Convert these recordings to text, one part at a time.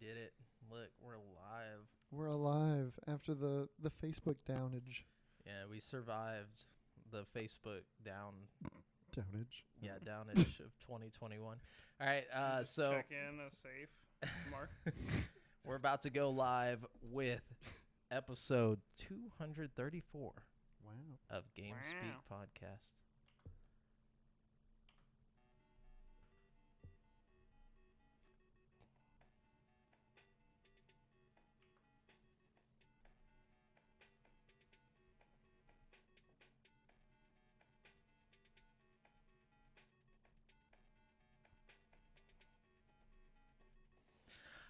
did it. Look, we're live. We're alive after the Facebook downage. Yeah, we survived the Facebook Downage. Yeah, downage of 2021. All right, so check in a safe mark. We're about to go live with episode 234 Wow. of GameSpeak Podcast.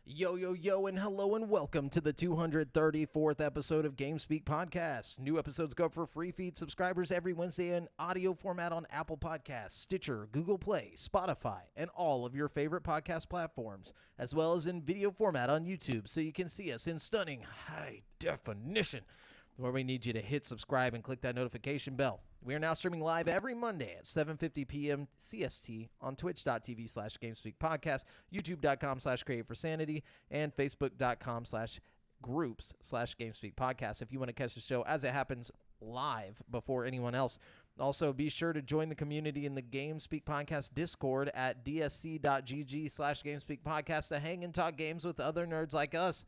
Yo, yo, yo, and hello and welcome to the 234th episode of GameSpeak Podcast. New episodes go up for free feed subscribers every Wednesday in audio format on Apple Podcasts, Stitcher, Google Play, Spotify, and all of your favorite podcast platforms, as well as in video format on YouTube, so you can see us in stunning high definition, where we need you to hit subscribe and click that notification bell. We are now streaming live every Monday at 7:50 p.m. CST on twitch.tv/GameSpeakPodcast, youtube.com/CreateForSanity, and facebook.com/groups/GameSpeakPodcast if you want to catch the show as it happens live before anyone else. Also, be sure to join the community in the GameSpeak Podcast Discord at dsc.gg/GameSpeakPodcast to hang and talk games with other nerds like us.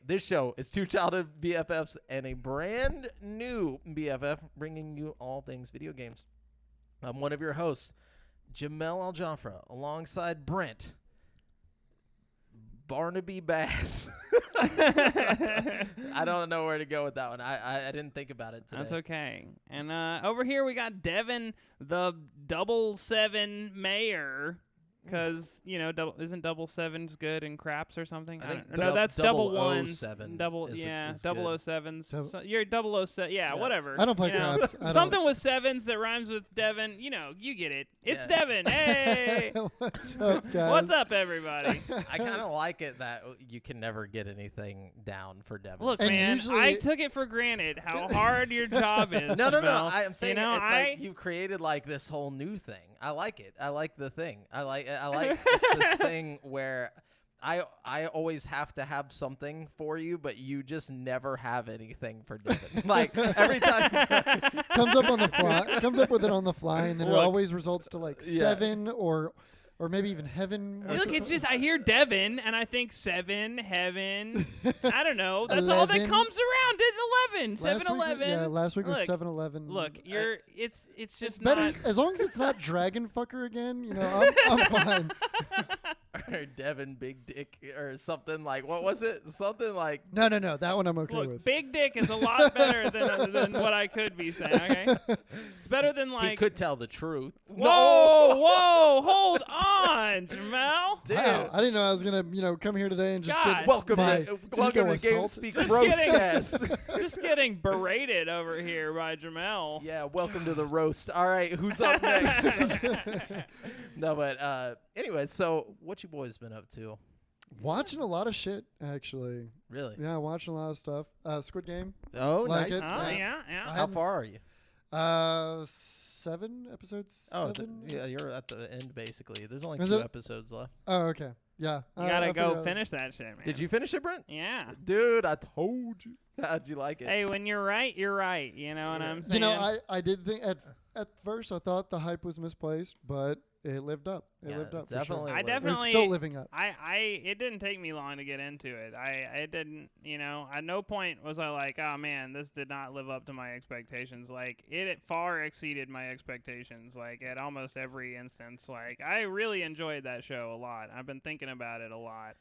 This show is two childhood BFFs and a brand new BFF bringing you all things video games. I'm one of your hosts, Jamel Al-Jafra, alongside Brent Barnaby Bass. I don't know where to go with that one. I didn't think about it today. That's okay. And over here we got Devin, the 7 mayor. Because, you know, isn't double sevens good in craps or something? No, that's double ones. 007 007s. So you're 007. Yeah, whatever. I don't play craps. Something with sevens that rhymes with Devin. You know, you get it. It's Devin. Hey. What's up, guys? What's up, everybody? I kind of like it that you can never get anything down for Devin. Look, And man, usually I took it for granted how hard your job is. No. Jamel. I'm saying you know, it's like you created like this whole new thing. I like it. I like the thing. I like it's this thing where I always have to have something for you, but you just never have anything for Devin. Like every time comes up on the fly, comes up with it on the fly, and then it Look. always results to like 7 or maybe even heaven. Look, it's just I hear Devin and I think 7, heaven. I don't know. That's all that 11. comes around. It's 11, 7-Eleven. Yeah, last week was Look, 7-Eleven. Look, it's just better not. as long as it's not Dragon Fucker again. You know, I'm fine. or Devin Big Dick or something like what was it? Something like No. That one I'm okay Look, with. big dick is a lot better than what I could be saying. Okay, it's better than like. he could tell the truth. Whoa, hold on, Jamel. Dude. Wow, I didn't know I was gonna, come here today and just Gosh. get Welcome my to ego GameSpeak Just Roastcast. Just getting berated over here by Jamel. Yeah, welcome to the roast. All right, who's up next? No, but anyway, so what you boys been up to? Watching a lot of shit, actually. Really? Yeah, watching a lot of stuff. Squid Game. Oh, Like nice. it. Oh, Nice. yeah. How far are you? 7 episodes. Oh, 7? yeah, you're at the end basically. There's only Is 2 it? episodes left. Oh, okay. Yeah. You gotta I go figured finish that shit, man. Did you finish it, Brent? Yeah. Dude, I told you. How'd you like it? Hey, when you're right, you're right. You know what I'm You saying? know, I did think at first I thought the hype was misplaced, but it lived up. It Yeah, lived up. definitely. For sure. I definitely. It's still living up. It didn't take me long to get into it. I didn't, at no point was I like, oh man, this did not live up to my expectations. Like it far exceeded my expectations. Like at almost every instance. Like I really enjoyed that show a lot. I've been thinking about it a lot.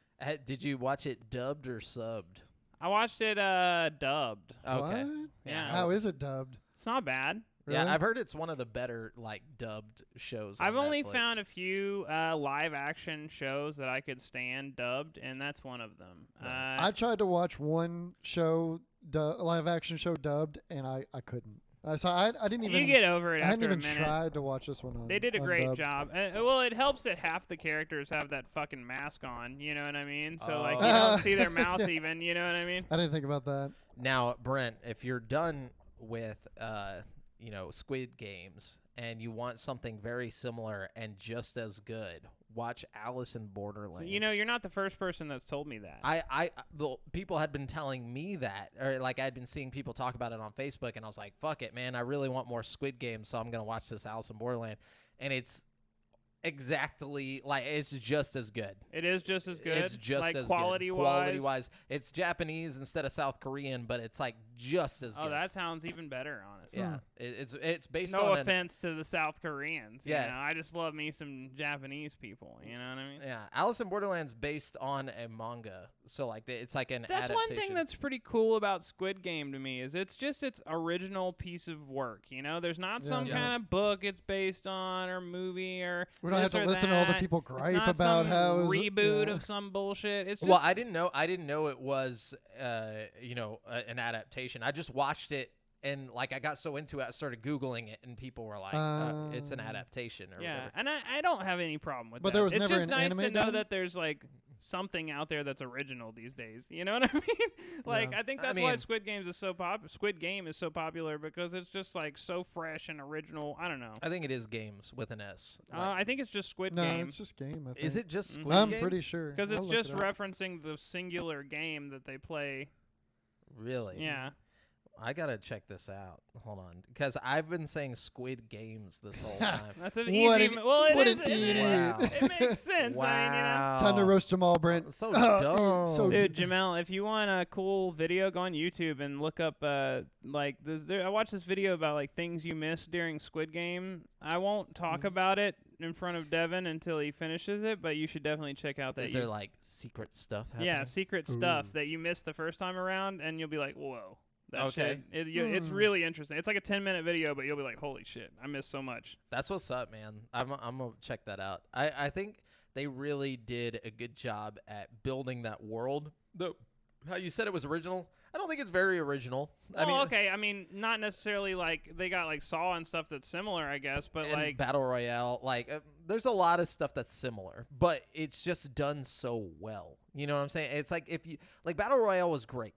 Did you watch it dubbed or subbed? I watched it dubbed. Okay. What? Yeah. How is it dubbed? It's not bad. Really? Yeah, I've heard it's one of the better like dubbed shows. I've on only Netflix. found a few live action shows that I could stand dubbed, and that's one of them. Nice. I tried to watch one show, live action show dubbed, and I couldn't. So I didn't even. You get over it I hadn't after a even minute. tried to watch this one on. They did a on great dubbed. job. Well, it helps that half the characters have that fucking mask on. You know what I mean? So like you Oh. don't see their mouth even. You know what I mean? I didn't think about that. Now, Brent, if you're done with Squid Games and you want something very similar and just as good, watch Alice in Borderland. So, you're not the first person that's told me that. Well, people had been telling me that, or like I'd been seeing people talk about it on Facebook, and I was like, fuck it, man, I really want more Squid Game, so I'm gonna watch this Alice in Borderland, and it's exactly like it's just as good. It is just as good. It's just like as quality good. wise. Quality wise, it's Japanese instead of South Korean, but it's like just as good. Oh, that sounds even better, honestly. Yeah, it's based no on offense to the South Koreans. Yeah. I just love me some Japanese people. You know what I mean? Yeah, Alice in Borderland's based on a manga, so like it's like an That's adaptation. one thing that's pretty cool about Squid Game to me is it's just its original piece of work. There's not some Yeah. kind of book it's based on or movie or We don't have this to or listen to all the that. people It's gripe not about some how reboot yeah. of some bullshit. It's just Well, I didn't know it was an adaptation. I just watched it and like I got so into it, I started Googling it, and people were like, "It's an adaptation." Or yeah, whatever. and I don't have any problem with But that. there was it's never just an nice anime to know done? that there's like something out there that's original these days. You know what I mean? Like Yeah. I think I that's why mean- Squid Game is so popular because it's just like so fresh and original. I don't know. I think it is games with an S. I think it's just Squid No, Game it's just game. I think. Is it just Mhm. Squid I'm Game? pretty sure. because it's I'll look just it up. referencing the singular game that they play. Really? Yeah. I gotta check this out. Hold on, because I've been saying Squid Games this whole time. That's an What easy. an- Well, it what is. an It, idiot. Wow. it makes sense. Wow. Time to roast Jamal Brent. So Oh, dumb. so Dude, Jamel, if you want a cool video, go on YouTube and look up I watched this video about like things you missed during Squid Game. I won't talk about it in front of Devin until he finishes it, but you should definitely check out that. Is there like secret stuff happening? yeah, secret stuff Ooh. that you missed the first time around, and you'll be like, whoa. That Okay. shit, it's really interesting. It's like a 10-minute video, but you'll be like, holy shit, I missed so much. That's what's up, man. I'm gonna check that out. I think they really did a good job at building that world. How you said it was original. I don't think it's very original. Okay. I mean, not necessarily like they got like Saw and stuff that's similar, I guess, but and like Battle Royale, like there's a lot of stuff that's similar, but it's just done so well. You know what I'm saying? It's like if you like Battle Royale was great,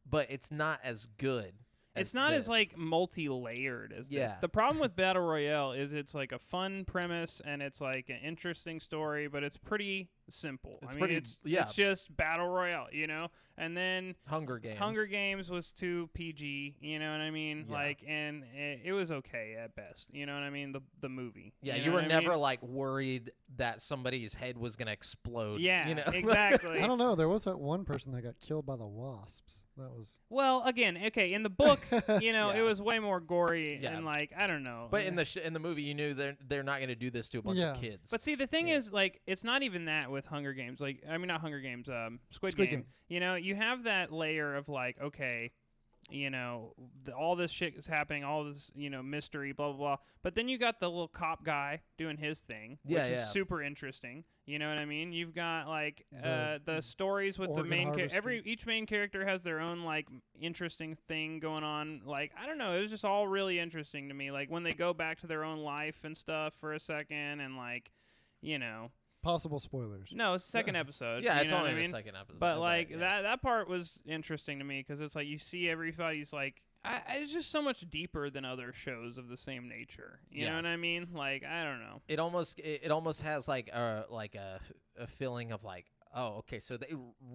but it's not as good. it's not this. as like multi-layered as this. Yeah. The problem with Battle Royale is it's like a fun premise and it's like an interesting story, but it's pretty simple. It's I mean, pretty- it's yeah. it's just Battle Royale, And then Hunger Games. Hunger Games was too PG, you know what I mean? Yeah. Like, and it was okay at best, you know what I mean? The movie. Yeah, you you know were what I never mean? like worried that somebody's head was gonna explode. Yeah, you know? exactly. I don't know. There was that one person that got killed by the wasps. That was. Well, again, okay, in the book, Yeah. it was way more gory Yeah. and like I don't know. But in the movie, you knew they're not gonna do this to a bunch Yeah. of kids. But see, the thing Yeah. is, like, it's not even that with Hunger Games. Like, I mean, not Hunger Games, Squid Squid Game. Game. You have that layer of like, okay, all this shit is happening, all this, mystery, blah blah blah. But then you got the little cop guy doing his thing, which Yeah, is yeah. super interesting. You know what I mean? You've got like The stories with the organ main harvesting. each main character has their own like interesting thing going on. Like I don't know, it was just all really interesting to me. Like when they go back to their own life and stuff for a second, and like, Possible spoilers. no, it's the second episode. yeah, you it's know only what I the mean? second episode. But like yeah. that part was interesting to me because it's like you see everybody's like it's just so much deeper than other shows of the same nature. You Yeah. know what I mean? Like I don't know. It almost has like a feeling of like, oh, okay, so they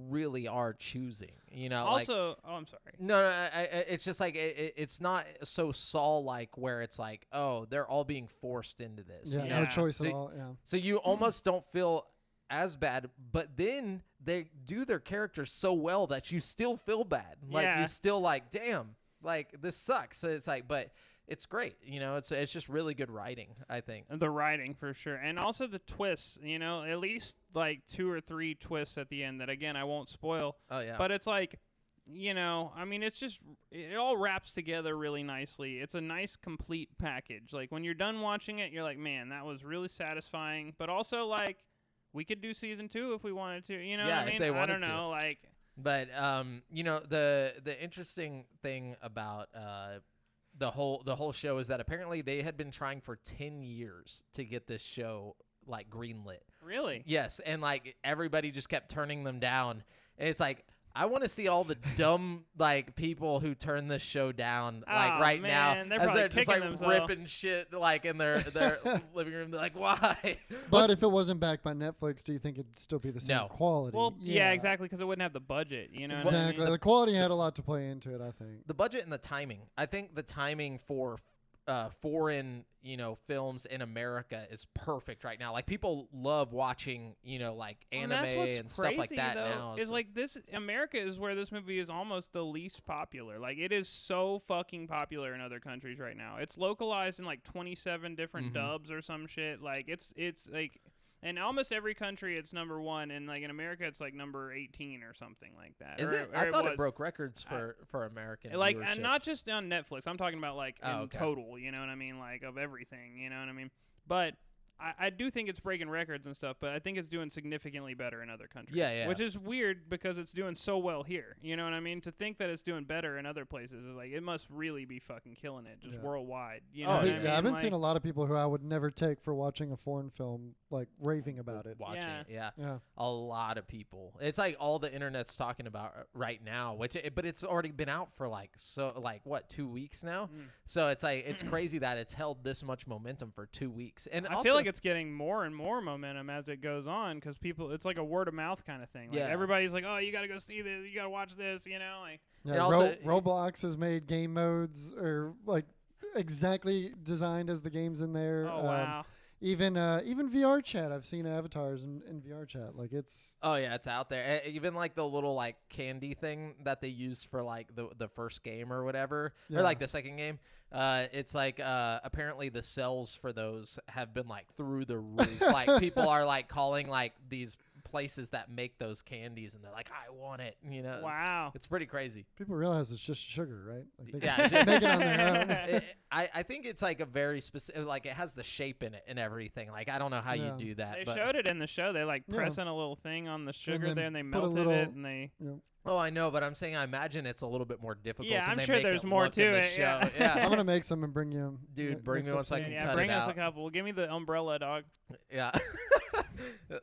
really are choosing. Also, I'm sorry. No, it's just like it's not so Saw-like where it's like, oh, they're all being forced into this. Yeah, you no know? Yeah. choice So- at all. Yeah. So you almost don't feel as bad, but then they do their characters so well that you still feel bad. Like Yeah. you still like, damn, like this sucks. So it's like, but it's great. It's just really good writing, I think. The writing for sure, and also the twists. At least like 2 or 3 twists at the end that again I won't spoil. Oh yeah. But it's like, I mean, it's just, it all wraps together really nicely. It's a nice, complete package. Like, when you're done watching it, you're like, man, that was really satisfying. But also, like, we could do season 2 if we wanted to. You know Yeah, what I if mean? they I wanted don't to. know. Like, But the interesting thing about the whole show is that apparently they had been trying for 10 years to get this show like greenlit. really? Yes, and like everybody just kept turning them down, and it's like I want to see all the dumb like people who turn this show down like right man, now they're as they're just kicking like themselves. ripping shit like in their living room. They're like, why? But if it wasn't backed by Netflix, do you think it'd still be the same No. quality? Well, yeah, exactly, because it wouldn't have the budget. You know what I Exactly. mean? The quality had a lot to play into it, I think. The budget and the timing. I think the timing for foreign, films in America is perfect right now. Like people love watching, like anime that's what's and stuff like crazy, that though, now. Is so- like this America is where this movie is almost the least popular. Like it is so fucking popular in other countries right now. It's localized in like 27 different dubs or some shit. Like it's like in almost every country it's number 1, and like in America it's like number 18 or something like that. Is Or- it? or I thought was. it broke records for American Like, viewership. and not just on Netflix. I'm talking about like in okay. total. You know what I mean? Like of everything. You know what I mean? But I do think it's breaking records and stuff. But I think it's doing significantly better in other countries. Yeah. Which is weird because it's doing so well here. You know what I mean? To think that it's doing better in other places is like it must really be fucking killing it just worldwide. You know Oh, what yeah. I mean? I've been Like, seeing a lot of people who I would never take for watching a foreign film, like raving about it. watching Yeah. it. Yeah. Yeah. A lot of people. It's like all the internet's talking about right now, but it's already been out for like 2 weeks now. So it's like it's crazy that it's held this much momentum for 2 weeks. And I also, feel like it's getting more and more momentum as it goes on because it's like a word of mouth kind of thing. Like Yeah. everybody's like, oh, you got to go see this, you got to watch this, you know? Like, Yeah, And also- Roblox has made game modes or like exactly designed as the games in there. oh, wow. Even VR chat, I've seen avatars in VR chat. Like it's oh yeah, it's out there. Even like the little like candy thing that they used for like the first game or whatever, Yeah. or like the second game. It's like apparently the sales for those have been like through the roof. Like people are like calling like these places that make those candies, and they're like, I want it. Wow. It's pretty crazy. people realize it's just sugar, right? Like they Yeah, can it's just- make it on their own. I think it's like a very specific, like it has the shape in it and everything. Like I don't know how Yeah. you do that. They but, showed it in the show. They like Yeah. pressing a little thing on the sugar then there, and they put a melted little- it, and they. Oh, I know, but I'm saying I imagine it's a little bit more difficult. Yeah, than I'm they sure make there's it more look to in the it, show. yeah. Yeah. I'm gonna make some and bring you. Dude, bring me one so I can Yeah, cut bring it us out. a couple. Give me the umbrella, dog. Yeah.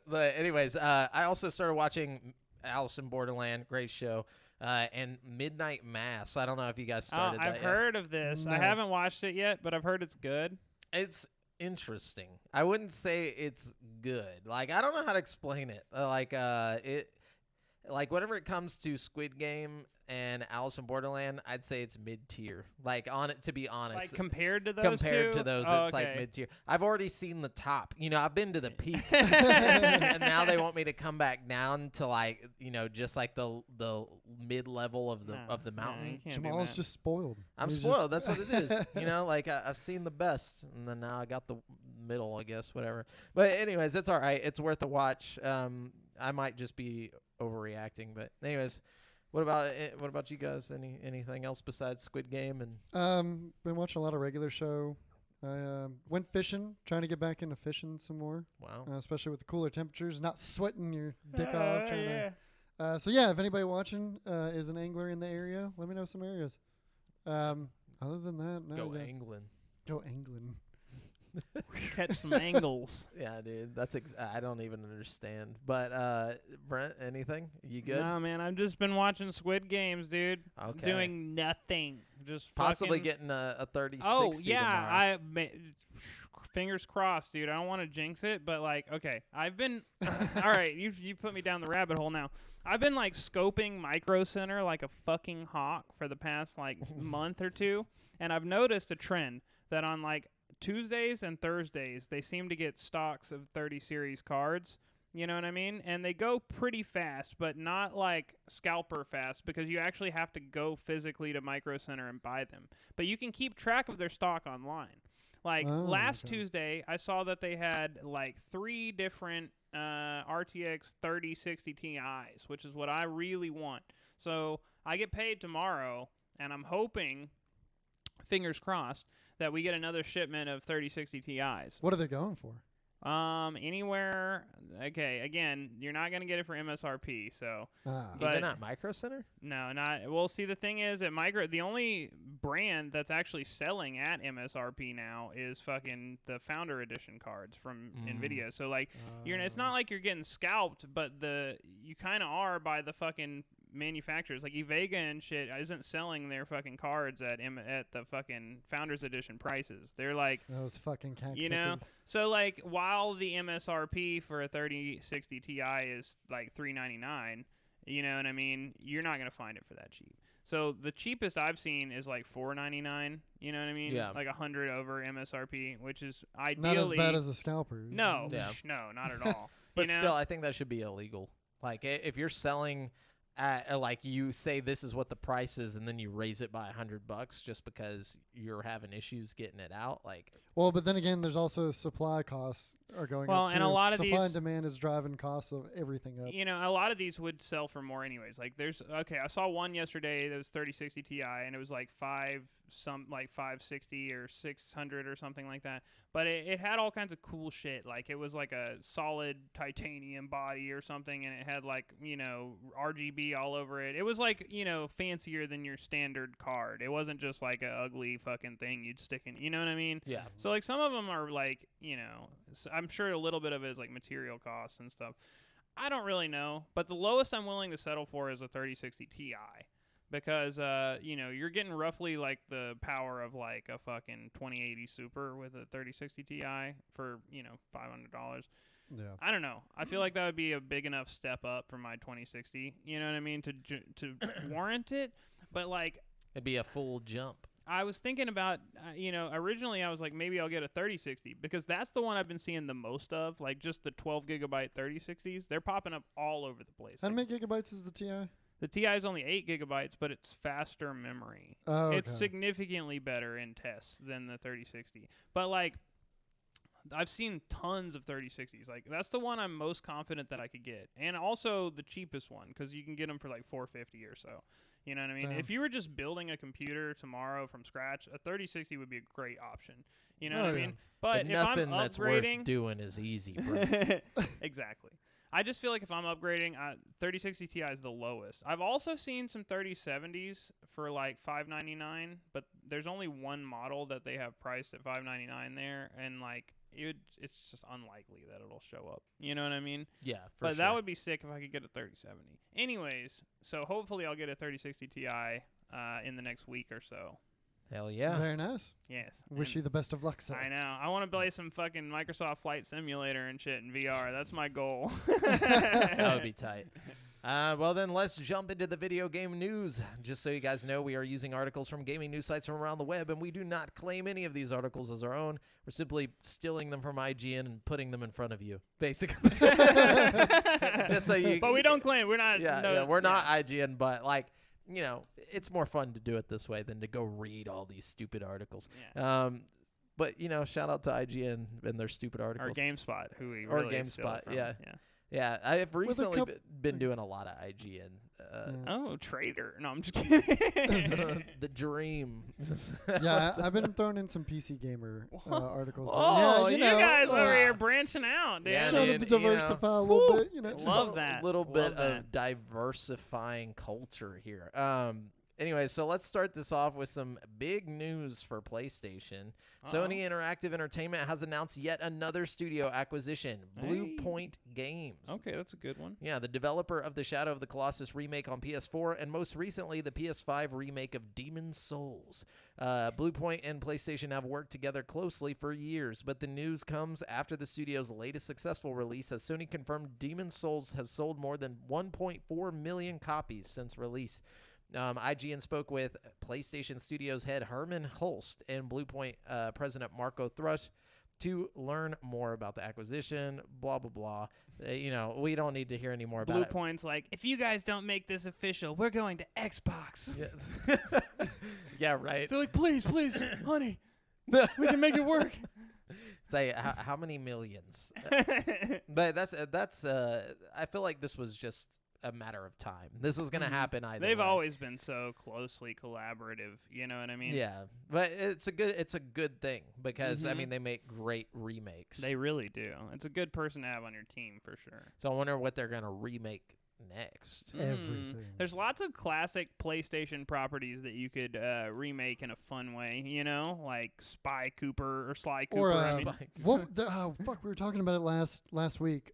But anyways, I also started watching Alice in Borderland, great show, and Midnight Mass. I don't know if you guys Oh, started that I've yet. heard of this. I No. haven't watched it yet, but I've heard it's good. It's interesting. I wouldn't say it's good. Like I don't know how to explain it. Like whenever it comes to Squid Game and Alice in Borderland, I'd say it's mid-tier. Like on it, to be honest. Like compared to those Compared two? to those, Oh, it's like okay. mid-tier. I've already seen the top. I've been to the peak, and now they want me to come back down to like, just like the mid-level of the Nah, of the nah, mountain. you can't do Jamal's that. just spoiled. I'm He's spoiled. That's what it is. Like I've seen the best, and then now I got the middle, I guess, whatever. But anyways, it's all right. It's worth a watch. I might just be overreacting, but anyways, what about you guys? Anything else besides Squid Game and? Been watching a lot of regular show. I went fishing, trying to get back into fishing some more, Wow. especially with the cooler temperatures, not sweating your dick off. Trying yeah. to, so yeah, if anybody watching is an angler in the area, let me know some areas. Other than that, no. Go yeah. England. Go England. Catch some angles. Yeah, dude. That's I don't even understand. But Brent, anything? You good? No, man. I've just been watching Squid Games, dude. Okay. Doing nothing. Just Possibly fucking- getting a 30-60 Oh yeah, tomorrow. fingers crossed, dude. I don't want to jinx it, but like, okay, I've been. All right, you put me down the rabbit hole now. I've been like scoping Micro Center like a fucking hawk for the past like month or two, and I've noticed a trend that on like Tuesdays and Thursdays they seem to get stocks of 30 series cards. You know what I mean? And they go pretty fast, but not like scalper fast because you actually have to go physically to Micro Center and buy them. But you can keep track of their stock online. Like last okay. Tuesday, I saw that they had like 3 different RTX 3060 Ti's, which is what I really want. So I get paid tomorrow, and I'm hoping, fingers crossed, that we get another shipment of 3060 Ti's. What are they going for? Anywhere. Okay, again, you're not gonna get it for MSRP, so but- Even at Micro Center? no, not. Well, see, the thing is, at the only brand that's actually selling at MSRP now is fucking the Founder Edition cards from Nvidia. So like, it's not like you're getting scalped, but you kind of are by the fucking manufacturers like Evega and shit isn't selling their fucking cards at the fucking Founders Edition prices. They're like, Those fucking cactus. you know, so like while the MSRP for a 3060 Ti is like $399, you know what I mean? You're not gonna find it for that cheap. So the cheapest I've seen is like $499. You know what I mean? Yeah. Like 100 over MSRP, which is ideally Not as bad as a scalper. no, Yeah. no, not at all. But you know? still, I think that should be illegal. Like, if you're selling at, like, you say this is what the price is, and then you raise it by $100 just because you're having issues getting it out, like. Well, but then again, there's also supply costs are going Well, up too. and a lot of supply these- and demand is driving costs of everything up. You know, a lot of these would sell for more anyways. Like I saw one yesterday that was 3060 Ti and it was like 560 or 600 or something like that. But it had all kinds of cool shit. Like it was like a solid titanium body or something, and it had like, you know, RGB all over it. It was like, you know, fancier than your standard card. It wasn't just like a ugly fucking thing you'd stick in. You know what I mean? Yeah. So like some of them are like, you know, I'm sure a little bit of it is like material costs and stuff. I don't really know, but the lowest I'm willing to settle for is a 3060 Ti because you know, you're getting roughly like the power of like a fucking 2080 Super with a 3060 Ti for, you know, $500. Yeah. I don't know. I feel like that would be a big enough step up for my 2060. You know what I mean, to warrant it. But like, It'd be a full jump. I was thinking about, you know, originally I was like, maybe I'll get a 3060 because that's the one I've been seeing the most of, like just the 12 gigabyte 3060s. They're popping up all over the place. How Like, many gigabytes is the TI? the Ti is only 8 gigabytes, but it's faster memory. Oh, okay. It's significantly better in tests than the 3060. But like, I've seen tons of 3060s. Like that's the one I'm most confident that I could get, and also the cheapest one because you can get them for like $450 or so. You know what I mean? Damn. If you were just building a computer tomorrow from scratch, a 3060 would be a great option. You know Oh, what I yeah. mean? But if I'm nothing that's worth upgrading, doing is easy, bro. exactly. I just feel like if I'm upgrading, 3060 Ti is the lowest. I've also seen some 3070s for like $599, but there's only one model that they have priced at $599 there, and like it's just unlikely that it'll show up. You know what I mean? Yeah, for But sure. that would be sick if I could get a 3070. Anyways, so hopefully I'll get a 3060 Ti in the next week or so. Hell yeah. Very nice. Yes. Wish and you the best of luck, sir. I know. I want to play some fucking Microsoft Flight Simulator and shit in VR. That's my goal. That would be tight. Well, then let's jump into the video game news. Just so you guys know, we are using articles from gaming news sites from around the web, and we do not claim any of these articles as our own. We're simply stealing them from IGN and putting them in front of you, basically. Just so you. But we don't claim. We're not. Yeah, we're not IGN, but like, you know, it's more fun to do it this way than to go read all these stupid articles. Yeah. But you know, shout out to IGN and their stupid Or articles. GameSpot, who we Or really steal GameSpot, from. yeah. Yeah, I have With a recently coup- been doing a lot of IGN. Oh, traitor. No, I'm just kidding. The dream. Yeah, I've been throwing in some PC Gamer articles. Oh, yeah, you know, guys over here branching out, dude. Yeah, trying man, to you know, diversify a little bit, you know. Love just- Just that. A little Love bit that. of diversifying culture here. Anyway, so let's start this off with some big news for PlayStation. Sony Interactive Entertainment has announced yet another studio acquisition, Blue Hey. Point Games. Okay, that's a good one. Yeah, the developer of the Shadow of the Colossus remake on PS4 and most recently the PS5 remake of Demon's Souls. Blue Point and PlayStation have worked together closely for years, but the news comes after the studio's latest successful release as Sony confirmed Demon's Souls has sold more than 1.4 million copies since release. IGN spoke with PlayStation Studios head Herman Holst and Blue Point president Marco Thrush to learn more about the acquisition, blah, blah, blah. You know, we don't need to hear any more Blue about it. Point's like, if you guys don't make this official, we're going to Xbox. Yeah, yeah, right. They're like, please, honey, we can make it work. Say, how many millions? But that's I feel like this was just a matter of time. This was going to happen either They've way. always been so closely collaborative. You know what I mean? Yeah, but it's a good thing because I Mhm. mean they make great remakes. They really do. It's a good person to have on your team for sure. So I wonder what they're gonna remake next. Everything. There's lots of classic PlayStation properties that you could remake in a fun way, you know, like Spy Cooper or Sly Cooper. Or, I mean, Spikes. What? Oh, fuck, we were talking about it last week.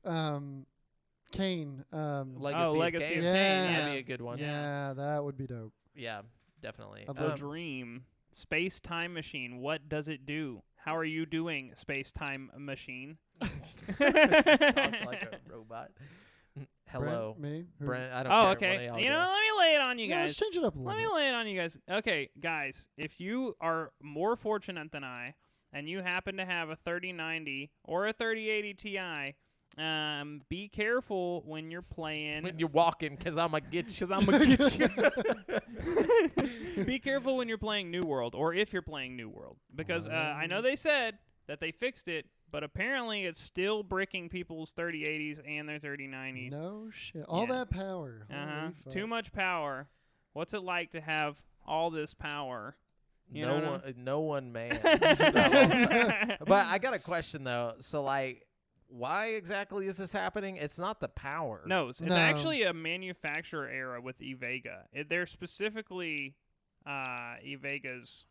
Kane. Legacy of yeah. Kain. That'd be a good one. Yeah, that would be dope. Yeah, definitely. The Dream. Space-time machine. What does it do? How are you doing, space-time machine? Just talk like a robot. Hello. Brent, me? Who? Brent, I don't Oh, care. okay. One of y'all You go. know, let me lay it on you Yeah, let's guys. change it up a little Let me bit. lay it on you guys. Okay, guys, if you are more fortunate than I, and you happen to have a 3090 or a 3080 Ti, be careful when you're playing. When you're walking, because I'm going to get you. Because I'm going to get you. Be careful when you're playing New World, or if you're playing New World. Because I know they said that they fixed it, but apparently it's still bricking people's 3080s and their 3090s. No shit. All Yeah. that power. Holy fuck. Too much power. What's it like to have all this power? You know what No one, man. But I got a question, though. So, like, why exactly is this happening? It's not the power. No, it's No. actually a manufacturer error with eVega. They're specifically eVega's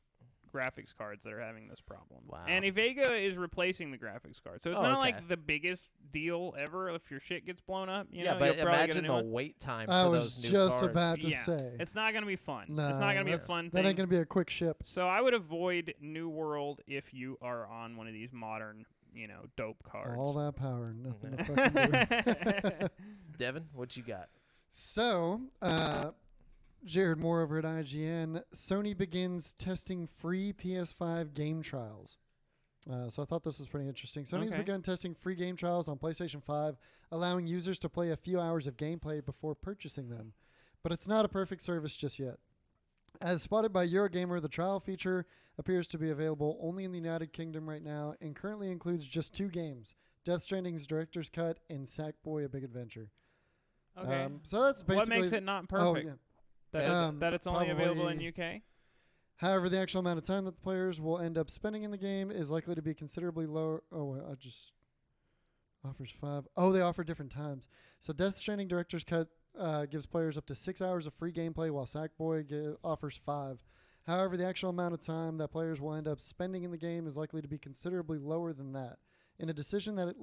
graphics cards that are having this problem. Wow. And eVega is replacing the graphics card. So it's Oh, not okay. like the biggest deal ever if your shit gets blown up. You Yeah, know, but you'll probably get a imagine new the one. wait time I for was those new just cards. about to Yeah. say. It's not going to be fun. No, it's not going to be a that's- fun That thing. ain't going to be a quick ship. So I would avoid New World if you are on one of these modern, dope cards. All that power. Nothing to fucking do. Devin, what you got? So, Jared Moore over at IGN, Sony begins testing free PS5 game trials. So I thought this was pretty interesting. Sony's Okay. begun testing free game trials on PlayStation 5, allowing users to play a few hours of gameplay before purchasing them. But it's not a perfect service just yet. As spotted by Eurogamer, the trial feature appears to be available only in the United Kingdom right now and currently includes just 2 games, Death Stranding's Director's Cut and Sackboy: A Big Adventure. Okay. So that's basically... what makes it not Oh, perfect? yeah. That it's only available in probably- UK? However, the actual amount of time that the players will end up spending in the game is likely to be considerably lower. Oh, I just offers 5. Oh, they offer different times. So Death Stranding Director's Cut gives players up to 6 hours of free gameplay, while Sackboy offers 5. However, the actual amount of time that players will end up spending in the game is likely to be considerably lower than that. In a decision that's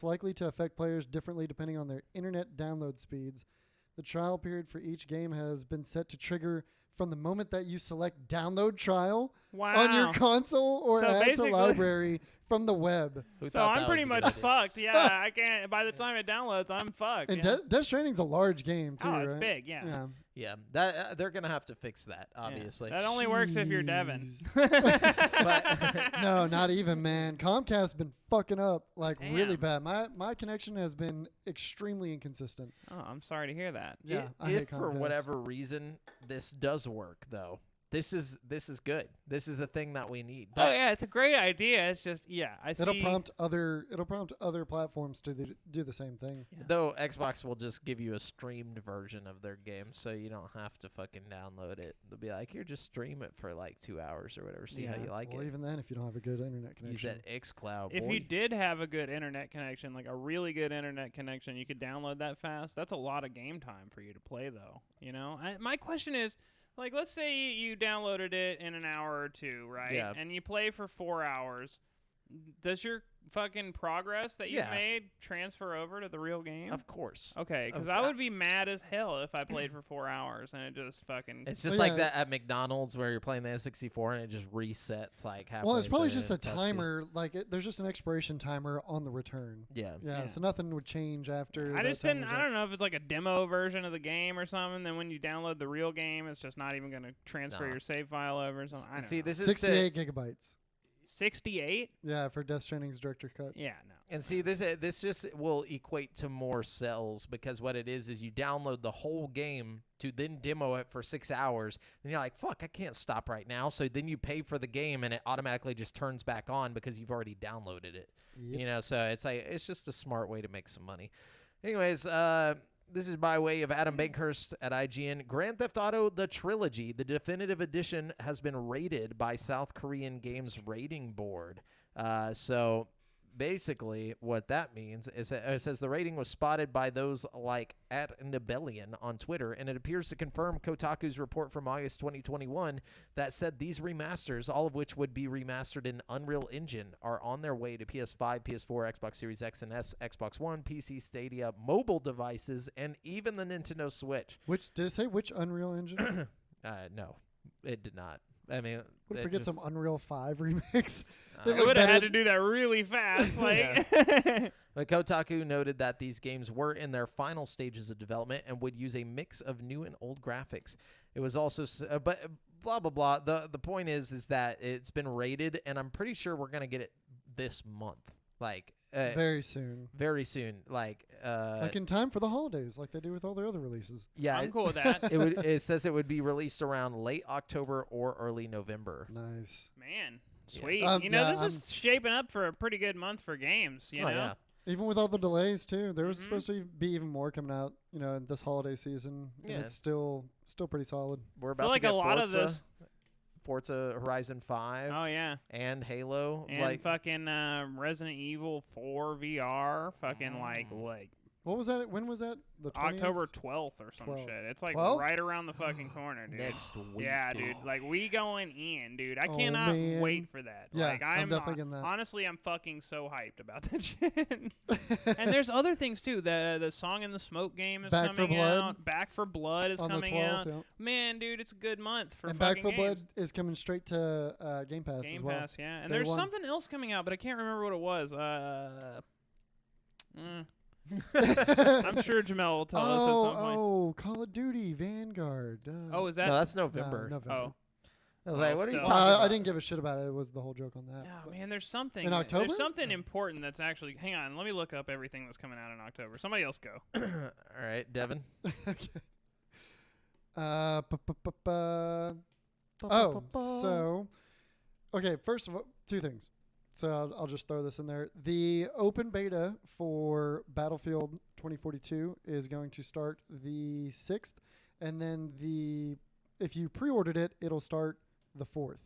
likely to affect players differently depending on their internet download speeds, the trial period for each game has been set to trigger from the moment that you select download trial Wow. on your console or So add to basically- library from the web. Who So thought I'm that pretty was a much good idea? fucked. Yeah, I can't. By the time it downloads, I'm fucked. And yeah. Death Stranding's a large game too, Oh, right? it's big, yeah. Yeah, that they're gonna have to fix that, Yeah. obviously. That only works if you're Devin. But No, not even, man. Comcast's been fucking up like really Damn. bad. My connection has been extremely inconsistent. Oh, I'm sorry to hear that. Yeah, I if hate for Comcast. whatever reason this does work, though, this is good. This is the thing that we need. Oh yeah, it's a great idea. It's just I see. It'll prompt other platforms to do the same thing. Though Xbox will just give you a streamed version of their game, so you don't have to fucking download it. They'll be like, here, just stream it for like 2 hours or whatever. See how Yeah. you like Well, it. even then, if you don't have a good internet Use connection, that XCloud. If boy. you did have a good internet connection, like a really good internet connection, you could download that fast. That's a lot of game time for you to play, though. My question is, like, let's say you downloaded it in an hour or 2, right? Yeah. And you play for 4 hours. Does your fucking progress that you've Yeah. made transfer over to the real game? Of course. Okay, because I would be mad as hell if I played for 4 hours and it just fucking. It's just Well, like yeah. that at McDonald's where you're playing the N64 and it just resets like halfway. well, it's probably through just a and tells you- timer. Like there's just an expiration timer on the return. Yeah. Yeah, Yeah. so nothing would change after. I that just didn't. timer's I up. don't know if it's like a demo version of the game or something. Then when you download the real game, it's just not even going to transfer No. your save file over. Or something. I don't See, know. this is 68 gigabytes. 68. Yeah, for Death Stranding's director cut. Yeah, no. And see, this just will equate to more sales because what it is you download the whole game to then demo it for 6 hours. And you're like, fuck, I can't stop right now. So then you pay for the game and it automatically just turns back on because you've already downloaded it. Yep. So it's just a smart way to make some money. Anyways, this is by way of Adam Bankhurst at IGN. Grand Theft Auto: The Trilogy, the definitive edition, has been rated by South Korean Games Rating Board. So basically what that means is that it says the rating was spotted by those like @Nibelian on Twitter, and it appears to confirm Kotaku's report from August 2021 that said these remasters, all of which would be remastered in Unreal Engine, are on their way to PS5, PS4, Xbox Series X and S, Xbox One, PC, Stadia, mobile devices, and even the Nintendo Switch. Which did it say which Unreal Engine? No, it did not. I mean, What if we get some Unreal 5 remix? They would have had to do that really fast. Like, But Kotaku noted that these games were in their final stages of development and would use a mix of new and old graphics. It was also, but blah blah blah. The point is that it's been rated, and I'm pretty sure we're gonna get it this month. Like very soon. Very soon. Like in time for the holidays, like they do with all their other releases. Yeah, I'm cool with that. It says it would be released around late October or early November. Nice. Man, sweet. Yeah. This is shaping up for a pretty good month for games. You know. Yeah. Even with all the delays too, there was supposed to be even more coming out. In this holiday season. Yeah. And it's still pretty solid. We're about to like get a lot Forza, of this. Forza Horizon 5. Oh yeah. And Halo. And fucking Resident Evil 4 VR. Fucking like What was that? When was that? The 20th? October 12th or some 12th. shit. It's like 12th? right around the fucking corner, dude. Next week. Yeah, dude. Like we going in, dude. I Oh, cannot man. wait for that. Yeah, like I'm definitely getting that. Honestly, I'm fucking so hyped about that shit. And there's other things too. The Song in the Smoke game is Back for coming Blood? out. Back for Blood is On the coming 12th, out. yeah. Man, dude, it's a good month for And fucking Back for Blood games. is coming straight to Game Pass Game as well. Pass, yeah. And Day there's one. something else coming out, but I can't remember what it was. I'm sure Jamel will tell us at some point. Oh, Call of Duty Vanguard. Oh, is that? No, that's November. November. Oh. I was like, what are you still. talking about? I didn't give a shit about it. It was the whole joke on that. Yeah, but- man, there's something. In October? There's something important that's actually. Hang on, let me look up everything that's coming out in October. Somebody else go. All right, Devin. Okay. So, okay, first of all, two things. So I'll just throw this in there. The open beta for Battlefield 2042 is going to start the 6th, and then if you pre-ordered it, it'll start the 4th.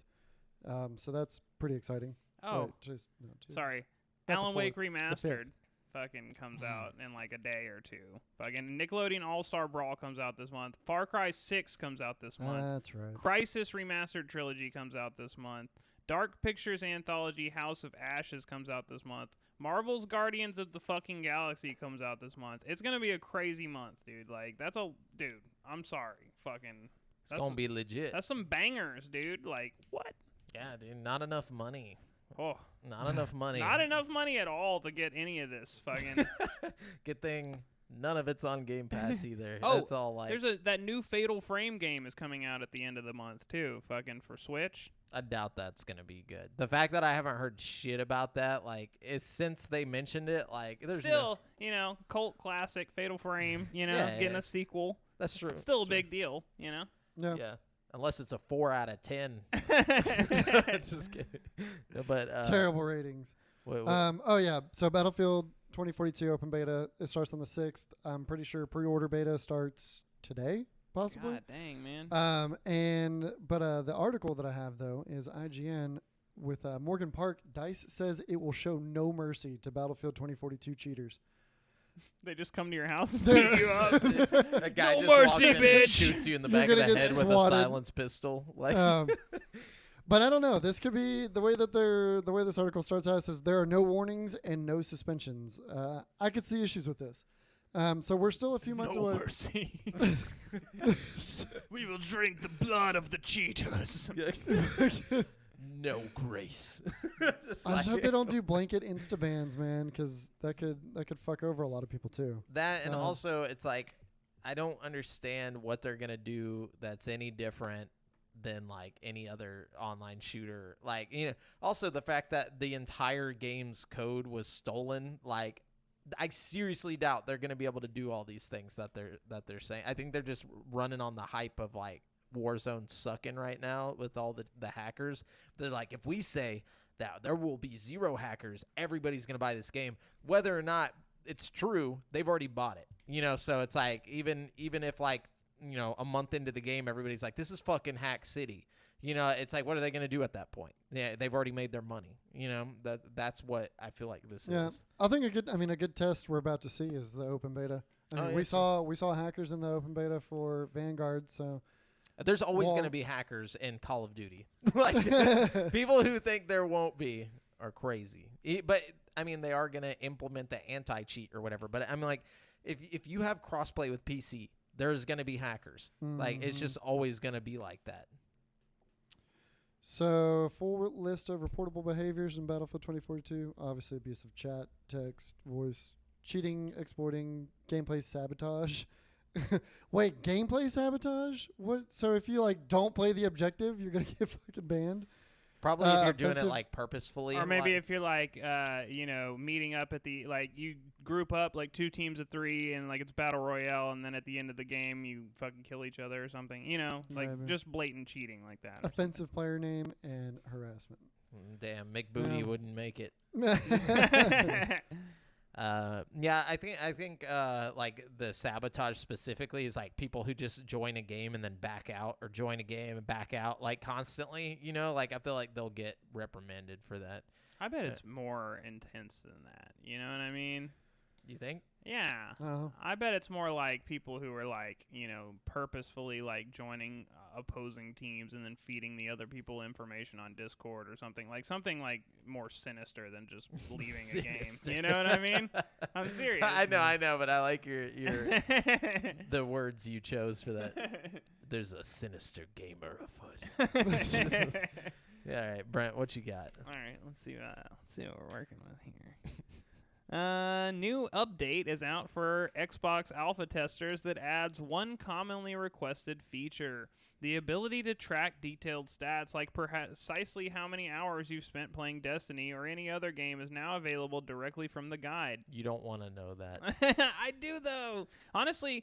So that's pretty exciting. Oh, Wait, sorry. Not the Alan Wake 4th, the 5th. Remastered fucking comes out in like a day or two. Fucking Nickelodeon All-Star Brawl comes out this month. Far Cry 6 comes out this month. That's right. Crisis Remastered Trilogy comes out this month. Dark Pictures Anthology House of Ashes comes out this month. Marvel's Guardians of the fucking Galaxy comes out this month. It's going to be a crazy month, dude. Like, dude, I'm sorry. Fucking. It's going to be legit. That's some bangers, dude. Like, what? Yeah, dude, not enough money. Oh. Not enough money. Not enough money at all to get any of this fucking. Good thing none of it's on Game Pass either. Oh, That's all like. There's that new Fatal Frame game is coming out at the end of the month, too. Fucking for Switch. I doubt that's going to be good. The fact that I haven't heard shit about that, like, is since they mentioned it, like, there's Still, cult classic Fatal Frame, Yeah, getting yeah. a sequel. That's true. Still a That's true. big deal, No. Yeah. Unless it's a 4 out of 10. Just kidding. No, but Terrible ratings. Wait, Oh yeah, so Battlefield 2042 open beta, it starts on the 6th. I'm pretty sure pre-order beta starts today, possibly. God dang, man. The article that I have though is IGN with Morgan Park. DICE says it will show no mercy to Battlefield 2042 cheaters. They just come to your house and beat you up. a guy No just mercy, walks in and bitch. shoots you in the You're back of gonna the get head with a swatted. silenced pistol. Like, But I don't know. This could be the way this article starts out. It says there are no warnings and no suspensions. I could see issues with this. So we're still a few months No away. mercy. We will drink the blood of the cheaters. no grace. Just I just hope like- they don't do blanket insta bans, man, because that could fuck over a lot of people too. That and Um, also it's like I don't understand what they're gonna do that's any different than like any other online shooter. Like, also the fact that the entire game's code was stolen, like I seriously doubt they're gonna be able to do all these things that they're saying. I think they're just running on the hype of like Warzone sucking right now with all the hackers. They're like, if we say that there will be 0 hackers, everybody's gonna buy this game. Whether or not it's true, they've already bought it. So it's like even if like a month into the game everybody's like, this is fucking Hack City. You know, it's like, what are they going to do at that point? Yeah, they've already made their money. You know, that's what I feel like this is. I think a good test we're about to see is the open beta. I mean, we saw hackers in the open beta for Vanguard, so there's always going to be hackers in Call of Duty. Like people who think there won't be are crazy. But I mean, they are going to implement the anti-cheat or whatever. But I mean, like if you have crossplay with PC, there's going to be hackers. Like it's just always going to be like that. So, full list of reportable behaviors in Battlefield 2042. Obviously, abuse of chat, text, voice, cheating, exploiting, gameplay sabotage. Wait, gameplay sabotage? What? So if you like don't play the objective, you're gonna get fucking banned? Probably if you're doing it like purposefully. Or maybe if you're like, meeting up at the, like, you group up like 2 teams of 3 and like it's battle royale, and then at the end of the game you fucking kill each other or something. You know, like just blatant cheating like that. Offensive player name and harassment. Damn, McBooty wouldn't make it. I think like the sabotage specifically is like people who just join a game and then back out, or join a game and back out like constantly, you know, like I feel like they'll get reprimanded for that. I bet it's more intense than that. You know what I mean? You think? Yeah. I bet it's more like people who are like, you know, purposefully like joining opposing teams and then feeding the other people information on Discord or something like more sinister than just leaving a game. You know what I mean? I'm serious. I know, but I like your the words you chose for that. There's a sinister gamer afoot. Yeah, all right, Brent, what you got? All right, let's see what we're working with here. New update is out for Xbox alpha testers that adds one commonly requested feature: the ability to track detailed stats, like precisely how many hours you've spent playing Destiny or any other game, is now available directly from the guide. You don't want to know that. I do, though. Honestly,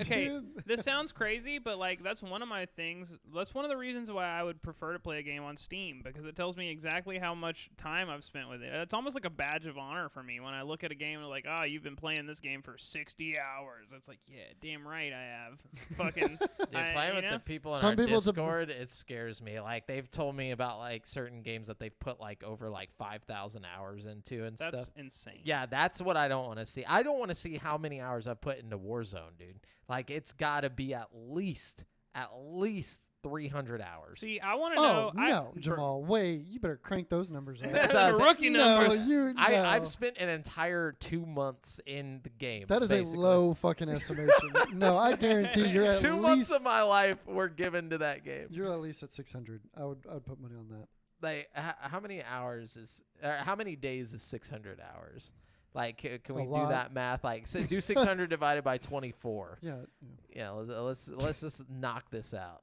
okay, this sounds crazy, but like that's one of my things. That's one of the reasons why I would prefer to play a game on Steam, because it tells me exactly how much time I've spent with it. It's almost like a badge of honor for me when I look at a game and like, oh, you've been playing this game for 60 hours. It's like, yeah, damn right I have. Fucking playing with the people in our Discord, it scares me. Like they've told me about like certain games that they've put like over like 5,000 hours into and stuff. That's insane. Yeah, that's what I don't want to see. I don't want to see how many hours I've put into Warzone, dude. Like it's got to be at least 300 hours. See, I want to know. No, Jamal, wait, you better crank those numbers up. That's rookie numbers. I've spent an entire 2 months in the game. That is basically a low fucking estimation. No, I guarantee you're at 2 months of my life were given to that game. You're at least at 600. I would put money on that. Like, how many hours is? How many days is 600 hours? Like, can we do that math? Like, do 600 divided by 24. Yeah. Let's just knock this out.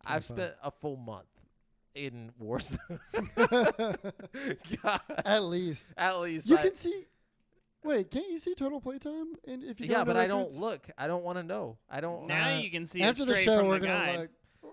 I've spent a full month in Warzone. At least. You can see. Wait, can't you see total playtime? And if you but I don't look. I don't want to know. I don't. Now you can see after it the straight show. from We're the gonna guide. like.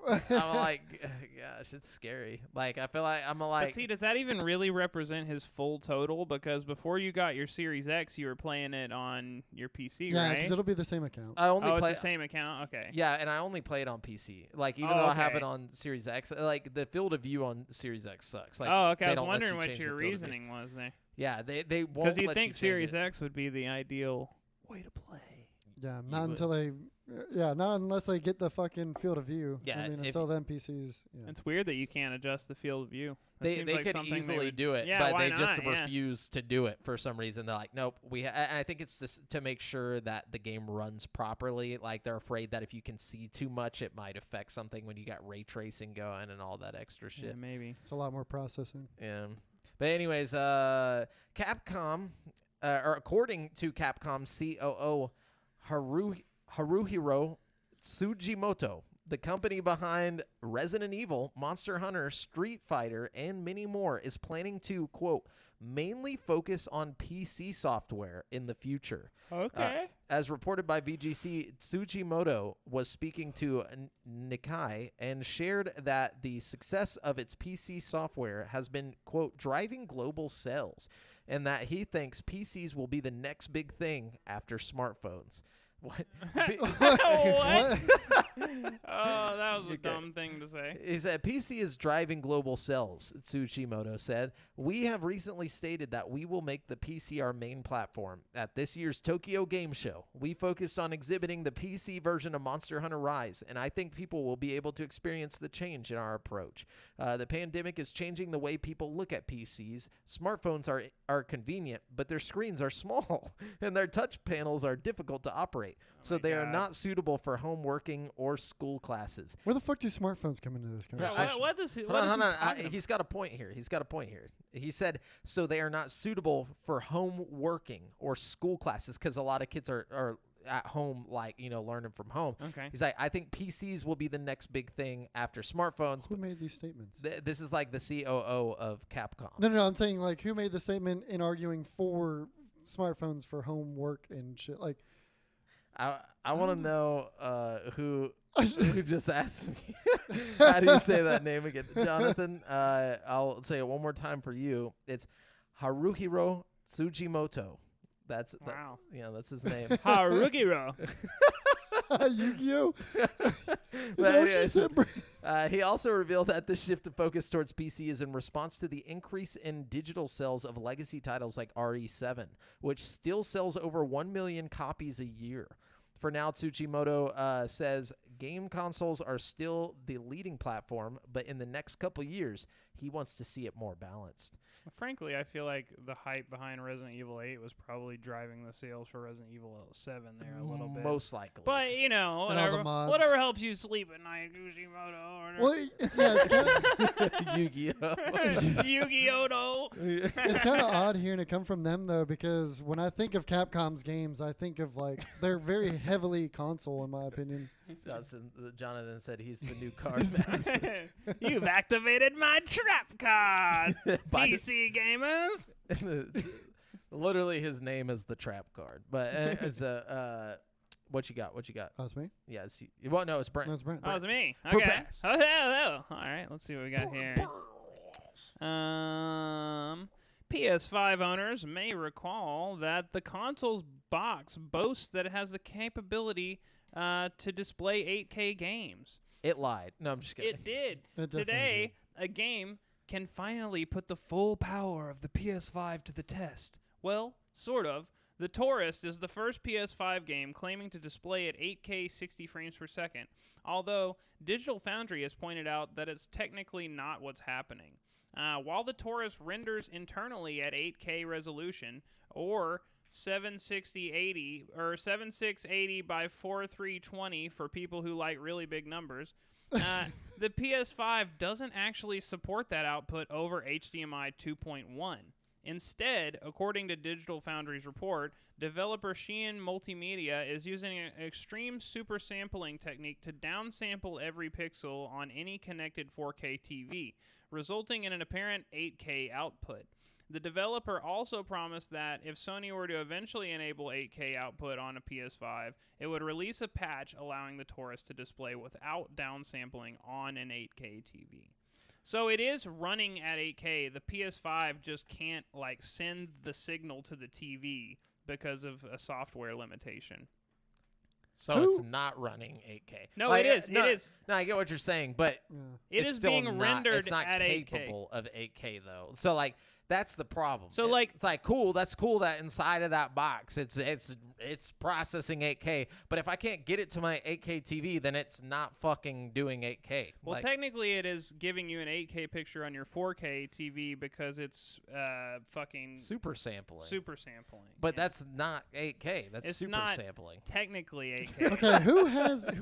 I'm like, gosh, it's scary. Like, I feel like But see, does that even really represent his full total? Because before you got your Series X, you were playing it on your PC, yeah, right? because it'll be the same account. I only play it's the same account. Okay. Yeah, and I only play it on PC. Like, even though I have it on Series X, like the field of view on Series X sucks. Like, okay. I was wondering what your reasoning was there. Yeah, they won't. Because you'd think Series X would be the ideal way to play. Yeah, not unless they get the fucking field of view. Yeah, I mean, until then, PCs. Yeah. It's weird that you can't adjust the field of view. They could easily do it, but they just refuse to do it for some reason. They're like, nope. And I think it's just to make sure that the game runs properly. Like they're afraid that if you can see too much, it might affect something when you got ray tracing going and all that extra shit. Yeah, maybe it's a lot more processing. Yeah, but anyways, Capcom, or according to Capcom COO Haruhiro Tsujimoto, the company behind Resident Evil, Monster Hunter, Street Fighter, and many more, is planning to, quote, mainly focus on PC software in the future. Okay. As reported by VGC, Tsujimoto was speaking to Nikkei and shared that the success of its PC software has been, quote, driving global sales, and that he thinks PCs will be the next big thing after smartphones. What? What? Oh, that was a dumb thing to say. He said, PC is driving global sales, Tsuchimoto said. We have recently stated that we will make the PC our main platform. At this year's Tokyo Game Show, we focused on exhibiting the PC version of Monster Hunter Rise, and I think people will be able to experience the change in our approach. The pandemic is changing the way people look at PCs. Smartphones are convenient, but their screens are small, and their touch panels are difficult to operate, so they are not suitable for home working or school classes. Where the fuck do smartphones come into this conversation? What is he? He's got a point here. He said, so they are not suitable for home working or school classes because a lot of kids are at home, like, learning from home. Okay. He's like, I think PCs will be the next big thing after smartphones. Who made these statements? This is like the COO of Capcom. No, I'm saying, like, who made the statement in arguing for smartphones for home work and shit? Like, I want to know who just asked me. How do you say that name again? Jonathan, I'll say it one more time for you. It's Haruhiro Tsujimoto. That's his name. Haruhiro. Yu-Gi-Oh! Is that what you said, bro? He also revealed that the shift of focus towards PC is in response to the increase in digital sales of legacy titles like RE7, which still sells over 1 million copies a year. For now, Tsuchimoto says game consoles are still the leading platform, but in the next couple years, he wants to see it more balanced. Frankly, I feel like the hype behind Resident Evil 8 was probably driving the sales for Resident Evil 7 there a little bit. Most likely. But, whatever helps you sleep at night, Tsuchimoto. Well, it's kind of Yu-Gi-Oh! Yu-Gi-Oh! It's kind of odd hearing it come from them, though, because when I think of Capcom's games, I think of, like, they're very heavily console, in my opinion. Jonathan said he's the new card master. You've activated my trap card, PC gamers. Literally, his name is the trap card. But as what you got? Oh, it's me? Yeah. Well, no, it's Brent. No, it's Brent. Oh, it's me. Per Okay. pass. All right. Let's see what we got here. PS5 owners may recall that the console's box boasts that it has the capability to display 8K games. It lied. No, I'm just kidding. It did. It definitely Today, a game can finally put the full power of the PS5 to the test. Well, sort of. The Tourist is the first PS5 game claiming to display at 8K 60 frames per second, although Digital Foundry has pointed out that it's technically not what's happening. While the Taurus renders internally at 8K resolution, or 760/80 or 7680 by 4320 for people who like really big numbers, the PS5 doesn't actually support that output over HDMI 2.1. Instead, according to Digital Foundry's report, developer Shein Multimedia is using an extreme super sampling technique to downsample every pixel on any connected 4K TV, resulting in an apparent 8K output. The developer also promised that if Sony were to eventually enable 8K output on a PS5, it would release a patch allowing the Taurus to display without downsampling on an 8K TV. So it is running at 8K. The PS5 just can't send the signal to the TV because of a software limitation. So it's not running 8K. No, it is. No, it is. No, I get what you're saying, but It is being rendered it's not at 8K. capable of 8K though. So that's the problem. So it's cool. That's cool that inside of that box it's processing 8K. But if I can't get it to my 8K TV, then it's not fucking doing 8K. Well, technically, it is giving you an 8K picture on your 4K TV because it's fucking super sampling. yeah. But that's not 8K. That's It's super not sampling. Technically 8K. Okay, who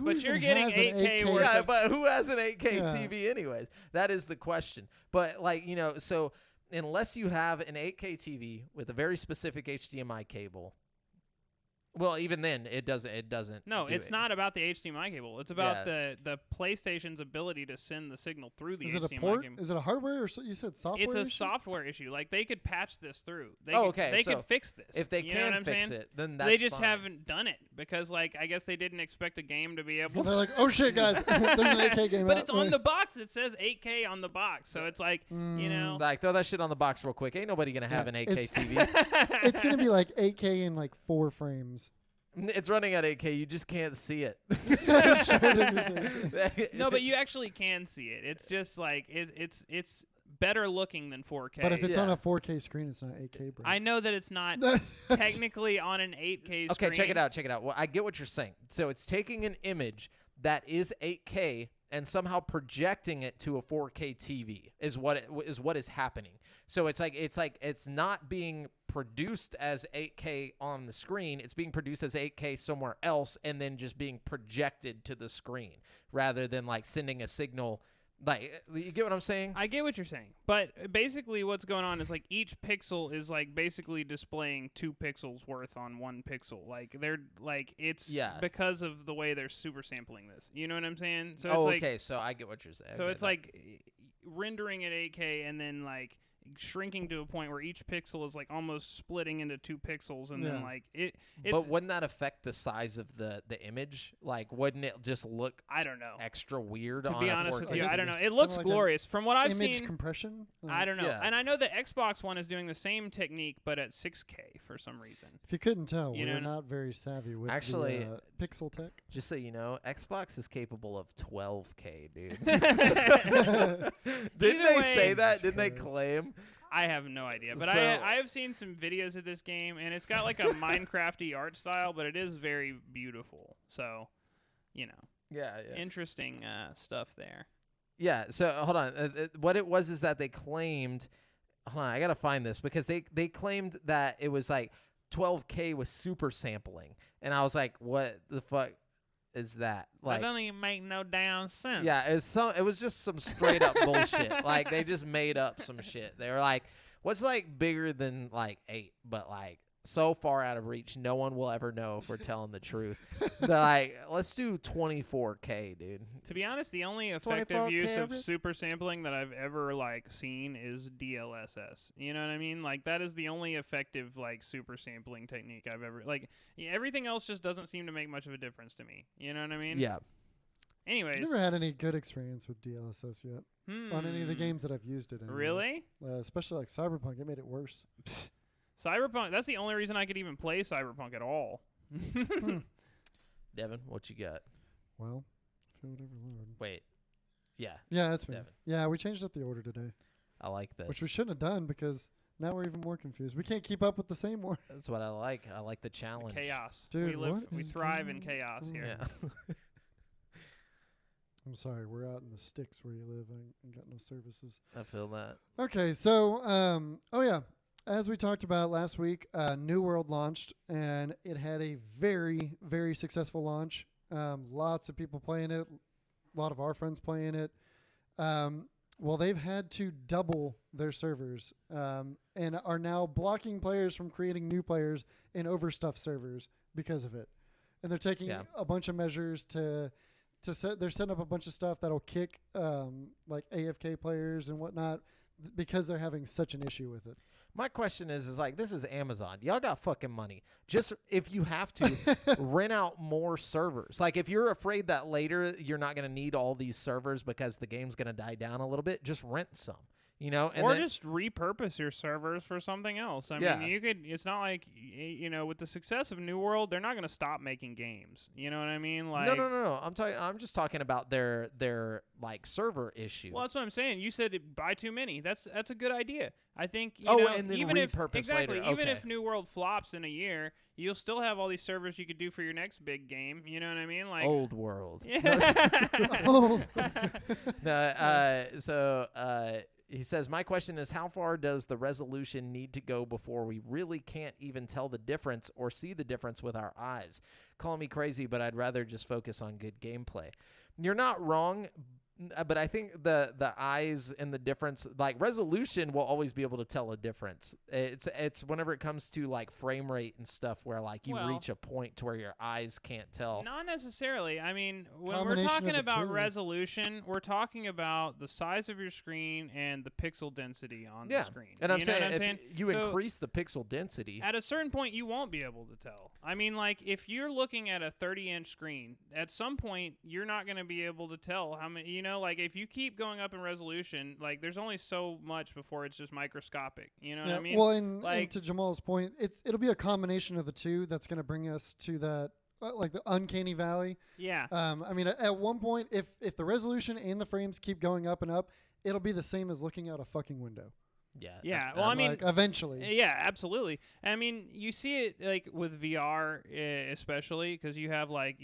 But you're even getting has an 8K 8K? Yeah, but who has an 8K Yeah. TV anyways? That is the question. But so unless you have an 8K TV with a very specific HDMI cable, well, even then it doesn't. No, do it's it. not about the HDMI cable. It's about the PlayStation's ability to send the signal through the Is it HDMI a port? cable. Is it a hardware or you said software? It's a issue? software issue. They could patch this through. They so could fix this. If they you know what can I'm fix saying? it, then that's They just fine. haven't done it because, I guess they didn't expect a game to be able Well, to. they're like, oh shit, guys, there's an 8K game But out. it's on the box. It says 8K on the box, so it's Throw that shit on the box real quick. Ain't nobody gonna have an 8K TV. It's gonna be 8K in 4 frames. It's running at 8K. You just can't see it. No, but you actually can see it. It's just like it's better looking than 4K. But if it's on a 4K screen, it's not 8K, bro. I know that it's not technically on an 8K screen. Okay, check it out. Check it out. Well, I get what you're saying. So it's taking an image that is 8K and somehow projecting it to a 4K TV is what is happening. So it's not being produced as 8K on the screen. It's being produced as 8K somewhere else and then just being projected to the screen rather than like sending a signal. Like, you get what I'm saying? I get what you're saying. But basically what's going on is like each pixel is like basically displaying 2 pixels worth on 1 pixel. Like they're like it's because of the way they're super sampling this. You know what I'm saying? So it's okay. So I get what you're saying. So it's like rendering at 8K and then like shrinking to a point where each pixel is like almost splitting into 2 pixels and then like it's but wouldn't that affect the size of the image? Like, wouldn't it just look I don't know extra weird to on be a honest 4K? with you? I don't know. It looks like glorious from what I've image seen. Compression. I don't know, and I know the Xbox one is doing the same technique but at 6K for some reason. If you couldn't tell, we're not very savvy with the pixel tech. Just so you know, Xbox is capable of 12K, dude. Didn't they say that? Didn't they claim? I have no idea, but I have seen some videos of this game, and it's got like a Minecraft-y art style, but it is very beautiful. So, you know, interesting stuff there. Yeah. So hold on. What it was is that they claimed. Hold on, I gotta find this because they claimed that it was like 12K was super sampling, and I was like, what the fuck is that? Like, that doesn't even make no damn sense. Yeah, it was just some straight up bullshit. Like they just made up some shit. They were like, what's like bigger than like 8, but like so far out of reach, no one will ever know if we're telling the truth. They're like, let's do 24K, dude. To be honest, the only effective use of super sampling that I've ever like seen is DLSS. You know what I mean? Like that is the only effective like super sampling technique I've ever like. Everything else just doesn't seem to make much of a difference to me. You know what I mean? Yeah. Anyways, I've never had any good experience with DLSS yet on any of the games that I've used it. Anyways. Really? Especially like Cyberpunk, it made it worse. Cyberpunk, that's the only reason I could even play Cyberpunk at all. Devin, what you got? Well, feel whatever, Lord. Wait. Yeah. Yeah, that's me. Devin. Yeah, we changed up the order today. I like this. Which we shouldn't have done because now we're even more confused. We can't keep up with the same order. That's what I like. I like the challenge. Chaos. Dude, we thrive in chaos here. Yeah. I'm sorry, we're out in the sticks where you live. I got no services. I feel that. Okay, so, as we talked about last week, New World launched, and it had a very, very successful launch. Lots of people playing it, a lot of our friends playing it. Well, they've had to double their servers and are now blocking players from creating new players in overstuffed servers because of it. And they're taking a bunch of measures they're setting up a bunch of stuff that'll kick like AFK players and whatnot because they're having such an issue with it. My question is like, this is Amazon. Y'all got fucking money. Just if you have to, rent out more servers. Like if you're afraid that later you're not going to need all these servers because the game's going to die down a little bit, just rent some. You know, and or just repurpose your servers for something else. I mean, you could. It's not like with the success of New World, they're not going to stop making games. You know what I mean? Like no. I'm just talking about their like server issue. Well, that's what I'm saying. You said buy too many. That's a good idea. I think. And then even repurpose later. Even if New World flops in a year, you'll still have all these servers you could do for your next big game. You know what I mean? Like Old World. Yeah. He says, my question is, how far does the resolution need to go before we really can't even tell the difference or see the difference with our eyes? Call me crazy, but I'd rather just focus on good gameplay. You're not wrong, but I think the eyes and the difference, like resolution will always be able to tell a difference. It's whenever it comes to like frame rate and stuff where like you reach a point to where your eyes can't tell. Not necessarily. I mean, when we're talking about resolution, we're talking about the size of your screen and the pixel density on the screen. And I'm saying if you increase the pixel density, at a certain point you won't be able to tell. I mean, like if you're looking at a 30-inch screen, at some point you're not going to be able to tell how many, know, like if you keep going up in resolution, like there's only so much before it's just microscopic. You know what I mean? Well, and like to Jamal's point, it'll be a combination of the two that's going to bring us to that, like the uncanny valley. yeah. I mean, at one point, if the resolution and the frames keep going up and up, it'll be the same as looking out a fucking window. Yeah. Well, I mean, like eventually. Yeah, absolutely. I mean, you see it like with VR, especially because you have like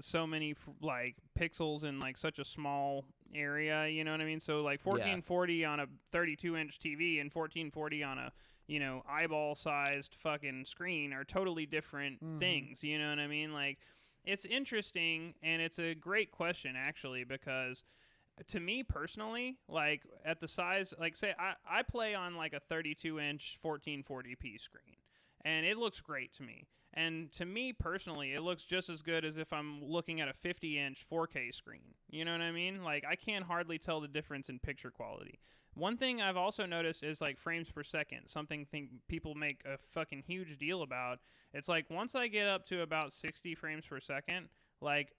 so many like pixels in like such a small area. You know what I mean? So like 1440 on a 32-inch TV and 1440 on a eyeball-sized fucking screen are totally different things. You know what I mean? Like, it's interesting, and it's a great question actually, because to me personally, like at the size, like say I play on like a 32-inch 1440p screen, and it looks great to me. And to me personally, it looks just as good as if I'm looking at a 50-inch 4K screen. You know what I mean? Like I can't hardly tell the difference in picture quality. One thing I've also noticed is like frames per second, something people make a fucking huge deal about. It's like once I get up to about 60 frames per second, like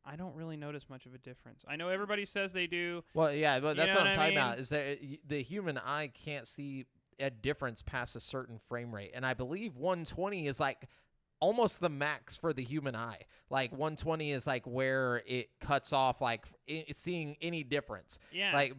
I don't really notice much of a difference. I know everybody says they do. Well, yeah, but that's what I'm talking about. mean? Is that the human eye can't see a difference past a certain frame rate, and I believe 120 is like almost the max for the human eye. Like 120 is like where it cuts off, like it's seeing any difference. Yeah. Like,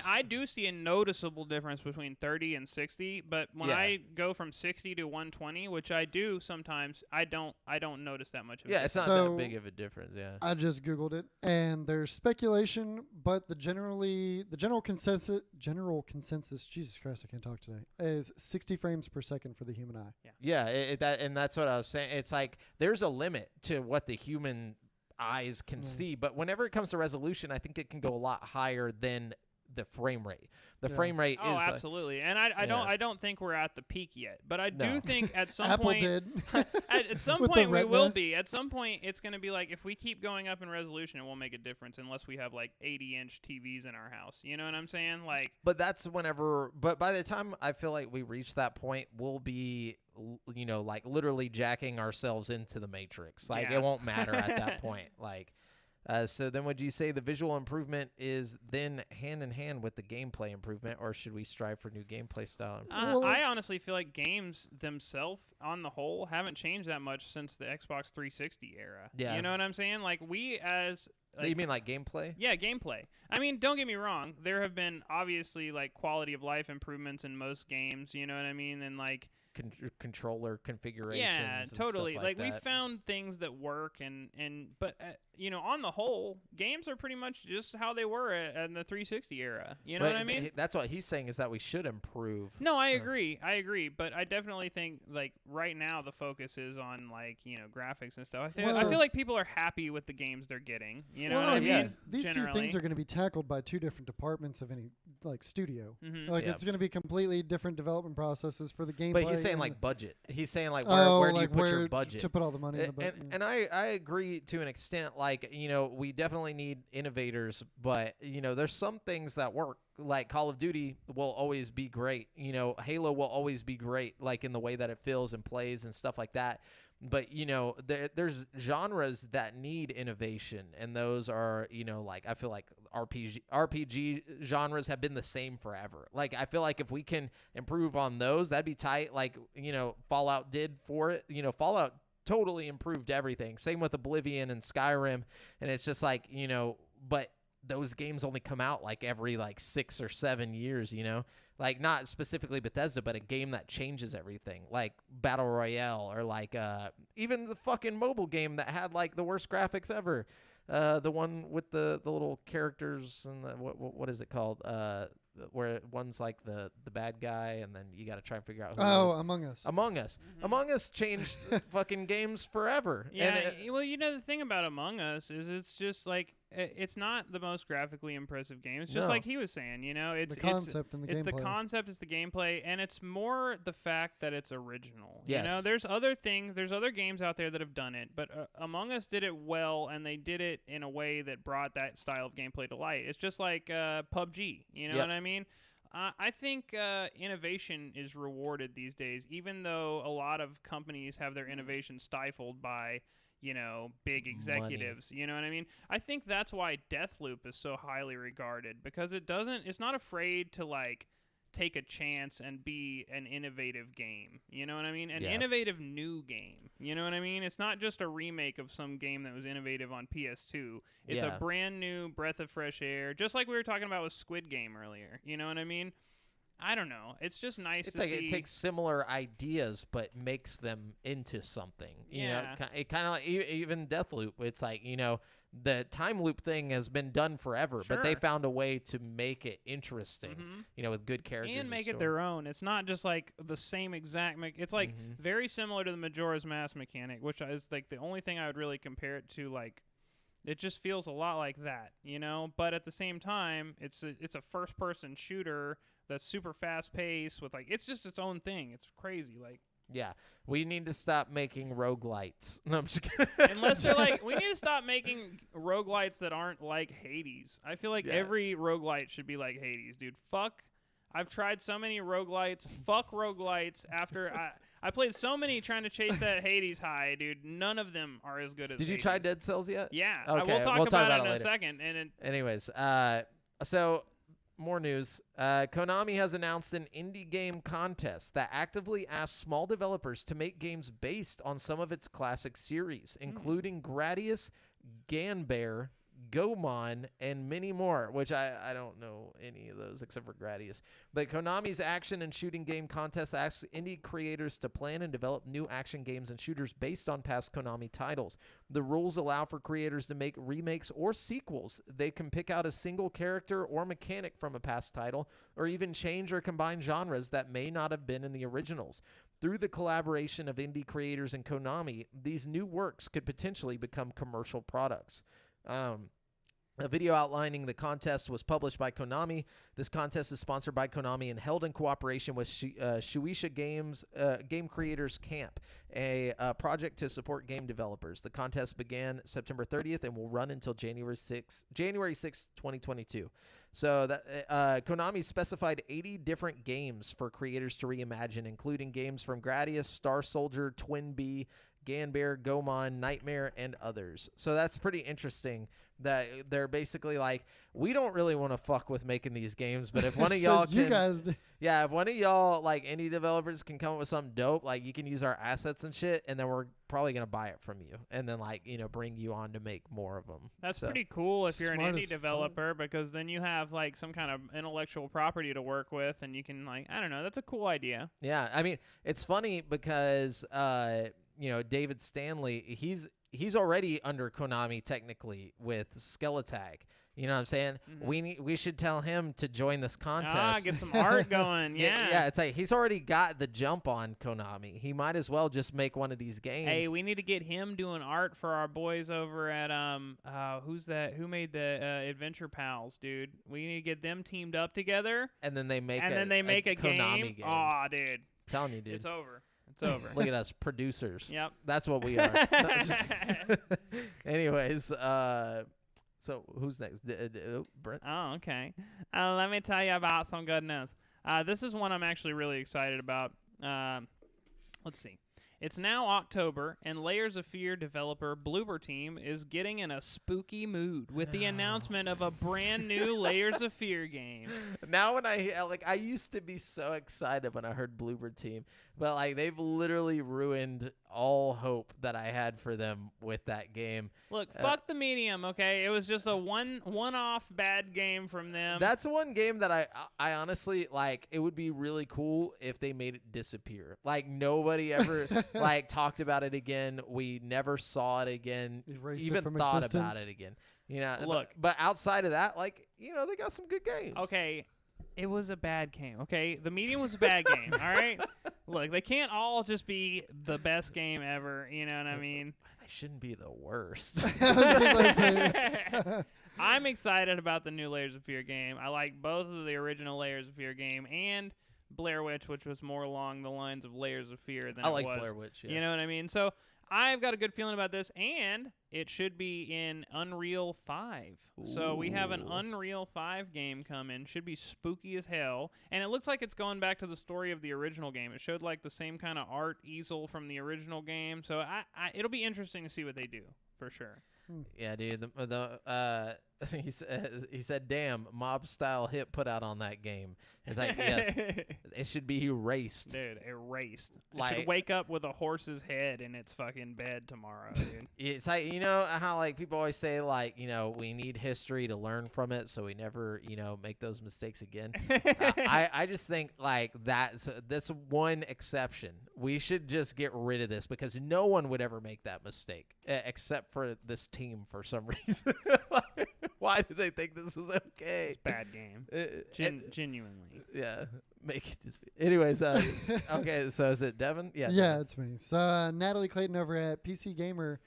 I do see a noticeable difference between 30 and 60, but when I go from 60 to 120, which I do sometimes, I don't notice that much of a it's difference. not that big of a difference. Yeah. I just Googled it, and there's speculation, but the general consensus, Jesus Christ, I can't talk today, is 60 frames per second for the human eye. Yeah, and that's what I was saying. It's like there's a limit to what the human eyes can see, but whenever it comes to resolution, I think it can go a lot higher than the frame rate. The frame rate is absolutely. And I don't think we're at the peak yet, but I do think at some Apple point did. at some With point the we Retina. will be. At some point it's going to be like if we keep going up in resolution, it won't make a difference unless we have like 80-inch TVs in our house. You know what I'm saying? Like, but that's whenever. But by the time I feel like we reach that point, we'll be, like literally jacking ourselves into the Matrix. Like it won't matter at that point. Like. So then would you say the visual improvement is then hand in hand with the gameplay improvement, or should we strive for new gameplay style? I honestly feel like games themselves, on the whole, haven't changed that much since the Xbox 360 era. Yeah. You know what I'm saying? Like, we as... you mean like gameplay? Yeah, gameplay. I mean, don't get me wrong. There have been, obviously, like, quality of life improvements in most games, you know what I mean? And, like... controller configurations. Yeah, and totally. Stuff like we that. found things that work, but on the whole, games are pretty much just how they were in the 360 era. You know what I mean? That's what he's saying, is that we should improve. No, I agree. But I definitely think like right now the focus is on like graphics and stuff. I feel like people are happy with the games they're getting. You know what I mean? These two things are going to be tackled by two different departments of any like studio. Mm-hmm. Like it's going to be completely different development processes for the gameplay. But he's saying like budget. He's saying like where do you put your budget to put all the money in the budget? And I agree to an extent. Like we definitely need innovators, but there's some things that work. Like Call of Duty will always be great. Halo will always be great, like in the way that it feels and plays and stuff like that. But there's genres that need innovation, and those are like I feel like RPG genres have been the same forever. Like I feel like if we can improve on those, that'd be tight. Like Fallout did for it. Fallout totally improved everything. Same with Oblivion and Skyrim, and it's just like but those games only come out like every like 6 or 7 years. Like not specifically Bethesda, but a game that changes everything, like Battle Royale, or like even the fucking mobile game that had like the worst graphics ever, the one with the little characters and what is it called? Where one's like the bad guy, and then you got to try and figure out who it is. Among Us. Mm-hmm. Among Us changed fucking games forever. Yeah, well, the thing about Among Us is it's just like it's not the most graphically impressive game. It's just like he was saying, it's the concept and the gameplay. It's the concept, it's the gameplay, and it's more the fact that it's original. Yes. There's other games out there that have done it, but Among Us did it well, and they did it in a way that brought that style of gameplay to light. It's just like PUBG. You know what I mean? I think innovation is rewarded these days, even though a lot of companies have their innovation stifled by big executives. You know what I mean? I think that's why Deathloop is so highly regarded, because it's not afraid to like take a chance and be an innovative game. You know what I mean? An innovative new game. You know what I mean? It's not just a remake of some game that was innovative on PS2. It's a brand new breath of fresh air, just like we were talking about with Squid Game earlier. You know what I mean? I don't know. It's just nice to see. It takes similar ideas but makes them into something. You know, it kind of like even Deathloop. It's like, the time loop thing has been done forever, but they found a way to make it interesting, with good characters. And make it their own. It's not just like the same exact it's like very similar to the Majora's Mask mechanic, which is like the only thing I would really compare it to. Like, it just feels a lot like that, but at the same time, it's a first-person shooter that's super fast-paced with, like, it's just its own thing. It's crazy, like. Yeah, we need to stop making roguelites. No, I'm just kidding. Unless they're like, we need to stop making roguelites that aren't like Hades. I feel like every roguelite should be like Hades, dude. I've tried so many roguelites. Fuck roguelites. After I played so many trying to chase that Hades high, dude. None of them are as good as Did you try Dead Cells yet? Yeah. Okay, we'll talk about it in later. a second. Anyways, so more news. Konami has announced an indie game contest that actively asks small developers to make games based on some of its classic series, including Gradius, Ganbare, Gomon, and many more, which I don't know any of those except for Gradius. But Konami's action and shooting game contest asks indie creators to plan and develop new action games and shooters based on past Konami titles. The rules allow for creators to make remakes or sequels. They can pick out a single character or mechanic from a past title, or even change or combine genres that may not have been in the originals. Through the collaboration of indie creators and Konami, these new works could potentially become commercial products. A video outlining the contest was published by Konami. This contest is sponsored by Konami and held in cooperation with Shueisha Game Creators Camp, a project to support game developers. The contest began September 30th and will run until January 6, 2022. So that Konami specified 80 different games for creators to reimagine, including games from Gradius, Star Soldier, Twin Bee, Ganbare, Gomon, Nightmare, and others. So that's pretty interesting that they're basically like, we don't really want to fuck with making these games, but if one of y'all if one of y'all, like, indie developers can come up with something dope, like, you can use our assets and shit, and then we're probably going to buy it from you and then, like, bring you on to make more of them. That's pretty cool if you're an indie developer, because then you have, like, some kind of intellectual property to work with, and you can, like, I don't know, that's a cool idea. Yeah, I mean, it's funny because David Stanley, he's already under Konami technically with Skeletag. You know what I'm saying? We should tell him to join this contest. Get some art going. Yeah, it's like he's already got the jump on Konami. He might as well just make one of these games. Hey, we need to get him doing art for our boys over at who's that? Who made the Adventure Pals, dude? We need to get them teamed up together. And then they make a Konami game. Aw, dude. I'm telling you, dude. It's over. It's over. Look at us, producers. Yep. That's what we are. Anyways, so who's next? Brent? Oh, okay. Let me tell you about some good news. This is one I'm actually really excited about. Let's see. It's now October, and Layers of Fear developer Bloober Team is getting in a spooky mood with the announcement of a brand new Layers of Fear game. Now when I used to be so excited when I heard Bloober Team, but like they've literally ruined all hope that I had for them with that game. Look, fuck the medium, okay? It was just a one-off bad game from them. That's one game that I honestly, like, it would be really cool if they made it disappear. Like, nobody ever like talked about it again. We never saw it again. Even thought about it again. Look, but outside of that, like, they got some good games. Okay. It was a bad game, okay? The medium was a bad game, all right? Look, they can't all just be the best game ever, you know what I mean? They shouldn't be the worst. I'm excited about the new Layers of Fear game. I like both of the original Layers of Fear game and Blair Witch, which was more along the lines of Layers of Fear than I like Blair Witch, yeah. You know what I mean? So I've got a good feeling about this, and it should be in Unreal 5. So we have an Ooh. Unreal 5 game coming. Should be spooky as hell. And it looks like it's going back to the story of the original game. It showed like the same kind of art easel from the original game. So it'll be interesting to see what they do, for sure. Yeah, dude. He said, "Damn, mob style hit put out on that game." It's like, yes, it should be erased. Dude, erased. It Like- should wake up with a horse's head in its fucking bed tomorrow, dude. It's like, you know how like people always say like, you know, we need history to learn from it, so we never, you know, make those mistakes again. I just think like that's one exception. We should just get rid of this because no one would ever make that mistake except for this team for some reason. Why did they think this was okay? Bad game. Genuinely. Yeah, make it just. Anyways, okay. So is it Devin? Yeah. Yeah, Devin. it's me. So Natalie Clayton over at PC Gamer.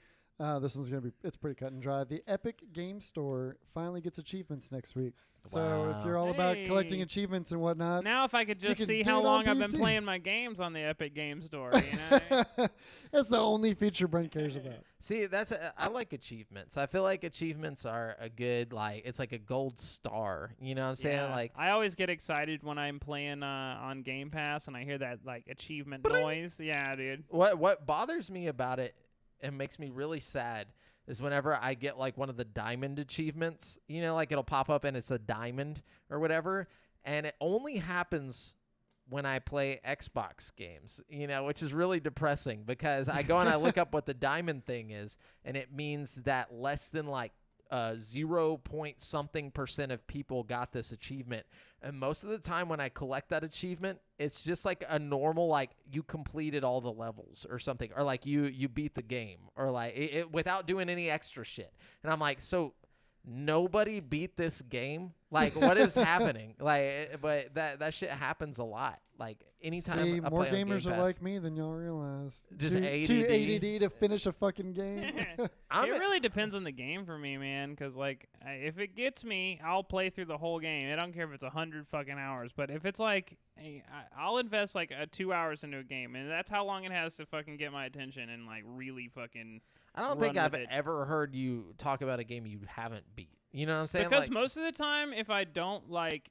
This one's it's pretty cut and dry. The Epic Game Store finally gets achievements next week. So if you're all about collecting Hey. achievements and whatnot, Now, if I could just can see do how it on long I've been PC. playing my games on the Epic Game Store, you know? that's the only feature Brent cares about. See, I like achievements. I feel like achievements are a good it's like a gold star. You know what I'm saying? Yeah. Like, I always get excited when I'm playing on Game Pass and I hear that like achievement Bling. noise. Yeah, dude. what bothers me about it and makes me really sad is whenever I get like one of the diamond achievements, you know, like it'll pop up and it's a diamond or whatever, and it only happens when I play Xbox games, you know, which is really depressing because I go and I look up what the diamond thing is, and it means that less than like 0 point something % of people got this achievement. And most of the time when I collect that achievement, it's just like a normal, like you completed all the levels or something, or like you beat the game, or like it without doing any extra shit. And I'm like, so nobody beat this game? Like, what is happening? Like, but that shit happens a lot. Like anytime See, I more play on Game gamers are Pass. like me than y'all realize. Just too ADD to finish a fucking game. It I'm really depends on the game for me, man. Because like, if it gets me, I'll play through the whole game. I don't care if it's 100 fucking hours. But if it's like, I'll invest like 2 hours into a game, and that's how long it has to fucking get my attention and like really fucking. I don't run think I've with it. ever heard you talk about a game you haven't beat. You know what I'm saying? Because Like, most of the time, if I don't like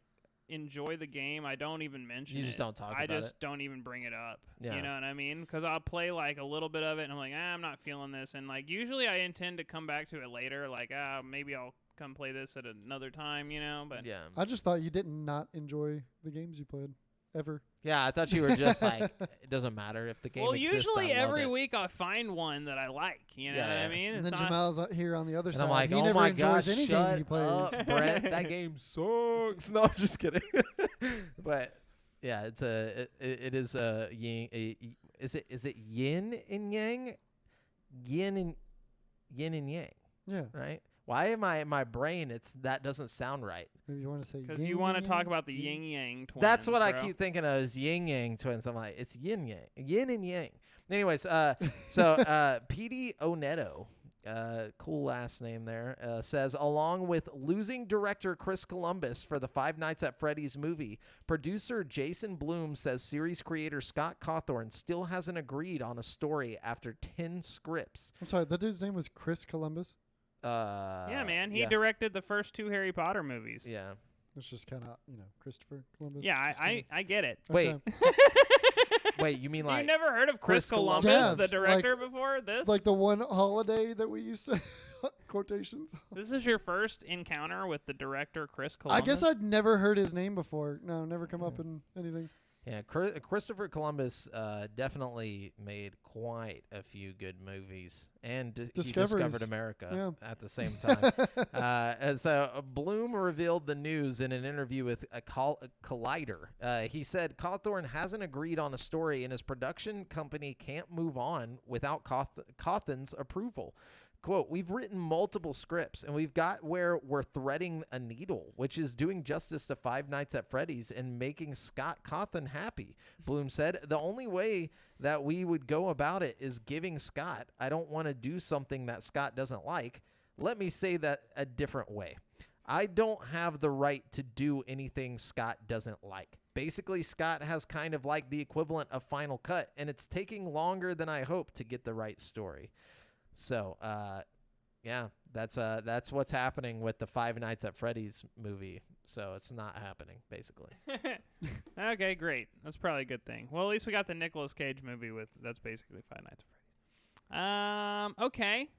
enjoy the game, I don't even mention it. You just don't talk I about just it. don't even bring it up. Yeah. You know what I mean? Because I'll play like a little bit of it, and I'm like, I'm not feeling this. And like usually I intend to come back to it later. Like, maybe I'll come play this at another time, you know? But yeah. I just thought you did not enjoy the games you played ever. Yeah, I thought you were just like, it doesn't matter if the game well, exists. usually I love every it. week I find one that I like. You know Yeah, what yeah. I mean? And It's then not- Jamal's out here on the other And side. I'm like, he oh never my enjoys gosh, any shut game he plays. up, Brett. That game sucks. No, I'm just kidding. But yeah, it is yin. Is it yin and yang? Yin and yang, Yeah, right? Why am I in my brain? That doesn't sound right. maybe you want to say Because yin you want to and talk yang? about the Yin- yin yang twins. That's what I bro. keep thinking of is yin yang twins. I'm like, it's yin and yang. Anyways, so Petey Oneto, cool last name there, says, along with losing director Chris Columbus for the Five Nights at Freddy's movie, producer Jason Blum says series creator Scott Cawthorn still hasn't agreed on a story after 10 scripts. I'm sorry, that dude's name was Chris Columbus. Yeah, man. He yeah. directed the first 2 Harry Potter movies. Yeah. It's just kind of, Christopher Columbus. Yeah, Just kinda- I get it. Wait, Okay. wait, you mean You like never heard of Chris Chris Columbus? Columbus, Yeah, the director, before this? Like the one holiday that we used to quotations. This is your first encounter with the director Chris Columbus? I guess I'd never heard his name before. No, never come up in anything. Yeah, Christopher Columbus definitely made quite a few good movies, and he Discoveries. discovered America Yeah. at the same time. And so Bloom revealed the news in an interview with a Collider. He said Cawthorn hasn't agreed on a story, and his production company can't move on without Cawthon's approval. Quote, we've written multiple scripts, and we've got where we're threading a needle, which is doing justice to Five Nights at Freddy's and making Scott Cawthon happy. Bloom said, the only way that we would go about it is giving Scott. I don't want to do something that Scott doesn't like. Let me say that a different way. I don't have the right to do anything Scott doesn't like. basically Scott has kind of like the equivalent of Final Cut, and it's taking longer than I hoped to get the right story. So, yeah, that's what's happening with the Five Nights at Freddy's movie. So it's not happening, basically. Okay, great. That's probably a good thing. Well, at least we got the Nicolas Cage movie that's basically Five Nights at Freddy's. Okay.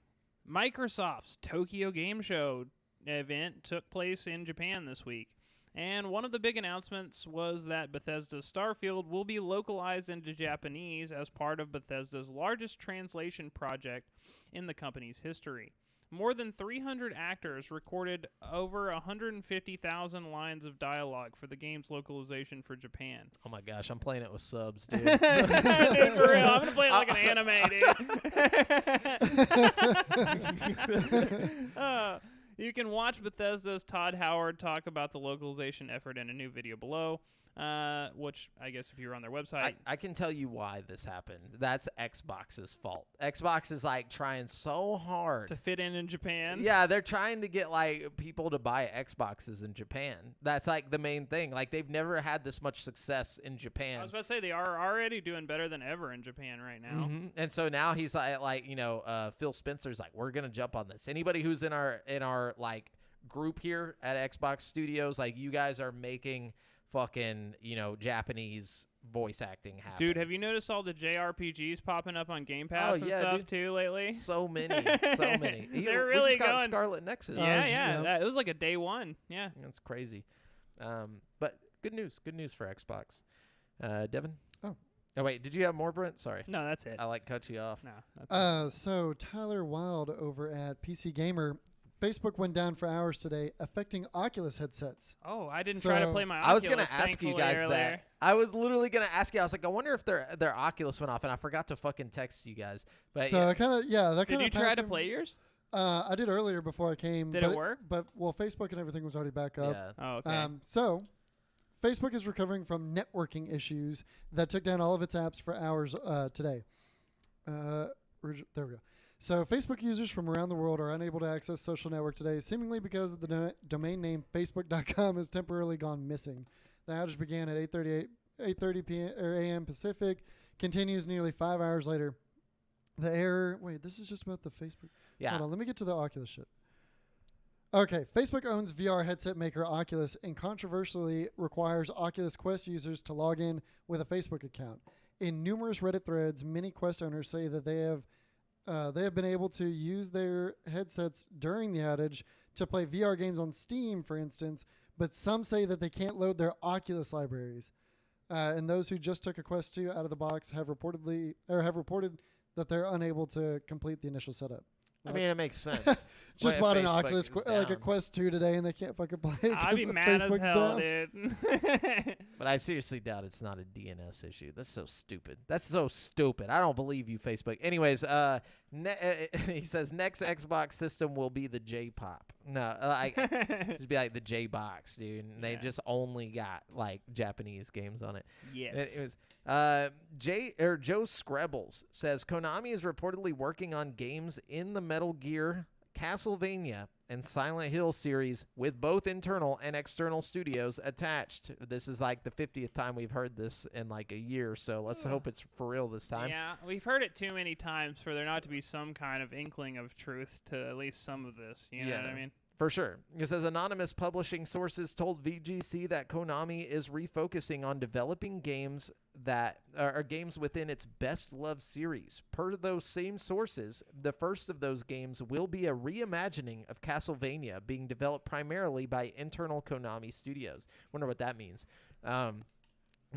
Microsoft's Tokyo Game Show event took place in Japan this week. And one of the big announcements was that Bethesda's Starfield will be localized into Japanese as part of Bethesda's largest translation project in the company's history. More than 300 actors recorded over 150,000 lines of dialogue for the game's localization for Japan. Oh my gosh, I'm playing it with subs, dude. Dude, for real, I'm gonna play it like an anime, dude. You can watch Bethesda's Todd Howard talk about the localization effort in a new video below, which I guess if you were on their website. I can tell you why this happened. That's Xbox's fault. Xbox is like trying so hard to fit in Japan. Yeah, they're trying to get like people to buy Xboxes in Japan. That's like the main thing. Like they've never had this much success in Japan. I was about to say they are already doing better than ever in Japan right now. Mm-hmm. And so now he's like you know, Phil Spencer's like, we're gonna jump on this. Anybody who's in our like group here at Xbox Studios, like you guys are making fucking, you know, Japanese voice acting happen. Dude, have you noticed all the JRPGs popping up on Game Pass and stuff dude. too lately? So many. They're really we just got going. Scarlet Nexus. Yeah. It was like a day one. Yeah. That's crazy. But good news for Xbox. Devin? Oh, wait, did you have more, Brent? Sorry. No, that's it. I cut you off. No. That's So Tyler Wilde over at PC Gamer, Facebook went down for hours today, affecting Oculus headsets. Oh, I didn't try to play my Oculus. I was going to ask you guys earlier. that. I was literally going to ask you. I was like, I wonder if their Oculus went off, and I forgot to fucking text you guys. But so I kind of, that kind of. Did you try to play yours? I did earlier before I came. Did it work? But Facebook and everything was already back up. Yeah. Oh, okay. So Facebook is recovering from networking issues that took down all of its apps for hours today. There we go. So Facebook users from around the world are unable to access social network today, seemingly because the domain name facebook.com has temporarily gone missing. The outage began at 8:30 p.m. or a.m. Pacific, continues nearly 5 hours later. The error. Wait, this is just about the Facebook. Yeah. Hold on, let me get to the Oculus shit. Okay, Facebook owns VR headset maker Oculus and controversially requires Oculus Quest users to log in with a Facebook account. In numerous Reddit threads, many Quest owners say that they have been able to use their headsets during the outage to play VR games on Steam, for instance, but some say that they can't load their Oculus libraries. And those who just took a Quest 2 out of the box have reported that they're unable to complete the initial setup. I mean, it makes sense. Just bought an Oculus, like a Quest 2 today, and they can't fucking play it. I'd be mad as hell, dude. But I seriously doubt it's not a DNS issue. That's so stupid. I don't believe you, Facebook. Anyways, he says next Xbox system will be the J-Pop. No, just be like the J-Box, dude. And they just only got like Japanese games on it. Yes. It was Joe Screbbles says Konami is reportedly working on games in the Metal Gear, Castlevania, and Silent Hill series with both internal and external studios attached. This is like the 50th time we've heard this in like a year, so let's hope it's for real this time. Yeah, we've heard it too many times for there not to be some kind of inkling of truth to at least some of this. You know what I mean? For sure. It says anonymous publishing sources told VGC that Konami is refocusing on developing games that are games within its best-loved series. Per those same sources, the first of those games will be a reimagining of Castlevania being developed primarily by internal Konami studios. Wonder what that means.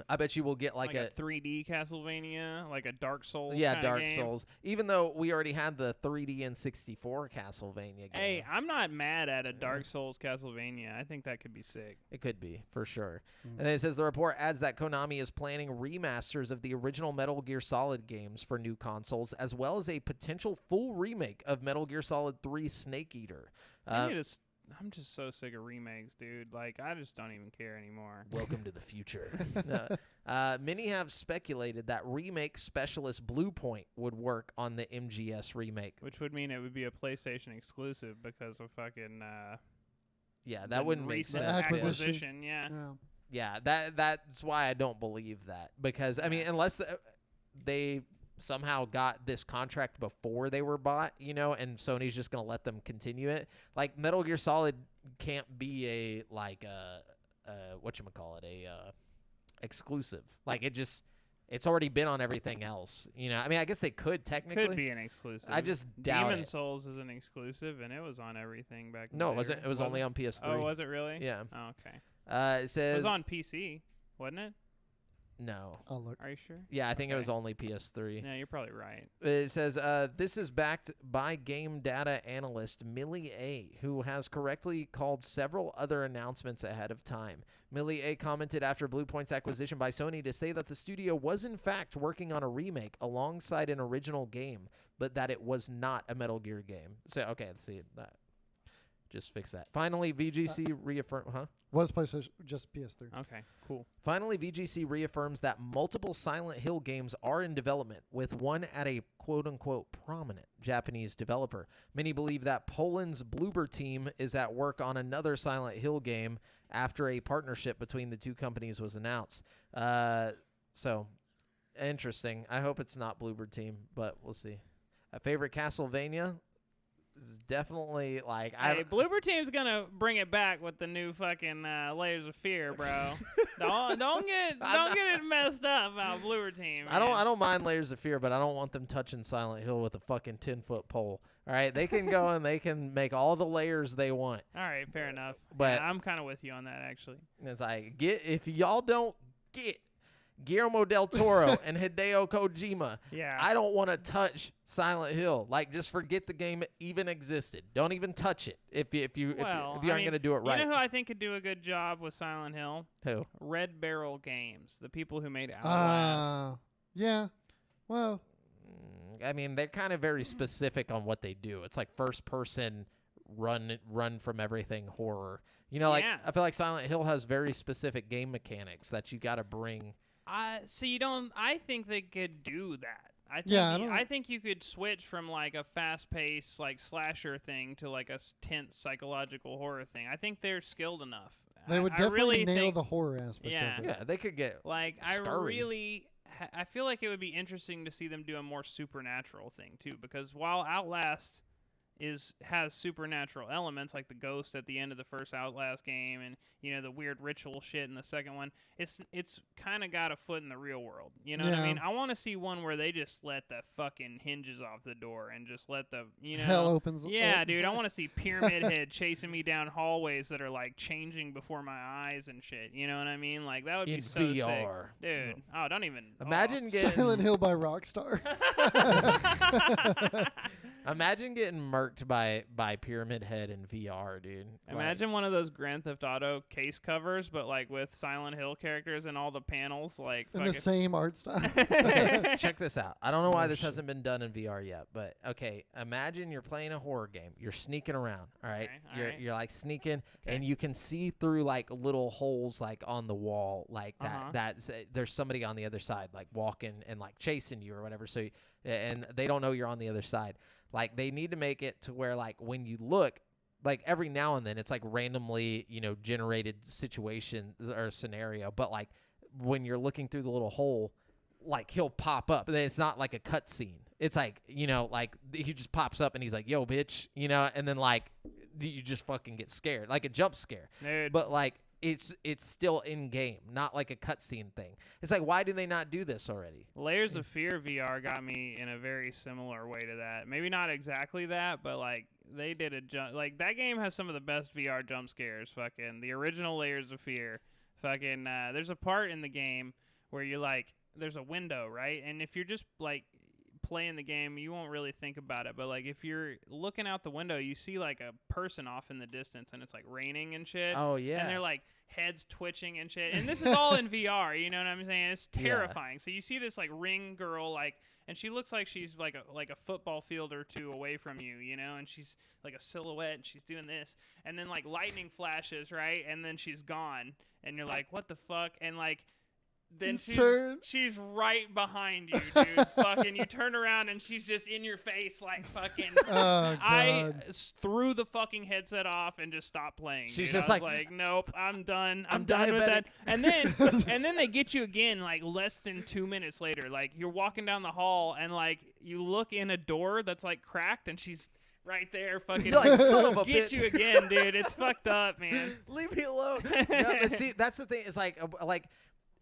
I bet you will get like a 3D Castlevania, like a Dark Souls. Yeah, Dark game. Souls. Even though we already had the 3D and 64 Castlevania game. Hey, I'm not mad at a Dark Souls Castlevania. I think that could be sick. It could be, for sure. And then it says the report adds that Konami is planning remasters of the original Metal Gear Solid games for new consoles, as well as a potential full remake of Metal Gear Solid 3 Snake Eater. I'm just so sick of remakes, dude. Like, I just don't even care anymore. Welcome to the future. Many have speculated that remake specialist Bluepoint would work on the MGS remake. Which would mean it would be a PlayStation exclusive because of fucking... yeah, that wouldn't make sense. Acquisition, yeah. Yeah, that's why I don't believe that, because I mean, unless they somehow got this contract before they were bought, you know, and Sony's just gonna let them continue it. Like Metal Gear Solid can't be a whatchamacallit, exclusive. Like it's already been on everything else, you know. I mean, I guess they could technically. Could be an exclusive. I just doubt Demon it. Souls is an exclusive, and it was on everything back. No, it wasn't. It was only on PS3. Oh, was it really? Yeah. Oh, okay. It It says was on PC, wasn't it? no. I'll look. Are you sure? Yeah, I think it Okay. was only PS3. Yeah, you're probably right. It says, this is backed by game data analyst Millie A., who has correctly called several other announcements ahead of time. Millie A. commented after Bluepoint's acquisition by Sony to say that the studio was in fact working on a remake alongside an original game, but that it was not a Metal Gear game. So, okay, let's see that. Just fix that. Finally, VGC reaffirmed, Was PlayStation just PS3? Okay, cool. Finally, VGC reaffirms that multiple Silent Hill games are in development, with one at a quote-unquote prominent Japanese developer. Many believe that Poland's Bloober team is at work on another Silent Hill game after a partnership between the two companies was announced. So, interesting. I hope it's not Bloober team, but we'll see. A favorite Castlevania? It's definitely like Hey, Bloober Team's gonna bring it back with the new fucking Layers of Fear, bro. don't get it messed up about Bloober Team. I man. don't mind Layers of Fear, but I don't want them touching Silent Hill with a fucking 10-foot pole. All right, they can go and they can make all the layers they want. All right, fair enough. But yeah, I'm kind of with you on that actually. It's like if y'all don't get Guillermo del Toro and Hideo Kojima, Yeah. I don't want to touch Silent Hill. Like, just forget the game even existed. Don't even touch it if you aren't gonna do it right. You know who I think could do a good job with Silent Hill? Who? Red Barrel Games, the people who made Outlast. Yeah. Well, I mean, they're kind of very specific on what they do. It's like first person run from everything horror. You know, like Yeah. I feel like Silent Hill has very specific game mechanics that you got to bring. So you don't. I think they could do that. I think Yeah, I think you could switch from like a fast-paced like slasher thing to like a tense psychological horror thing. I think they're skilled enough. they would I definitely really nail think, the horror aspect Yeah. of it. Yeah, they could get Like scurry. I feel like it would be interesting to see them do a more supernatural thing too, because while Outlast has supernatural elements like the ghost at the end of the first Outlast game and you know the weird ritual shit in the second one, it's kind of got a foot in the real world. You know what I Yeah. mean? I want to see one where they just let the fucking hinges off the door and just let the Hell opens. Yeah, dude, I want to see Pyramid Head chasing me down hallways that are like changing before my eyes and shit. You know what I mean? Like that would in be so VR. sick, dude. Oh, don't even Imagine getting Silent Hill by Rockstar. Imagine getting murked by Pyramid Head in VR, dude. Imagine one of those Grand Theft Auto case covers, but like with Silent Hill characters and all the panels, like In the same art style. Okay, check this out. I don't know why Oh, this shit. hasn't been done in VR yet, but okay. Imagine you're playing a horror game. You're sneaking around. All right, Okay, all right. you're like sneaking, Okay. and you can see through like little holes like on the wall, like that. Uh-huh. There's somebody on the other side, like walking and like chasing you or whatever. So, and they don't know you're on the other side. Like they need to make it to where like when you look, like every now and then it's like randomly, generated situation or scenario, but like when you're looking through the little hole, like he'll pop up. It's not like a cut scene. It's like, like he just pops up and he's like, yo, bitch, and then like you just fucking get scared, like a jump scare. Dude. But like it's still in game, not like a cutscene thing. It's like, why do they not do this already? Layers of Fear VR got me in a very similar way to that. Maybe not exactly that, but like they did a jump. Like that game has some of the best VR jump scares. Fucking the original Layers of Fear. Fucking there's a part in the game where you're like, there's a window, right? And if you're just like playing the game, you won't really think about it. But like if you're looking out the window, you see like a person off in the distance, and it's like raining and shit. Oh yeah. And they're like heads twitching and shit. And this is all in VR, you know what I'm saying? It's Yeah. terrifying. So you see this like ring girl, like, and she looks like she's like a football field or two away from you, and she's like a silhouette and she's doing this. And then like lightning flashes, right? And then she's gone. And you're like, what the fuck? And like then turn. she's right behind you, dude. Fucking, you turn around and she's just in your face, like fucking. Oh, God. I threw the fucking headset off and just stopped playing. She's dude. just I was like, nope, I'm done. I'm done with that. diabetic. And then they get you again, like less than 2 minutes later. Like you're walking down the hall and like you look in a door that's like cracked and she's right there, fucking You're like, son of a get bitch. you again, dude. It's fucked up, man. Leave me alone. No, but see, that's the thing. It's like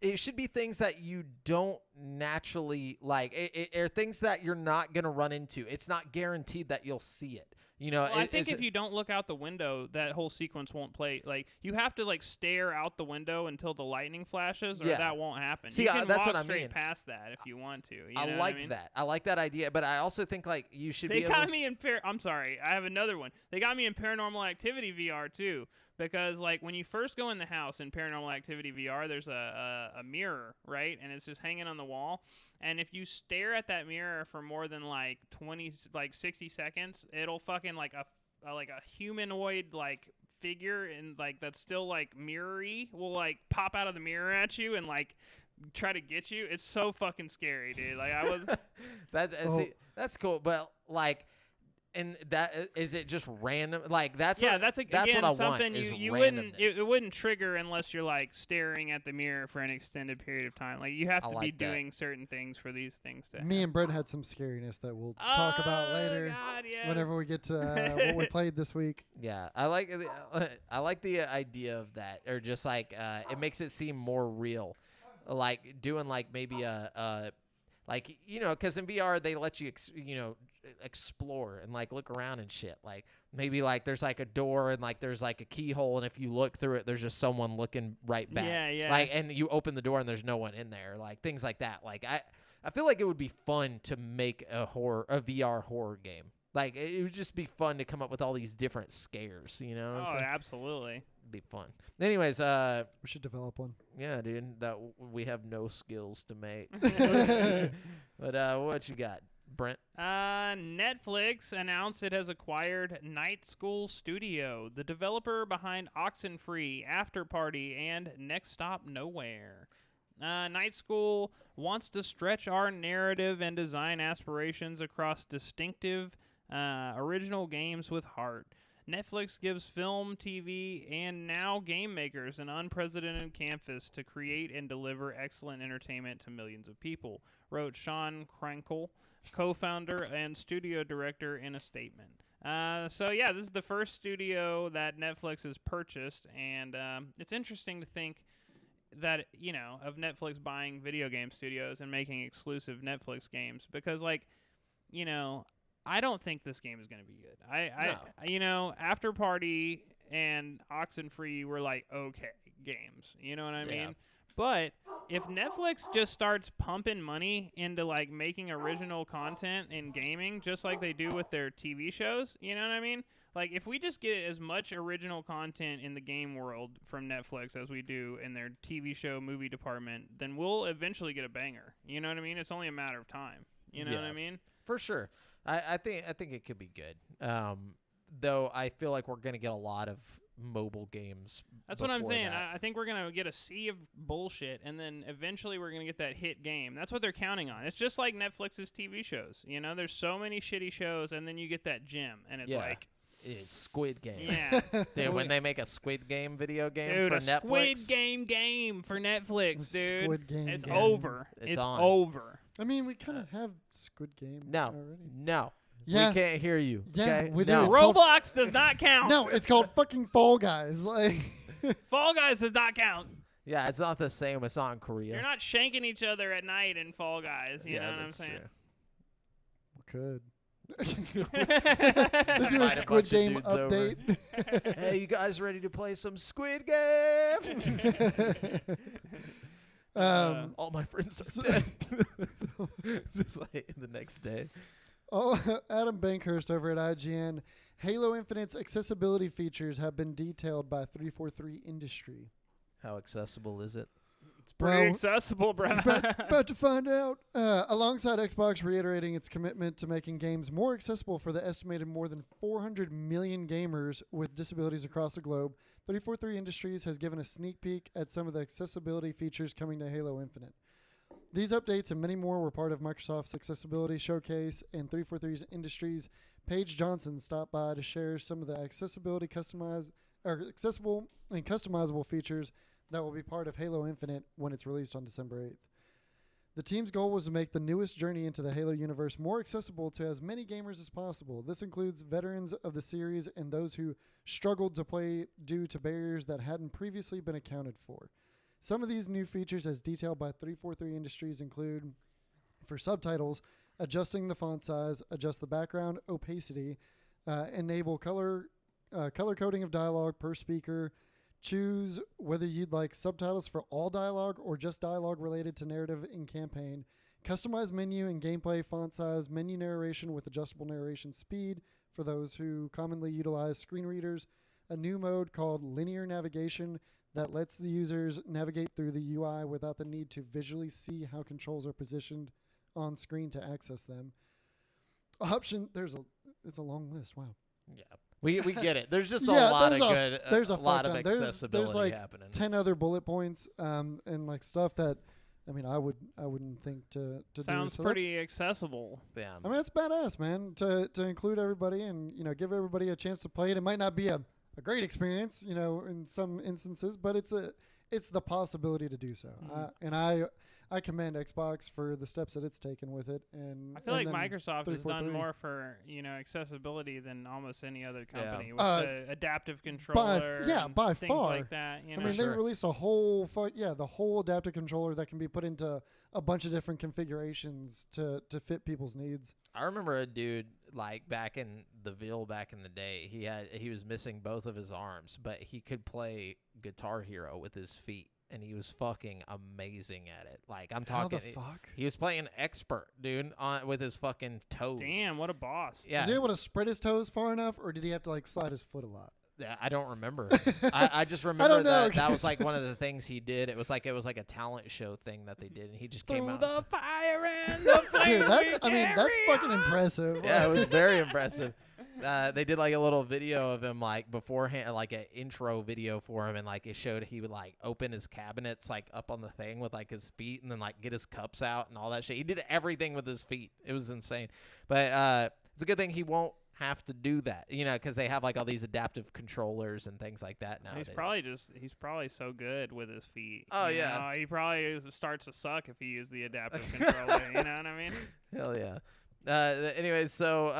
it should be things that you don't naturally like. It are things that you're not gonna run into. It's not guaranteed that you'll see it. You know, Well, I think if you don't look out the window, that whole sequence won't play. Like you have to like stare out the window until the lightning flashes, or Yeah. that won't happen. See, you can that's walk what I straight mean. past that if you want to. You know I what like I mean? that. I like that idea, but I also think like you should They be. got me in I'm sorry, I have another one. They got me in Paranormal Activity VR too, because like when you first go in the house in Paranormal Activity VR, there's a mirror, right, and it's just hanging on the wall. And if you stare at that mirror for more than like 60 seconds, it'll fucking like a humanoid like figure and like that's still like mirror-y will like pop out of the mirror at you and like try to get you. It's so fucking scary, dude. Like I was. See, that's cool, but like. And that is it just random? Like that's yeah, what, that's that's again what I something want, you is wouldn't randomness. it wouldn't trigger unless you're like staring at the mirror for an extended period of time. Like you have I to like be that. doing certain things for these things to. Me and Brent had some scariness that we'll talk about later. God, yes. Whenever we get to what we played this week. Yeah, I like the idea of that, or just like it makes it seem more real, like doing like maybe a like because in VR they let you explore and like look around and shit. Like maybe like there's like a door and like there's like a keyhole, and if you look through it, there's just someone looking right back. Yeah. Like and you open the door and there's no one in there. Like things like that. Like I feel like it would be fun to make a VR horror game. Like it would just be fun to come up with all these different scares. You know? What I'm Oh, saying? absolutely. It'd be fun. Anyways, We should develop one. yeah, dude, that we have no skills to make. But what you got, Brent? Netflix announced it has acquired Night School Studio, the developer behind Oxenfree, After Party, and Next Stop Nowhere. Night School wants to stretch our narrative and design aspirations across distinctive, original games with heart. Netflix gives film, TV, and now game makers an unprecedented canvas to create and deliver excellent entertainment to millions of people, wrote Sean Krenkel, co-founder and studio director, in a statement. So yeah, this is the first studio that Netflix has purchased, and it's interesting to think that, of Netflix buying video game studios and making exclusive Netflix games, because I don't think this game is going to be good. After Party and Oxenfree were like okay games, you know what I mean? But if Netflix just starts pumping money into like making original content in gaming, just like they do with their TV shows, you know what I mean? Like if we just get as much original content in the game world from Netflix as we do in their TV show movie department, then we'll eventually get a banger. You know what I mean? It's only a matter of time. You know what I mean? For sure. I think it could be good. Though I feel like we're gonna get a lot of mobile games. That's what I'm before saying. that. I think we're going to get a sea of bullshit, and then eventually we're going to get that hit game. That's what they're counting on. It's just like Netflix's TV shows. There's so many shitty shows, and then you get that gem, and it's like... It's Squid Game. Yeah. Dude, when they make a Squid Game video game Dude, for a Netflix. Squid game for Netflix, dude. Squid Game It's game. over. It's It's on. over. I mean, we kind of have Squid Game already. No. Yeah. We can't hear you. Yeah, okay? we do. No. It's called- Roblox does not count. No, it's called fucking Fall Guys. Like, Fall Guys does not count. Yeah, it's not the same. It's not in Korea. You're not shanking each other at night in Fall Guys. You know what I'm that's saying? we could. true. They do a Invite a Squid bunch of Game dudes over. update. Hey, you guys ready to play some Squid Game? All my friends are dead. Just like the next day. Oh, Adam Bankhurst over at IGN. Halo Infinite's accessibility features have been detailed by 343 Industry. How accessible is it? It's pretty accessible, bro. About to find out. Alongside Xbox reiterating its commitment to making games more accessible for the estimated more than 400 million gamers with disabilities across the globe, 343 Industries has given a sneak peek at some of the accessibility features coming to Halo Infinite. These updates and many more were part of Microsoft's accessibility showcase, and 343's Industries Paige Johnson stopped by to share some of the accessible and customizable features that will be part of Halo Infinite when it's released on December 8th. The team's goal was to make the newest journey into the Halo universe more accessible to as many gamers as possible. This includes veterans of the series and those who struggled to play due to barriers that hadn't previously been accounted for. Some of these new features, as detailed by 343 Industries, include, for subtitles, adjusting the font size, adjust the background opacity, enable color coding of dialogue per speaker, choose whether you'd like subtitles for all dialogue or just dialogue related to narrative in campaign, customize menu and gameplay font size, menu narration with adjustable narration speed for those who commonly utilize screen readers, a new mode called linear navigation that lets the users navigate through the UI without the need to visually see how controls are positioned on screen to access them. It's a long list. Wow. Yeah. We get it. There's just a lot of good. There's a lot of accessibility there's like happening. 10 other bullet points, and like stuff that, I mean, I wouldn't think to Sounds do. So pretty accessible. Yeah. I mean, that's badass, man. To include everybody and give everybody a chance to play it. It might not be a great experience, in some instances, but it's the possibility to do so. Mm-hmm. I commend Xbox for the steps that it's taken with it, and I feel like Microsoft has done 343. more for accessibility than almost any other company with the adaptive controller. By things far. like that. I mean, they released a whole the whole adaptive controller that can be put into a bunch of different configurations to fit people's needs. I remember a dude like back in the day. He was missing both of his arms, but he could play Guitar Hero with his feet. And he was fucking amazing at it. Like, I'm talking. How the fuck? He was playing expert, dude, with his fucking toes. Damn, what a boss. Yeah. Was he able to spread his toes far enough, or did he have to like slide his foot a lot? Yeah, I don't remember. I just remember that was like one of the things he did. It was like a talent show thing that they did, and he just came out. Through the fire and the flame. Dude, that's fucking impressive. Yeah, it was very impressive. They did like a little video of him like beforehand, like an intro video for him, and like it showed he would like open his cabinets like up on the thing with like his feet, and then like get his cups out and all that shit. He did everything with his feet. It was insane. But it's a good thing he won't have to do that, because they have like all these adaptive controllers and things like that nowadays. He's probably so good with his feet. Oh yeah, he probably starts to suck if he uses the adaptive controller. You know what I mean? Hell yeah. Anyways, so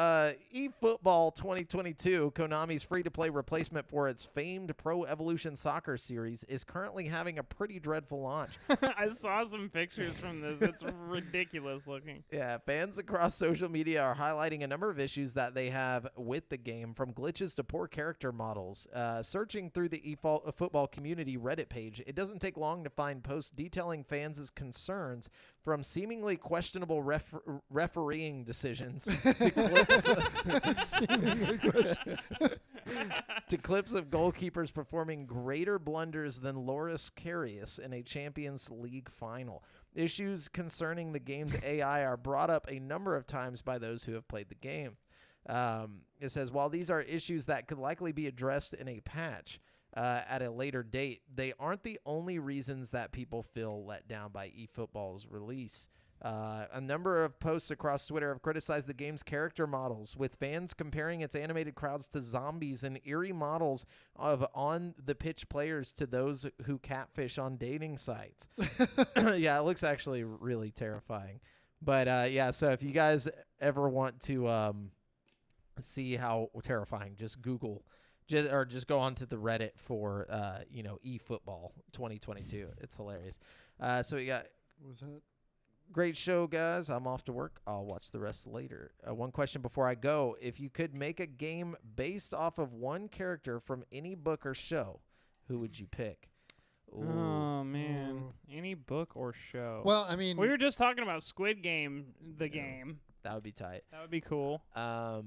eFootball 2022, Konami's free-to-play replacement for its famed Pro Evolution Soccer series, is currently having a pretty dreadful launch. I saw some pictures from this. It's ridiculous looking. Yeah, fans across social media are highlighting a number of issues that they have with the game, from glitches to poor character models. Searching through the eFootball community Reddit page, it doesn't take long to find posts detailing fans' concerns, from seemingly questionable refereeing decisions to clips of goalkeepers performing greater blunders than Loris Karius in a Champions League final. Issues concerning the game's AI are brought up a number of times by those who have played the game. It says, while these are issues that could likely be addressed in a patch at a later date, they aren't the only reasons that people feel let down by eFootball's release. A number of posts across Twitter have criticized the game's character models, with fans comparing its animated crowds to zombies and eerie models of on-the-pitch players to those who catfish on dating sites. Yeah, it looks actually really terrifying. But, yeah, so if you guys ever want to see how terrifying, just Google just go onto the Reddit for eFootball 2022. It's hilarious. So we got Was that great show, guys. I'm off to work. I'll watch the rest later. One question before I go: if you could make a game based off of one character from any book or show, who would you pick? Ooh. Oh man, any book or show? Well, I mean, we were just talking about Squid Game, the game. That would be tight. That would be cool. I've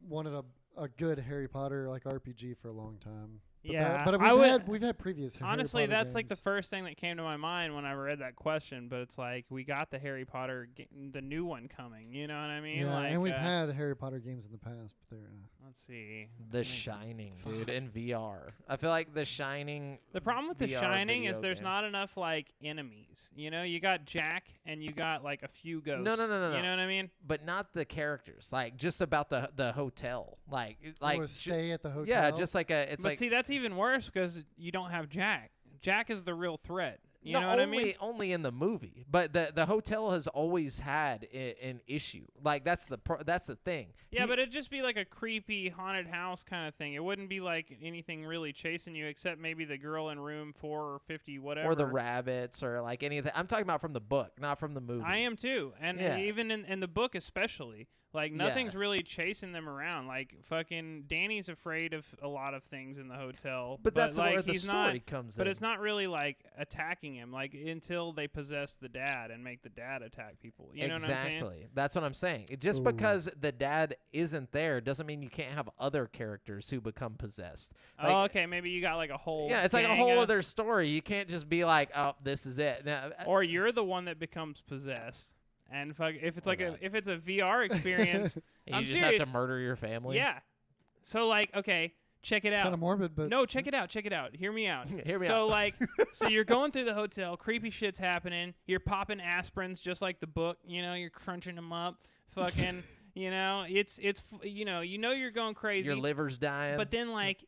wanted a good Harry Potter like RPG for a long time. But Yeah, but we've had previous honestly, Harry Potter that's like the games. first thing that came to my mind when I read that question. But it's like we got the Harry Potter, the new one coming. You know what I mean? Yeah, like, and we've had Harry Potter games in the past, but they're Let's see. The Shining, dude, in VR. I feel like The Shining. The problem with The VR Shining is video there's game. not enough like enemies. You know, you got Jack and you got like a few ghosts. No. You know what I mean? But not the characters. Like just about the hotel. Like stay at the hotel. yeah, just like a. It's But like see, that's even worse because you don't have Jack. Jack is the real threat. You no, know what I mean? only in the movie. But the hotel has always had an issue. Like that's the thing. Yeah, but it'd just be like a creepy haunted house kind of thing. It wouldn't be like anything really chasing you except maybe the girl in room 450, whatever. Or the rabbits or like anything. I'm talking about from the book, not from the movie. I am too. And Yeah. even in the book especially. Like, nothing's really chasing them around. Like, fucking Danny's afraid of a lot of things in the hotel. But that's like, where the he's story not, comes in. But it's not really, like, attacking him, like, until they possess the dad and make the dad attack people. You know what I'm saying? Exactly. That's what I'm saying. Just because the dad isn't there doesn't mean you can't have other characters who become possessed. Like, Oh, okay. Maybe you got, like, a whole yeah, it's like a gang whole of- other story. You can't just be like, oh, this is it. Now, Or you're the one that becomes possessed. And if it's Oh, like God. if it's a VR experience, and I'm you just serious. have to murder your family. Yeah. So, like, okay, check it It's out. kind of morbid, but No, check it out. Check it out. Hear me out. Hear me so out. like, so you're going through the hotel, creepy shit's happening. You're popping aspirins just like the book. You know, you're crunching them up. Fucking, you know, it's you know you're going crazy. Your liver's dying. But then like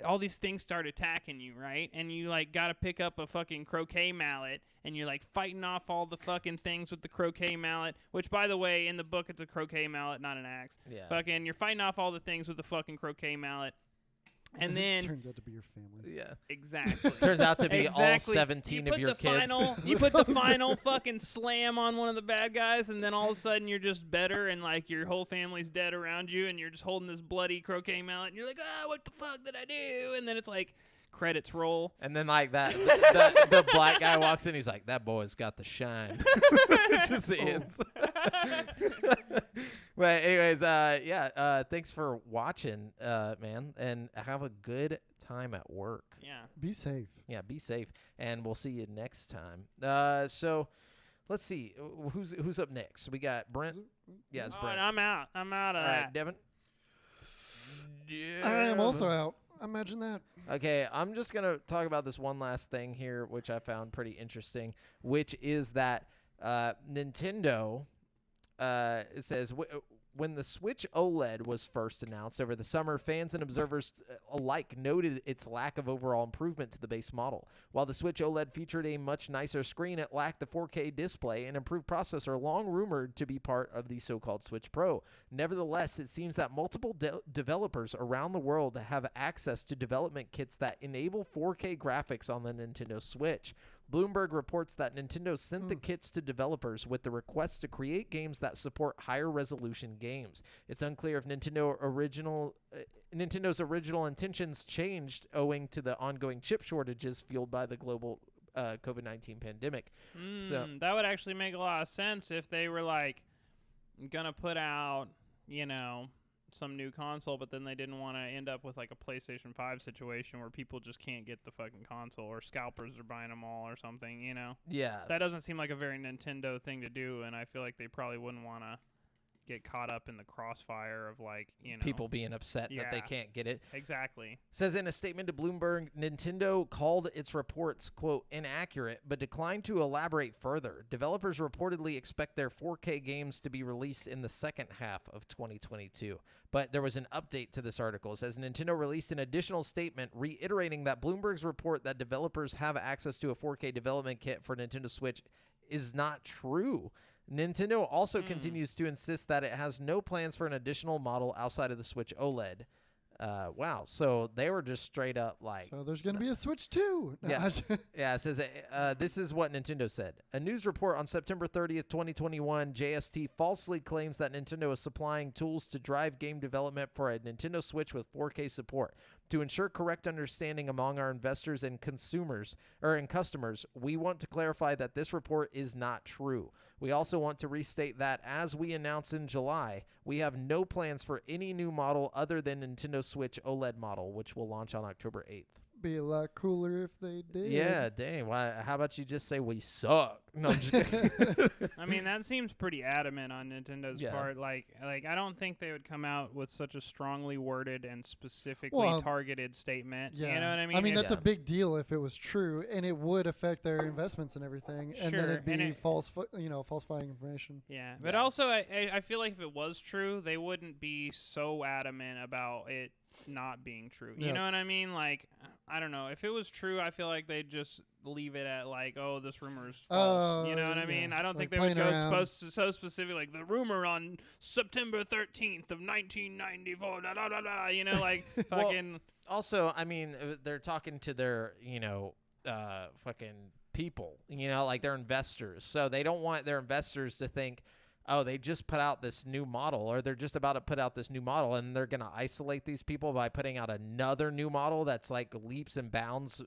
all these things start attacking you, right? And you like got to pick up a fucking croquet mallet, and you're like fighting off all the fucking things with the croquet mallet. Which, by the way, in the book it's a croquet mallet, not an axe. Yeah. Fucking, you're fighting off all the things with the fucking croquet mallet. And then turns out to be your family. Yeah. exactly. Turns out to be all Exactly. 17 of your kids. You put the final fucking slam on one of the bad guys, and then all of a sudden you're just better, and like your whole family's dead around you, and you're just holding this bloody croquet mallet, and you're like, what the fuck did I do? And then it's like credits roll. And then like that, the black guy walks in. He's like, "That boy's got the shine." It just ends. But anyways, thanks for watching, man, and have a good time at work. Yeah. Be safe. Yeah, be safe, and we'll see you next time. So let's see who's up next. We got Brent. Yeah, it's Oh, Brent. and I'm out. I'm out of All that. right, Devin. I am also out. Imagine that. Okay, I'm just going to talk about this one last thing here, which I found pretty interesting, which is that Nintendo, it says, when the Switch OLED was first announced over the summer, fans and observers alike noted its lack of overall improvement to the base model. While the Switch OLED featured a much nicer screen, it lacked the 4K display and improved processor, long rumored to be part of the so-called Switch Pro. Nevertheless, it seems that multiple developers around the world have access to development kits that enable 4K graphics on the Nintendo Switch. Bloomberg reports that Nintendo sent the kits to developers with the request to create games that support higher resolution games. It's unclear if Nintendo's original intentions changed owing to the ongoing chip shortages fueled by the global COVID-19 pandemic. So That would actually make a lot of sense if they were like gonna put out, some new console, but then they didn't want to end up with like a PlayStation 5 situation where people just can't get the fucking console, or scalpers are buying them all or something, yeah, That doesn't seem like a very Nintendo thing to do, and I feel like they probably wouldn't want to get caught up in the crossfire of like, people being upset that they Yeah. can't get it. Exactly. Says in a statement to Bloomberg, Nintendo called its reports, quote, inaccurate, but declined to elaborate further. Developers reportedly expect their 4K games to be released in the second half of 2022. But there was an update to this article. It says Nintendo released an additional statement reiterating that Bloomberg's report that developers have access to a 4K development kit for Nintendo Switch is not true. Nintendo also continues to insist that it has no plans for an additional model outside of the Switch OLED. Wow. So they were just straight up like... So there's going to be a Switch 2. No, Yeah. Yeah, it says, this is what Nintendo said. A news report on September 30th, 2021, JST falsely claims that Nintendo is supplying tools to drive game development for a Nintendo Switch with 4K support. To ensure correct understanding among our investors and consumers and customers, we want to clarify that this report is not true. We also want to restate that, as we announced in July, we have no plans for any new model other than Nintendo Switch OLED model, which will launch on October 8th. Be a lot cooler if they did. Yeah, dang. Why? How about you just say we suck? No, I'm just kidding. I mean, that seems pretty adamant on Nintendo's part. Like I don't think they would come out with such a strongly worded and specifically targeted statement. Yeah. You know what I mean? I mean, that's a big deal if it was true, and it would affect their investments and everything, and then it'd be falsifying information. Yeah, but also I feel like if it was true, they wouldn't be so adamant about it not being true. You know what I mean? Like, I don't know. If it was true, I feel like they'd just leave it at like, oh, this rumor is false. You know what I mean? I don't think they would go so specific, like the rumor on September 13th of 1994. Da da da da. You know, like fucking. Also, I mean, they're talking to their, fucking people. You know, like their investors. So they don't want their investors to think, oh, they just put out this new model, or they're just about to put out this new model, and they're going to isolate these people by putting out another new model that's like leaps and bounds,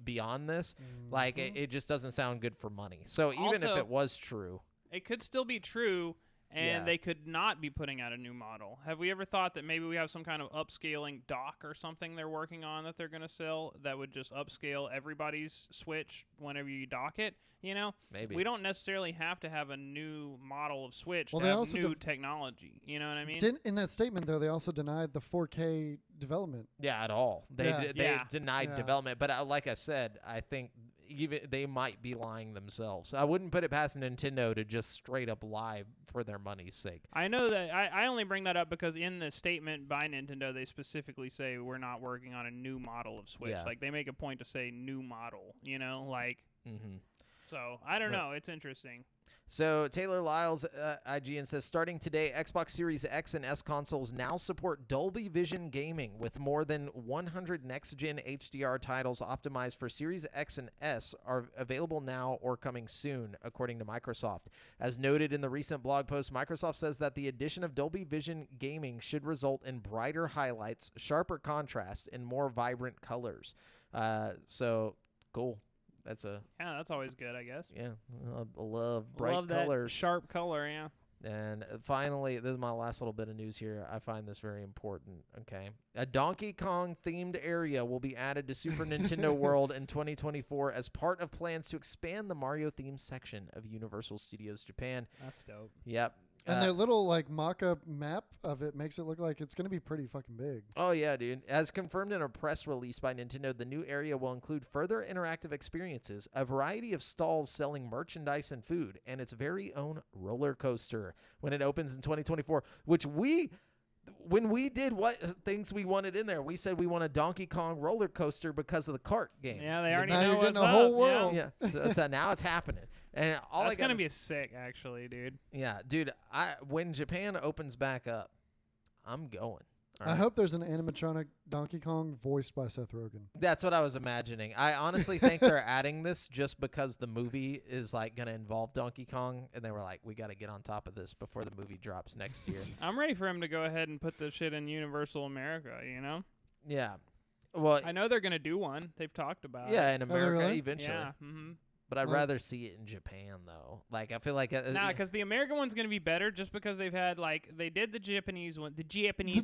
beyond this. Mm-hmm. Like, it just doesn't sound good for money. So even if it was true. It could still be true, and they could not be putting out a new model. Have we ever thought that maybe we have some kind of upscaling dock or something they're working on that they're going to sell that would just upscale everybody's Switch whenever you dock it? You know, maybe we don't necessarily have to have a new model of Switch to have new technology. You know what I mean? In that statement, though, they also denied the 4K development. Yeah, at all. They denied development. But like I said, I think even they might be lying themselves. I wouldn't put it past Nintendo to just straight up lie for their money's sake. I know that I only bring that up because in the statement by Nintendo, they specifically say we're not working on a new model of Switch. Yeah. Like, they make a point to say new model, like. Mm-hmm. So, I don't know. It's interesting. So, Taylor Lyles, IGN says, starting today, Xbox Series X and S consoles now support Dolby Vision gaming with more than 100 next-gen HDR titles optimized for Series X and S are available now or coming soon, according to Microsoft. As noted in the recent blog post, Microsoft says that the addition of Dolby Vision gaming should result in brighter highlights, sharper contrast, and more vibrant colors. So, cool. That's always good, I guess. Yeah, I love bright colors. Sharp color, yeah. And finally, this is my last little bit of news here. I find this very important, okay? A Donkey Kong-themed area will be added to Super Nintendo World in 2024 as part of plans to expand the Mario-themed section of Universal Studios Japan. That's dope. Yep. And their little mock-up map of it makes it look like it's going to be pretty fucking big. Oh, yeah, dude. As confirmed in a press release by Nintendo, the new area will include further interactive experiences, a variety of stalls selling merchandise and food, and its very own roller coaster when it opens in 2024, which when we did what things we wanted in there, we said we want a Donkey Kong roller coaster because of the kart game. Yeah, they already know what's getting a whole world. Yeah, so now it's happening. And that's going to be sick, actually, dude. Yeah, dude, when Japan opens back up, I'm going. I hope there's an animatronic Donkey Kong voiced by Seth Rogen. That's what I was imagining. I honestly think they're adding this just because the movie is going to involve Donkey Kong, and they were like, we got to get on top of this before the movie drops next year. I'm ready for him to go ahead and put this shit in Universal America, Yeah. Well, I know they're going to do one. They've talked about it. In America eventually. Yeah. Mm-hmm. But I'd rather see it in Japan, though. Like, I feel like... because the American one's going to be better just because they've had, they did the Japanese one. The Japanese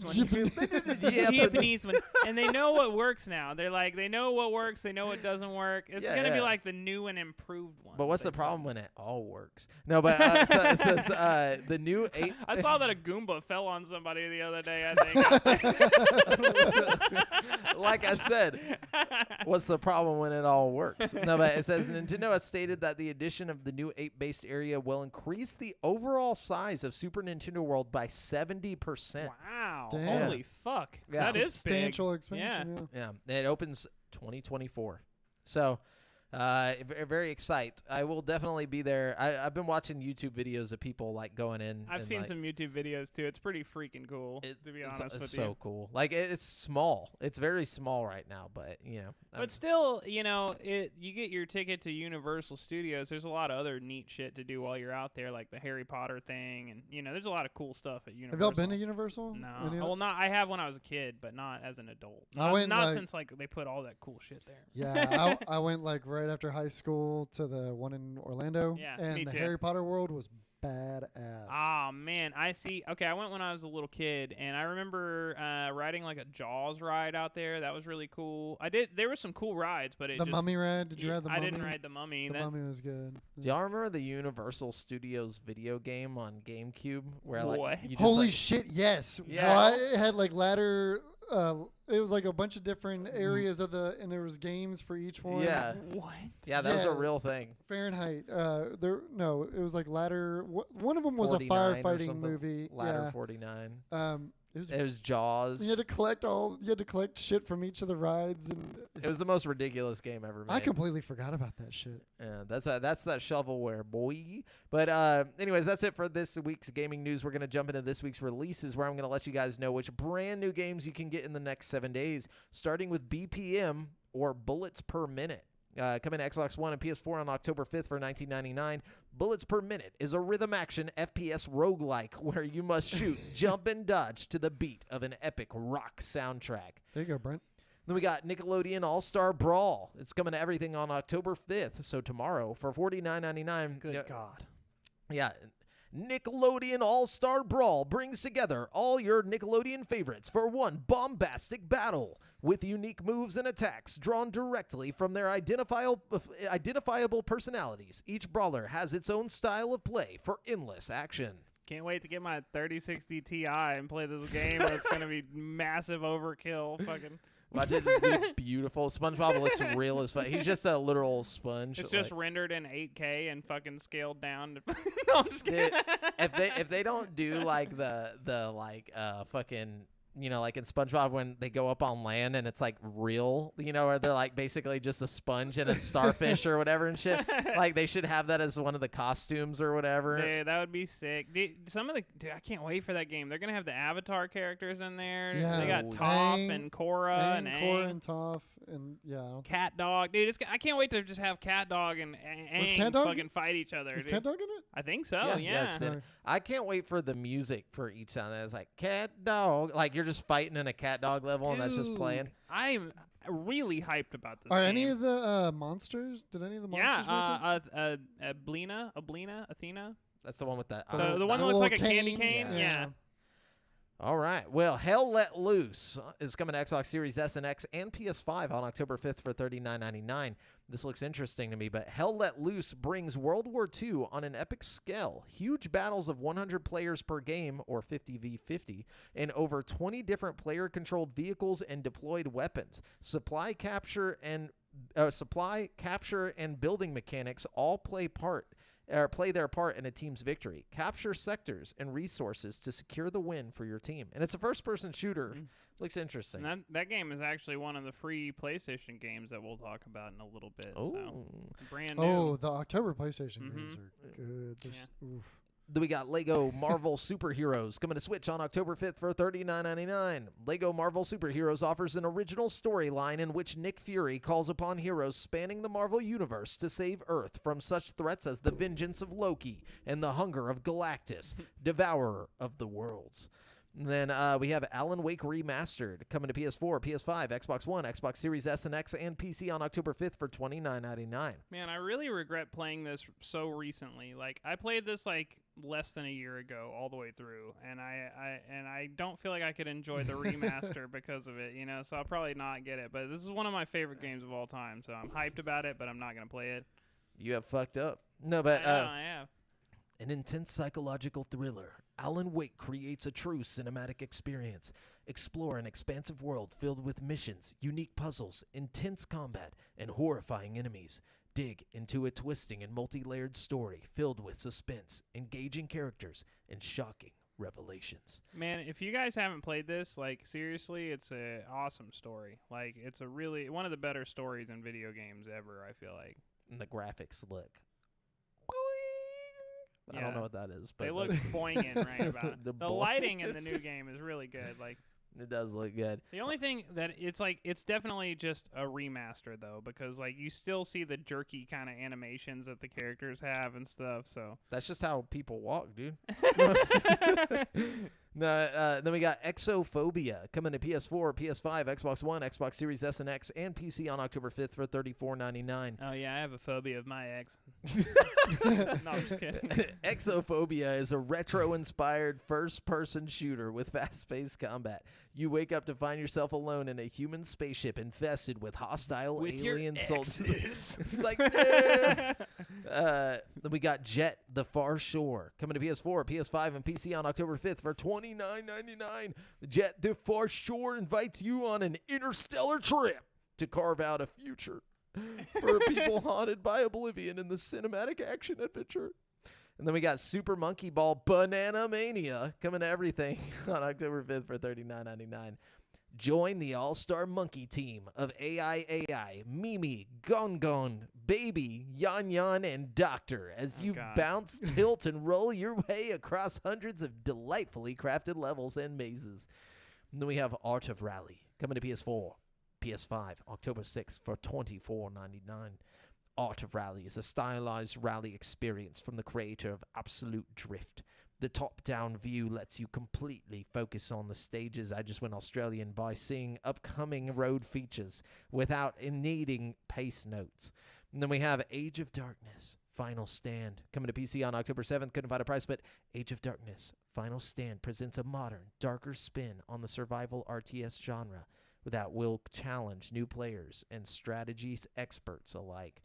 one. And they know what works now. They're like, they know what works. They know what doesn't work. It's going to be like the new and improved one. But what's the problem when it all works? No, but it says the new 8... I saw that a Goomba fell on somebody the other day, I think. Like I said, what's the problem when it all works? No, but it says Nintendo has stated that the addition of the new 8-based area will increase the overall size of Super Nintendo World by 70%. Wow. Damn. Holy fuck. Yeah. That is substantial big. expansion. Yeah. It opens 2024. So, Very excited. I will definitely be there. I've been watching YouTube videos of people like going in. I've and, seen like, some YouTube videos too. It's pretty freaking cool. To be honest it's with so you. cool. Like it's small. It's very small right now, but But still, you get your ticket to Universal Studios. There's a lot of other neat shit to do while you're out there, like the Harry Potter thing, and there's a lot of cool stuff at Universal. Have y'all been to Universal? No, well, not. I have when I was a kid, but not as an adult. I went, not like- since like they put all that cool shit there. Yeah, I went like right after high school to the one in Orlando. Yeah, and me the too. Harry Potter world was badass. Ah man, I see. Okay, I went when I was a little kid, and I remember riding like a Jaws ride out there. That was really cool. I did. There were some cool rides, but the Mummy ride? Did you ride the Mummy? I didn't ride the Mummy. The Mummy was good. do y'all remember the Universal Studios video game on GameCube where like What? you just, Holy like, shit! Yes. Yeah. What? It had like ladder. It was like a bunch of different areas of and there was games for each one. Yeah. What? Yeah, that was a Yeah. real thing. Fahrenheit. It was like ladder. One of them was a 49 or firefighting something. movie. Ladder yeah. 49. It was It was Jaws. You had to collect shit from each of the rides, and It was the most ridiculous game ever made. I completely forgot about that shit. Yeah, that's that shovelware, boy. But anyways, that's it for this week's gaming news. We're going to jump into this week's releases, where I'm going to let you guys know which brand new games you can get in the next 7 days, starting with BPM, or Bullets Per Minute. Coming to Xbox One and PS4 on October 5th for $19.99. Bullets Per Minute is a rhythm action FPS roguelike where you must shoot, jump, and dodge to the beat of an epic rock soundtrack. There you go, Brent. Then we got Nickelodeon All-Star Brawl. It's coming to everything on October 5th, so tomorrow, for $49.99. Good God. Yeah. Nickelodeon All-Star Brawl brings together all your Nickelodeon favorites for one bombastic battle with unique moves and attacks drawn directly from their identifiable personalities. Each brawler has its own style of play for endless action. Can't wait to get my 3060 Ti and play this game. It's gonna be massive overkill. Fucking. Watch it just be beautiful. SpongeBob looks real as fuck. He's just a literal sponge. It's just rendered in 8K and fucking scaled down. No, I'm just kidding. Dude, if they don't do like the fucking, like in SpongeBob when they go up on land and it's like real, or they're like basically just a sponge and a starfish or whatever and shit. Like they should have that as one of the costumes or whatever. Dude, that would be sick. Dude, I can't wait for that game. They're gonna have the Avatar characters in there. Yeah. They got Toph and Korra and Korra Aang. and Toph, and Cat Dog, dude. I can't wait to just have Cat Dog and Aang Cat Dog- fucking fight each other. Is Dude. Cat Dog in it? I think so. Yeah, Yeah. it's in- I can't wait for the music for each sound. It's like cat dog, like you're just fighting in a cat dog level and that's just Dude, playing. I'm really hyped about this. Are game. any of the monsters? Did any of the monsters? Yeah, Athena. That's the one with that. The one that looks like a candy cane. Yeah. All right. Well, Hell Let Loose is coming to Xbox Series S and X and PS5 on October 5th for $39.99. This looks interesting to me, but Hell Let Loose brings World War II on an epic scale. Huge battles of 100 players per game, or 50v50, and over 20 different player-controlled vehicles and deployed weapons. Supply capture and building mechanics all play their part in a team's victory. Capture sectors and resources to secure the win for your team. And it's a first-person shooter. Looks interesting. And that game is actually one of the free PlayStation games that we'll talk about in a little bit. Oh. So, brand new. Oh, the October PlayStation Mhm. games are good. Oof. Then we got Lego Marvel Superheroes coming to Switch on October 5th for $39.99. Lego Marvel Superheroes offers an original storyline in which Nick Fury calls upon heroes spanning the Marvel Universe to save Earth from such threats as the vengeance of Loki and the hunger of Galactus, devourer of the worlds. And then we have Alan Wake Remastered coming to PS4, PS5, Xbox One, Xbox Series S and X, and PC on October 5th for $29.99. Man, I really regret playing this so recently. Like, I played this like less than a year ago all the way through, and I don't feel like I could enjoy the remaster because of it, so I'll probably not get it. But this is one of my favorite games of all time, so I'm hyped about it, but I'm not going to play it. You have fucked up. No, but I have. an intense psychological thriller, Alan Wake creates a true cinematic experience. Explore an expansive world filled with missions, unique puzzles, intense combat, and horrifying enemies. Dig into a twisting and multi-layered story filled with suspense, engaging characters, and shocking Revelations. Man, if you guys haven't played this, like, seriously, it's a awesome story. Like, it's a really one of the better stories in video games ever, I feel like. And the graphics look. I Yeah. don't know what that is, but They look poignant right about. The lighting in the new game is really good. Like, it does look good. the only thing that it's definitely just a remaster though, because like you still see the jerky kind of animations that the characters have and stuff. So That's just how people walk, dude. No, then we got Exophobia coming to PS4, PS5, Xbox One, Xbox Series S and X, and PC on October 5th for $34.99. oh yeah, I have a phobia of my ex. No, I'm just kidding. Exophobia is a retro-inspired first-person shooter with fast-paced combat. You wake up to find yourself alone in a human spaceship infested with hostile With your alien soldiers. exes. It's like, then we got Jet: The Far Shore coming to PS4, PS5, and PC on October 5th for $29.99. Jet: The Far Shore invites you on an interstellar trip to carve out a future for a people haunted by oblivion in the cinematic action adventure. And then we got Super Monkey Ball Banana Mania coming to everything on October 5th for $39.99. Join the all-star monkey team of AI, Mimi, Gon, Baby, Yan, and Doctor as you bounce, tilt, and roll your way across hundreds of delightfully crafted levels and mazes. And then we have Art of Rally coming to PS4, PS5, October 6th for $24.99. Art of Rally is a stylized rally experience from the creator of Absolute Drift. The top-down view lets you completely focus on the stages. I just went Australian by seeing upcoming road features without needing pace notes. And then we have Age of Darkness, Final Stand, coming to PC on October 7th. Couldn't find a price, but Age of Darkness, Final Stand presents a modern, darker spin on the survival RTS genre that will challenge new players and strategies experts alike.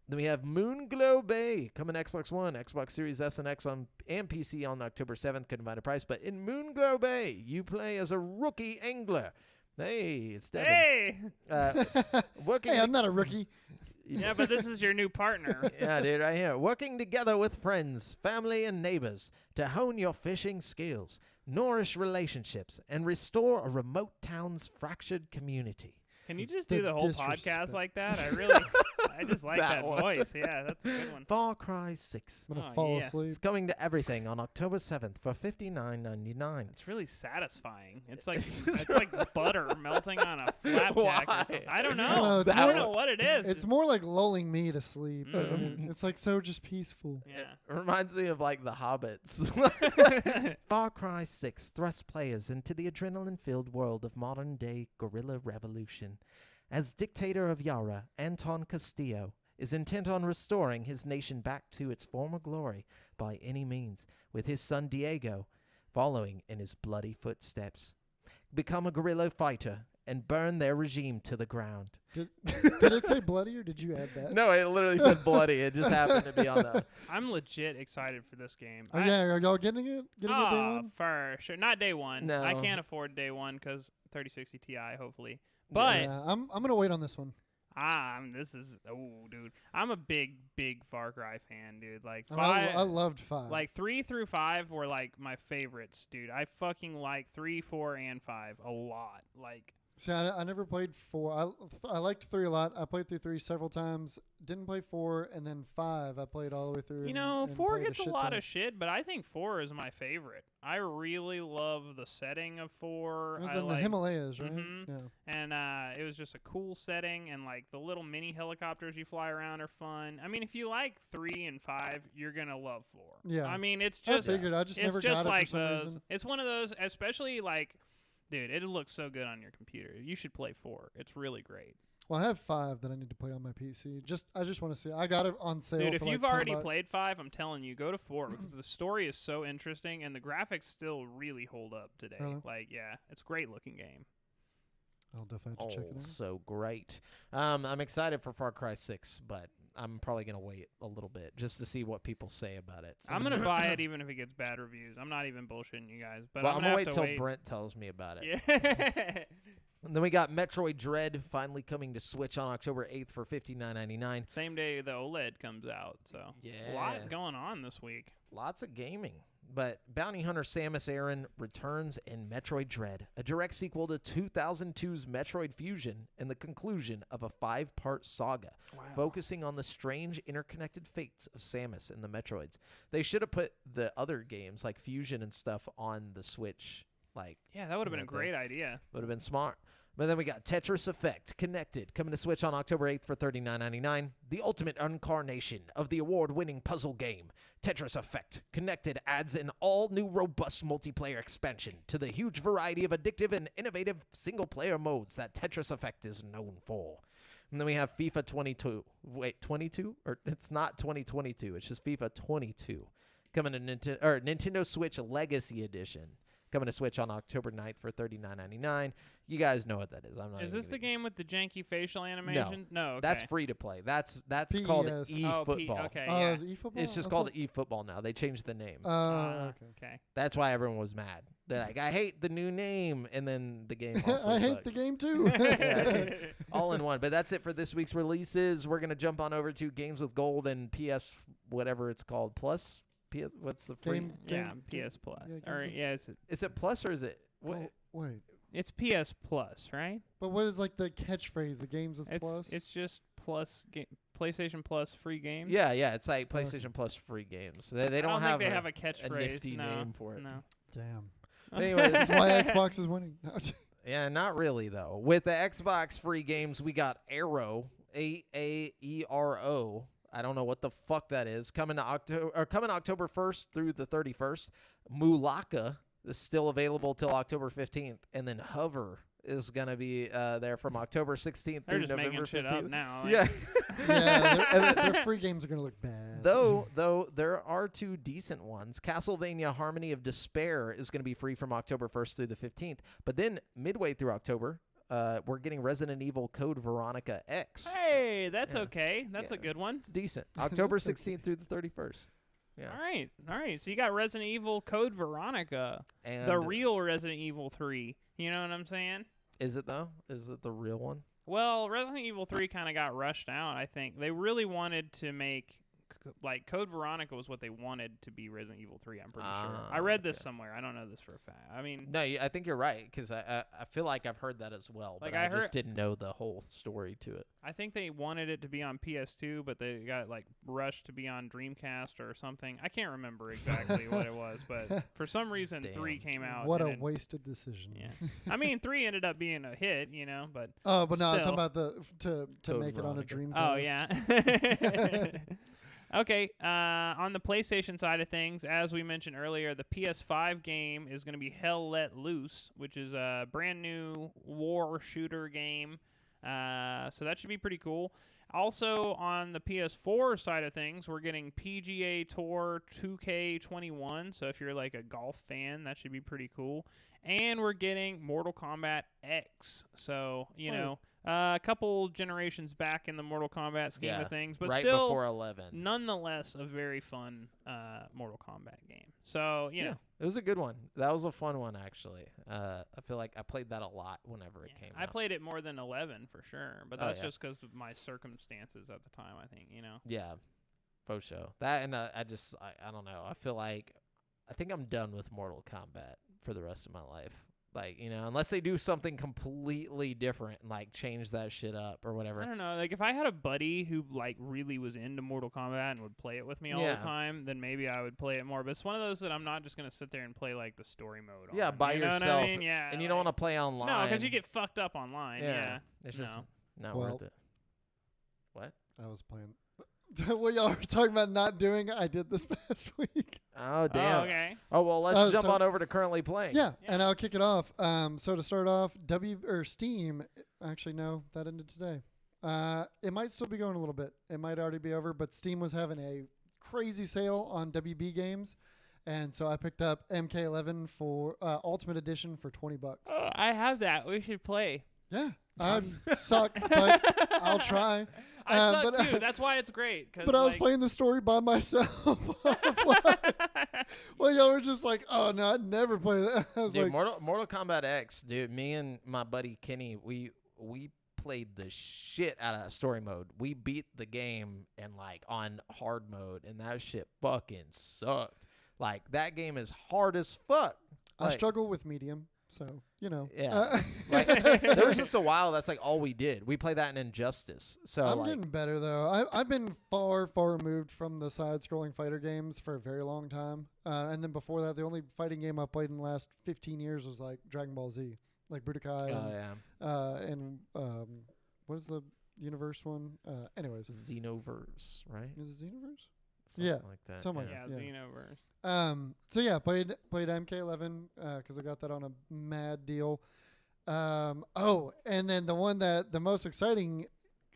Then we have Moonglow Bay coming to Xbox One, Xbox Series S and X and PC on October 7th. Couldn't find a price, but in Moonglow Bay, you play as a rookie angler. Hey, it's Devin. Hey! Hey, I'm not a rookie. Yeah, but this is your new partner. Yeah, dude, right here. Working together with friends, family, and neighbors to hone your fishing skills, nourish relationships, and restore a remote town's fractured community. Can you just The do the whole disrespect. podcast like that? I just like that one. voice. Yeah, that's a good one. Far Cry 6. I'm gonna Oh, fall yes. asleep. It's coming to everything on October 7th for $59.99. It's really satisfying. It's like It's it's just like butter melting on a flapjack or Why? something. I don't I don't know. know, it's I don't more- know what it is. It's more like lulling me to sleep. I mean, Mhm. it's like so just peaceful. yeah. It reminds me of like the Hobbits. Far Cry 6 thrusts players into the adrenaline-filled world of modern-day guerrilla revolution. As dictator of Yara, Anton Castillo is intent on restoring his nation back to its former glory by any means, with his son Diego following in his bloody footsteps. Become a guerrilla fighter and burn their regime to the ground. Did it say bloody or did you add that? No, it literally said bloody. It just happened to be on that. I'm legit excited for this game. Oh, yeah, are y'all getting it? Getting it day one? For sure. Not day one. No. I can't afford day one because 3060 Ti, hopefully. But Yeah, I'm gonna wait on this one. dude. I'm a big Far Cry fan, dude. Like And five, I loved 5. like 3 through 5 were like my favorites, dude. I fucking like 3, 4, and 5 a lot. Like, See, I never played 4. I liked 3 a lot. I played through 3 several times. Didn't play 4, and then 5 I played all the way through. you and- know, and 4 played gets a shit lot ton. of shit, but I think 4 is my favorite. I really love the setting of 4. It was I in the like, Himalayas, right? Mhm. Yeah. and it was just a cool setting, and like the little mini helicopters you fly around are fun. I mean, if you like 3 and 5, you're gonna love 4. Yeah. I mean, it's I just figured. I just it's never just got it like for some those. reason. It's one of those, especially like, dude, it looks so good on your computer. You should play 4. It's really great. Well, I have 5 that I need to play on my PC. I just want to see. I got it on sale. Dude, for if like you've 10 already bucks. played 5, I'm telling you, go to 4 because the story is so interesting and the graphics still really hold up today. Really? Like, yeah, it's a great looking game. I'll definitely have to check it out. So great. I'm excited for Far Cry 6, but I'm probably going to wait a little bit just to see what people say about it. So I'm gonna buy it even if it gets bad reviews. I'm not even bullshitting you guys, but well, I'm I'm gonna going to have wait to till Brent tells me about it. Yeah. And then we got Metroid Dread finally coming to Switch on October 8th for $59.99. Same day the OLED comes out, so a Yeah. lot going on this week. Lots of gaming. But Bounty Hunter Samus Aran returns in Metroid Dread, a direct sequel to 2002's Metroid Fusion and the conclusion of a 5-part saga, focusing on the strange interconnected fates of Samus and the Metroids. They should have put the other games like Fusion and stuff on the Switch. Yeah, that would have been a great idea. Would have been smart. But then we got Tetris Effect Connected coming to Switch on October 8th for $39.99. The ultimate incarnation of the award-winning puzzle game. Tetris Effect Connected adds an all-new robust multiplayer expansion to the huge variety of addictive and innovative single-player modes that Tetris Effect is known for. And then we have FIFA 22. Wait, 22? Or it's not 2022. It's just FIFA 22 coming to Nintendo Switch Legacy Edition. Coming to Switch on October 9th for $39.99. You guys know what that is. I'm not. Is this the game with the janky facial animation? No, okay. That's free to play. That's PES. called eFootball. Okay, Oh, yeah. is it eFootball? It's just called eFootball now. They changed the name. Okay. That's why everyone was mad. They're like, I hate the new name, and then the game also I hate sucks. the game too. Yeah, all in one. But that's it for this week's releases. We're gonna jump on over to Games with Gold and PS whatever it's called Plus. PS, what's the free? PS Plus. Yeah, Is it Plus or is it? What? Oh, wait. It's PS Plus, right? But what is like the catchphrase? The games with Plus? It's just Plus PlayStation Plus free games. Yeah. It's like PlayStation Plus free games. They don't think have they have a catchphrase. nifty name for it. No. Damn. Anyways, This is why Xbox is winning. yeah, not really though. With the Xbox free games, we got Aero, AAERO. I don't know what the fuck that is. Coming October 1st through the 31st. Mulaka is still available till October 15th, and then Hover is gonna be there from October 16th They're through just November making 15th. shit up now. Yeah. Their free games are gonna look bad. Though there are two decent ones. Castlevania Harmony of Despair is going to be free from October 1st through the 15th. But then midway through October, we're getting Resident Evil Code Veronica X. Hey, that's okay. That's a good one. It's decent. October 16th through the 31st. Yeah. All right. So you got Resident Evil Code Veronica, And the real Resident Evil 3. You know what I'm saying? Is it though? Is it the real one? Well, Resident Evil 3 kind of got rushed out, I think. They really wanted to make, Code Veronica was what they wanted to be Resident Evil 3, I'm pretty sure. I read this somewhere. I don't know this for a fact. I mean... No, I think you're right, because I feel like I've heard that as well, but I just didn't know the whole story to it. I think they wanted it to be on PS2, but they got, rushed to be on Dreamcast or something. I can't remember exactly what it was, but for some reason, 3 came out. What a wasted decision. Yeah. I mean, 3 ended up being a hit, but... Oh, but no, I'm still. talking about to make Veronica. it on a Dreamcast. Oh, yeah. Okay, on the PlayStation side of things, as we mentioned earlier, the PS5 game is going to be Hell Let Loose, which is a brand new war shooter game. So that should be pretty cool. Also, on the PS4 side of things, we're getting PGA Tour 2K21. So if you're like a golf fan, that should be pretty cool. And we're getting Mortal Kombat X. So, you know, a couple generations back in the Mortal Kombat scheme of things, but right still, before 11. Nonetheless, a very fun Mortal Kombat game. So, you know. It was a good one. That was a fun one, actually. I feel like I played that a lot whenever it came out. I played it more than 11 for sure, but that's just because of my circumstances at the time, I think, Yeah, for sure. That, and I don't know. I feel like I think I'm done with Mortal Kombat for the rest of my life. Unless they do something completely different and change that shit up or whatever. I don't know. If I had a buddy who really was into Mortal Kombat and would play it with me all the time, then maybe I would play it more. But it's one of those that I'm not just gonna sit there and play the story mode. Yeah, by yourself. What I mean? Yeah, and you don't want to play online. No, because you get fucked up online. Yeah, it's just not worth it. What? I was playing. What y'all were talking about not doing, I did this past week. Oh, damn. Oh, okay. Oh, well, let's jump on over to currently playing. Yeah, and I'll kick it off. So to start off, Steam, actually, no, that ended today. It might still be going a little bit. It might already be over, but Steam was having a crazy sale on WB games. And so I picked up MK11 for Ultimate Edition for $20. Oh, I have that. We should play. Yeah, I suck, but I'll try. I suck too. That's why it's great. But I was playing the story by myself. Well, y'all were just like, "Oh no, I'd never play that." I was dude, like, Mortal Kombat X, dude. Me and my buddy Kenny, we played the shit out of story mode. We beat the game and on hard mode, and that shit fucking sucked. Like, that game is hard as fuck. I Like, struggle with medium, so Yeah. Like, there was just a while that's like all we did. We played that in Injustice. So I'm like, getting better though. I've been far removed from the side-scrolling fighter games for a very long time. And then before that, the only fighting game I played in the last 15 years was like Dragon Ball Z, like Budokai. And what is the universe one? Anyways, Xenoverse, right? is it Xenoverse? Something Yeah, like that. something like Yeah, that. Xenoverse. So yeah, played MK11 because I got that on a mad deal. And then the most exciting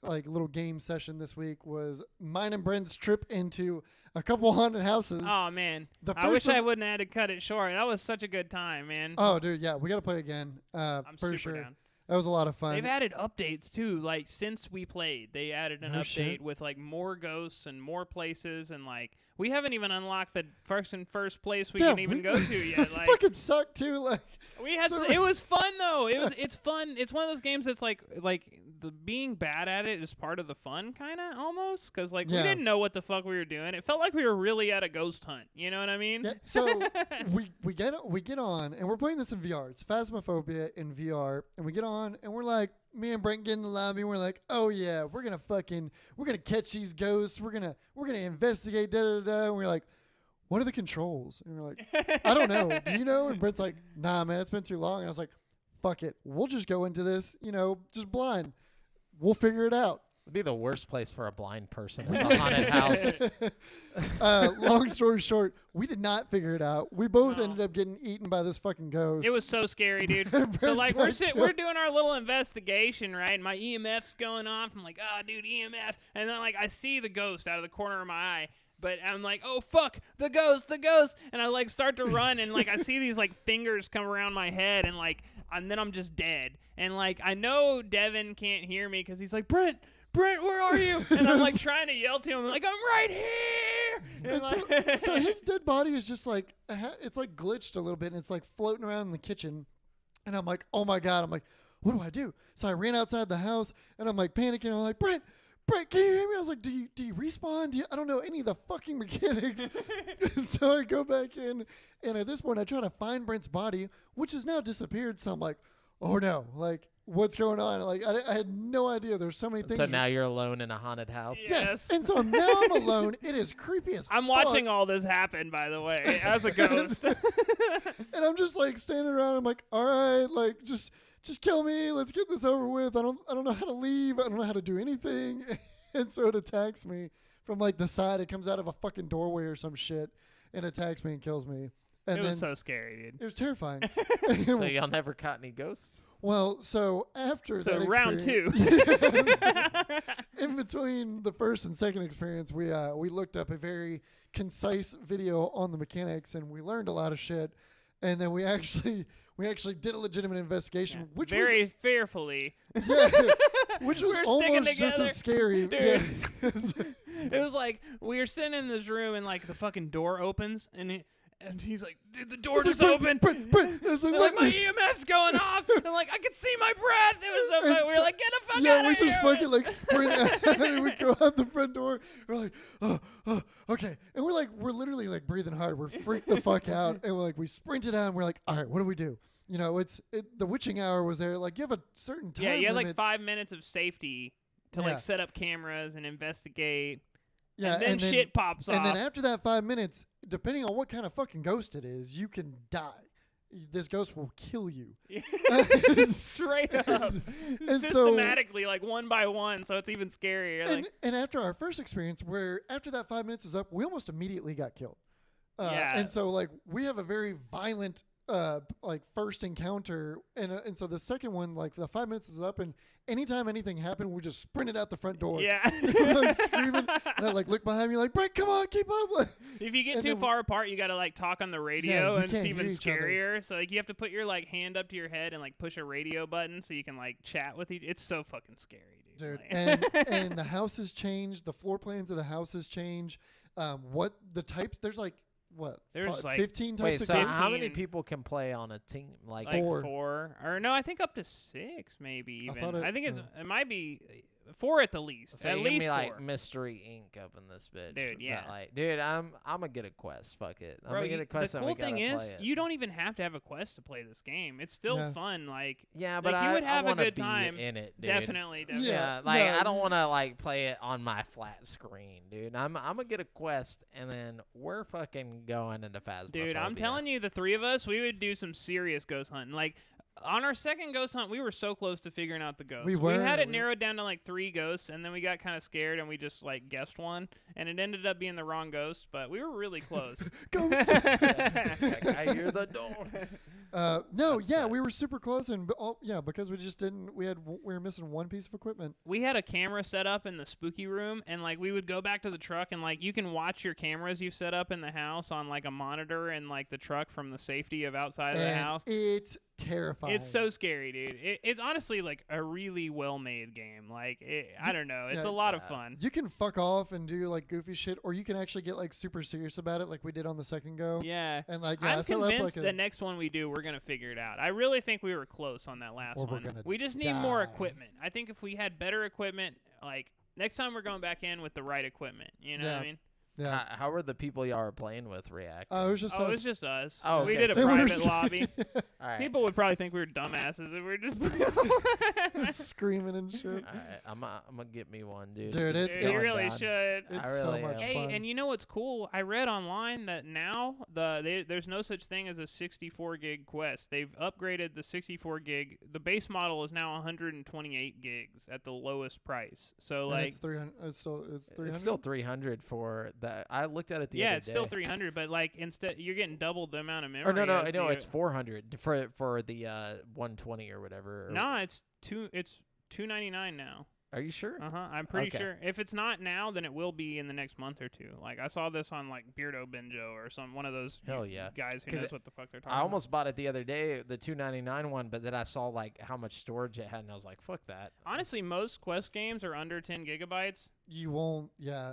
like little game session this week was mine and Brent's trip into a couple haunted houses. Oh man, The I wish first I one- wouldn't have had to cut it short. That was such a good time, man. Oh, dude, yeah, we got to play again. I'm For super sure. down. That was a lot of fun. They've added updates too. Like since we played, they added an No update shit. with like more ghosts and more places, and like we haven't even unlocked the first place we Yeah, can even we- go to yet. Like fucking sucked too. Like we had, so- it was fun though. It's fun. It's one of those games that's like the being bad at it is part of the fun, kind of almost, because like we Yeah. didn't know what the fuck we were doing. It felt like we were really at a ghost hunt. You know what I mean? yeah, so we get on and we're playing this in VR. It's Phasmaphobia in VR, and we get on and we're like, me and Brent get in the lobby and we're like, oh yeah, we're gonna catch these ghosts. We're gonna investigate. Da da da. And we're like, what are the controls? And we're like, I don't know. Do you know? And Brent's like, nah, man, it's been too long. And I was like, fuck it, we'll just go into this, just blind. We'll figure it out. It'd be the worst place for a blind person. It's a haunted house. Long story short, we did not figure it out. We both No. ended up getting eaten by this fucking ghost. It was so scary, dude. Brent So like we're got we're doing our little investigation, right? And my EMF's going off. I'm like, dude, EMF. And then like I see the ghost out of the corner of my eye. But I'm like, oh fuck, the ghost. And I like start to run, and like I see these like fingers come around my head, and then I'm just dead. And like I know Devin can't hear me because he's like, Brent, where are you? And I'm like trying to yell to him, like, I'm right here. And, And so his dead body is just like it's like glitched a little bit, and it's like floating around in the kitchen. And I'm like, oh my god! I'm like, what do I do? So I ran outside the house, and I'm like panicking. I'm like, Brent, can you hear me? I was like, do you respawn? I don't know any of the fucking mechanics. So I go back in, and at this point, I try to find Brent's body, which has now disappeared. So I'm like, oh no, like what's going on? Like I had no idea. There's so many things. So now you're alone in a haunted house. Yes. And so now I'm alone. It is creepy as I'm fuck. watching all this happen, by the way, as a ghost. And I'm just like standing around. I'm like, all right, like just kill me. Let's get this over with. I don't know how to leave. I don't know how to do anything. And so it attacks me from like the side. It comes out of a fucking doorway or some shit and attacks me and kills me. And It then was so scary, dude. it was terrifying. So y'all never caught any ghosts? Well, so after So that round experience- in between the first and second experience, we looked up a very concise video on the mechanics, and we learned a lot of shit. And then we actually did a legitimate investigation, Yeah, which very fearfully. was yeah, which was We were sticking almost just together. as scary. Dude. Yeah. It was like we were sitting in this room, and like the fucking door opens, and he's like, dude, the door just opened. Brent. I was like, And, like what? my EMF's going off, and like I could see my breath. It was so And funny. We were so- like, get the fuck yeah, out we of here. just fucking like sprint out and we go out the front door. We're like, oh, okay. And we're literally like breathing hard. We're freaked the fuck out. And we sprinted out and we're like, all right, what do we do? The witching hour was there. Like, you have a certain time Yeah, you had like limit. 5 minutes of safety to Yeah. like set up cameras and investigate. Yeah, and then shit pops off. And then after that 5 minutes, depending on what kind of fucking ghost it is, you can die. This ghost will kill you. Straight up. And so- Systematically, like one by one, so it's even scarier. And, Like, and after our first experience, where after that 5 minutes was up, we almost immediately got killed. Yeah. And so like we have a very violent like first encounter, and so the second one, like the 5 minutes is up, and anytime anything happened, we just sprinted out the front door. yeah. Like, screaming, and I like look behind me like, Brent, come on, keep up. Like, If you get And too then- far apart, you gotta like talk on the Yeah, radio, you and it's can't even hear each other. scarier. So like you have to put your like hand up to your head and like push a radio button so you can like chat with each. It's so fucking scary, dude, Like- and the houses change, the floor plans of the houses change. What the types? There's like what? There's, like- 15 types Wait, of so ghosts? how many 15. people can play on a team? Like, like Four. four, or no, I think up to 6 maybe I even. thought I think it it might be 4 at the least. So at you least give me 4. like Mystery Inc. up in this bitch. Dude, yeah. But, like, dude, I'm gonna get a quest. Fuck it. I'm Bro, gonna get a quest. the and cool we gotta thing is, play it. you don't even have to have a quest to play this game. It's still fun. Like, yeah, but you would have I a wanna good be time. in it, dude. Definitely. Yeah, like I don't want to like play it on my flat screen, dude. I'm gonna get a quest and then we're fucking going into Phasmaphobia. Dude, I'm telling you, the 3 of us, we would do some serious ghost hunting. Like, on our second ghost hunt, we were so close to figuring out the ghost. We had it were. narrowed down to like 3 ghosts, and then we got kind of scared and we just like guessed one, and it ended up being the wrong ghost, but we were really close. Ghost. I hear the door. No, That's yeah, sad. we were super close, and because we just didn't. We were missing one piece of equipment. We had a camera set up in the spooky room, and like we would go back to the truck, and like you can watch your cameras you've set up in the house on like a monitor in like the truck from the safety of outside of the And house. it's terrifying. It's so scary, dude. It's honestly like a really well-made game. Like, I don't know. It's yeah, a lot of fun. You can fuck off and do like goofy shit, or you can actually get like super serious about it, like we did on the second go. Yeah. And like, yeah, I'm I set up convinced like the next one we do, we're going to figure it out. I really think we were close on that last Or we're one. gonna We just need more die. equipment. I think if we had better equipment, like, next time we're going back in with the right equipment. You know what I mean? yeah. How are the people y'all are playing with reacting? Oh, it was just Oh, us. it was just us. Oh, We okay, did a so- private lobby. All right. People would probably think we were dumbasses if we were just screaming and shit. All right. I'm gonna get me one, dude. Dude, It's it's You going really down. should. It's I so really much am. Hey, fun. and you know what's cool? I read online that now there's no such thing as a 64 gig quest. They've upgraded the 64 gig. The base model is now 128 gigs at the lowest price. So And like, it's 300. It's 300. It's still 300 for that. I looked at it the yeah, other it's day. still 300, but like instead you're getting double the amount of memory. Or no, as no, the- it's 400 for the 120 or whatever. or- No, it's 299 now. Are you sure? I'm pretty Okay. sure. If it's not now, then it will be in the next month or two. Like I saw this on like Beardo Benjo or one of those Hell yeah. guys who 'Cause knows what the fuck they're talking I almost bought it the other day, the 299 one, but then I saw like how much storage it had, and I was like, "Fuck that." about. Honestly, most Quest games are under 10 gigabytes. You won't. Yeah.